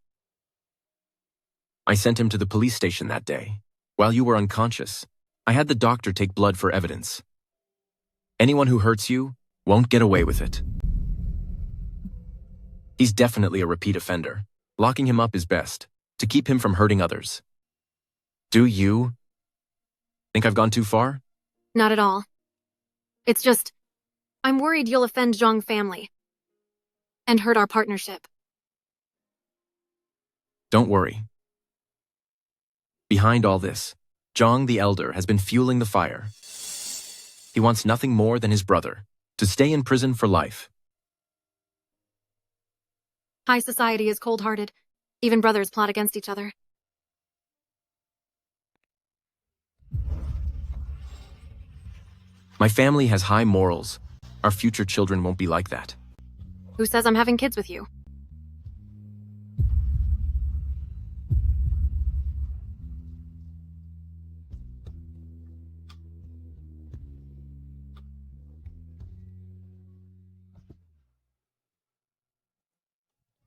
Speaker 2: I sent him to the police station that day. While you were unconscious, I had the doctor take blood for evidence. Anyone who hurts you won't get away with it. He's definitely a repeat offender. Locking him up is best, to keep him from hurting others. Do you think I've gone too far?
Speaker 1: Not at all. It's just, I'm worried you'll offend Zhang family and hurt our partnership.
Speaker 2: Don't worry. Behind all this, Zhang the Elder has been fueling the fire. He wants nothing more than his brother to stay in prison for life.
Speaker 1: High society is cold-hearted. Even brothers plot against each other.
Speaker 2: My family has high morals. Our future children won't be like that.
Speaker 1: Who says I'm having kids with you?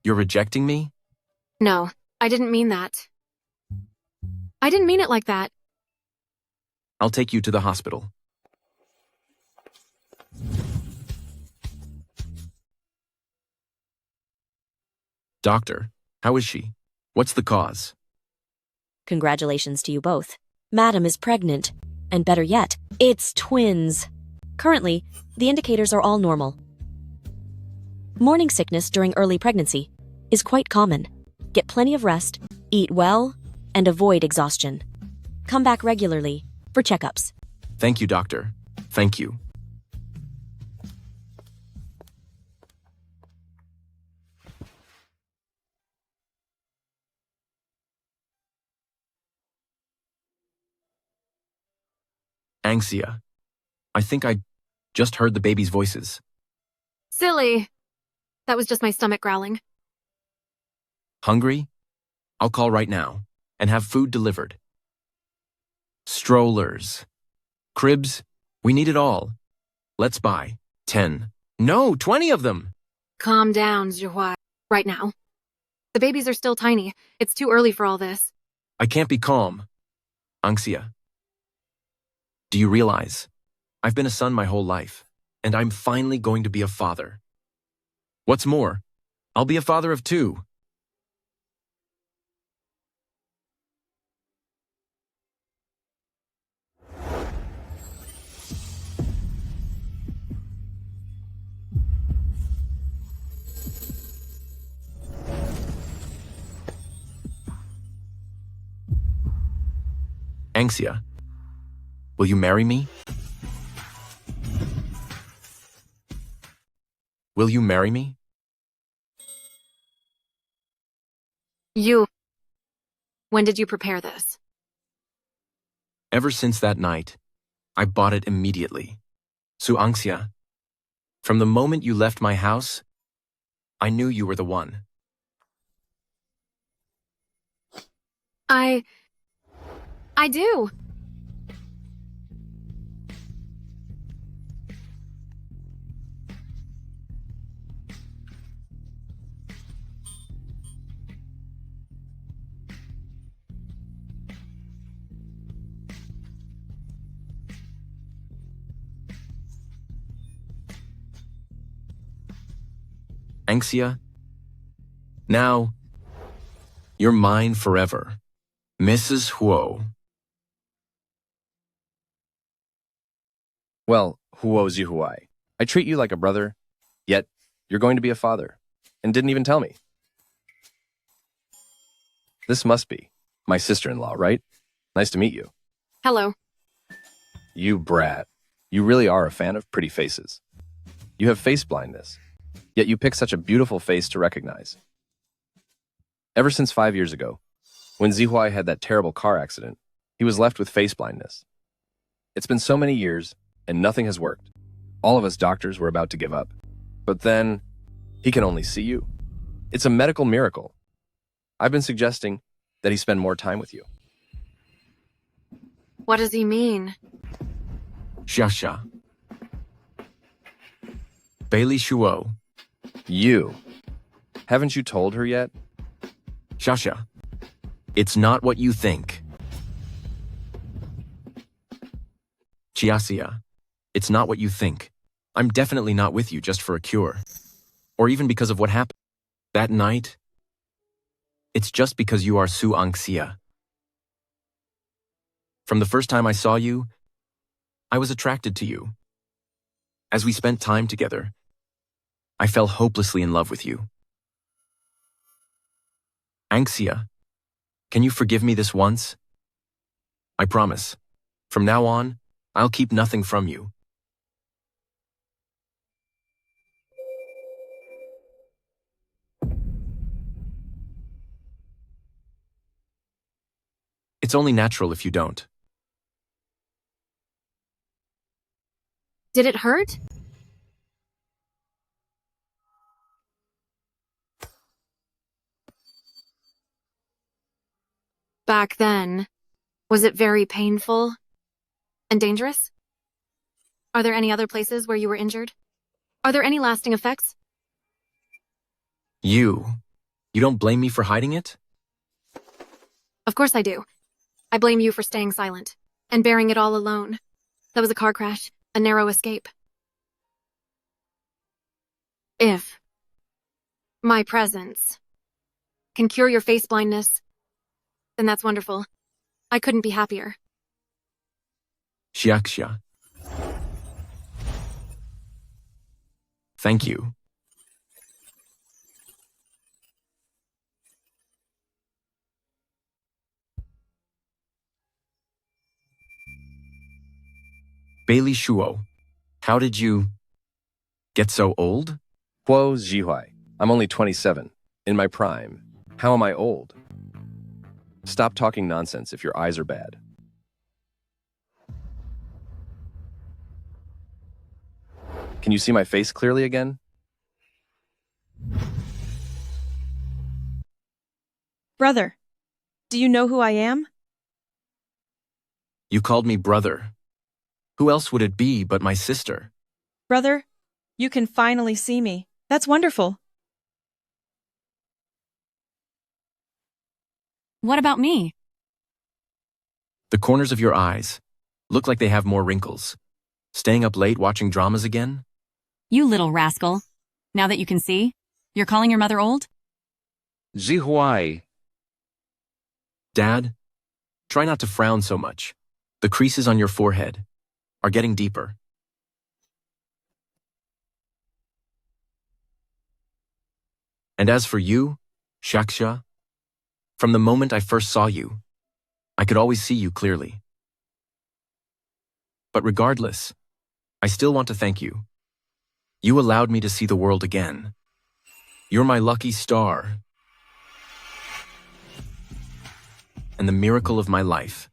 Speaker 2: You're rejecting me?
Speaker 1: No, I didn't mean that. I didn't mean it like that.
Speaker 2: I'll take you to the hospital. Doctor, how is she? What's the cause?
Speaker 16: Congratulations to you both. Madam is pregnant. And better yet, it's twins. Currently, the indicators are all normal. Morning sickness during early pregnancy is quite common. Get plenty of rest, eat well, and avoid exhaustion. Come back regularly for checkups.
Speaker 2: Thank you, doctor. Thank you. Angsia. I think I just heard the baby's voices.
Speaker 1: Silly. That was just my stomach growling.
Speaker 2: Hungry? I'll call right now and have food delivered. Strollers. Cribs? We need it all. Let's buy 10. No, 20 of them!
Speaker 1: Calm down, Zhuhua. Right now. The babies are still tiny. It's too early for all this.
Speaker 2: I can't be calm. Angsia. Do you realize? I've been a son my whole life, and I'm finally going to be a father. What's more, I'll be a father of 2. Angsia, will you marry me? Will you marry me?
Speaker 1: When did you prepare this?
Speaker 2: Ever since that night, I bought it immediately. Su Angsia, from the moment you left my house, I knew you were the one.
Speaker 1: I do.
Speaker 2: Angsia, now, you're mine forever. Mrs. Huo.
Speaker 4: Well, Huo Zihuai, I treat you like a brother, yet you're going to be a father, and didn't even tell me. This must be my sister-in-law, right? Nice to meet you.
Speaker 1: Hello.
Speaker 4: You brat. You really are a fan of pretty faces. You have face blindness, yet you pick such a beautiful face to recognize. Ever since 5 years ago, when Zihuai had that terrible car accident, he was left with face blindness. It's been so many years, and nothing has worked. All of us doctors were about to give up. But then, he can only see you. It's a medical miracle. I've been suggesting that he spend more time with you.
Speaker 1: What does he mean?
Speaker 2: Xiaxia. Bailey Shuo.
Speaker 4: You. Haven't you told her yet?
Speaker 2: Xiaxia. It's not what you think. Chiasia, it's not what you think. I'm definitely not with you just for a cure. Or even because of what happened that night. It's just because you are su angxia. From the first time I saw you, I was attracted to you. As we spent time together, I fell hopelessly in love with you. Angxia, can you forgive me this once? I promise. From now on, I'll keep nothing from you. It's only natural if you don't.
Speaker 1: Did it hurt? Back then, was it very painful and dangerous? Are there any other places where you were injured? Are there any lasting effects?
Speaker 2: You don't blame me for hiding it?
Speaker 1: Of course I do. I blame you for staying silent and bearing it all alone. That was a car crash, a narrow escape. If my presence can cure your face blindness, then that's wonderful. I couldn't be happier.
Speaker 2: Xiaxia. Thank you. Bailey Shuo, how did you get so old?
Speaker 4: Huo Zhihuai. I'm only 27, in my prime. How am I old? Stop talking nonsense if your eyes are bad. Can you see my face clearly again?
Speaker 11: Brother, do you know who I am?
Speaker 2: You called me brother. Who else would it be but my sister?
Speaker 11: Brother, you can finally see me. That's wonderful.
Speaker 6: What about me?
Speaker 2: The corners of your eyes look like they have more wrinkles. Staying up late watching dramas again?
Speaker 6: You little rascal. Now that you can see, you're calling your mother old?
Speaker 14: Zhihuai.
Speaker 2: Dad, try not to frown so much. The creases on your forehead are getting deeper. And as for you, Shaksha, from the moment I first saw you, I could always see you clearly. But regardless, I still want to thank you. You allowed me to see the world again. You're my lucky star and the miracle of my life.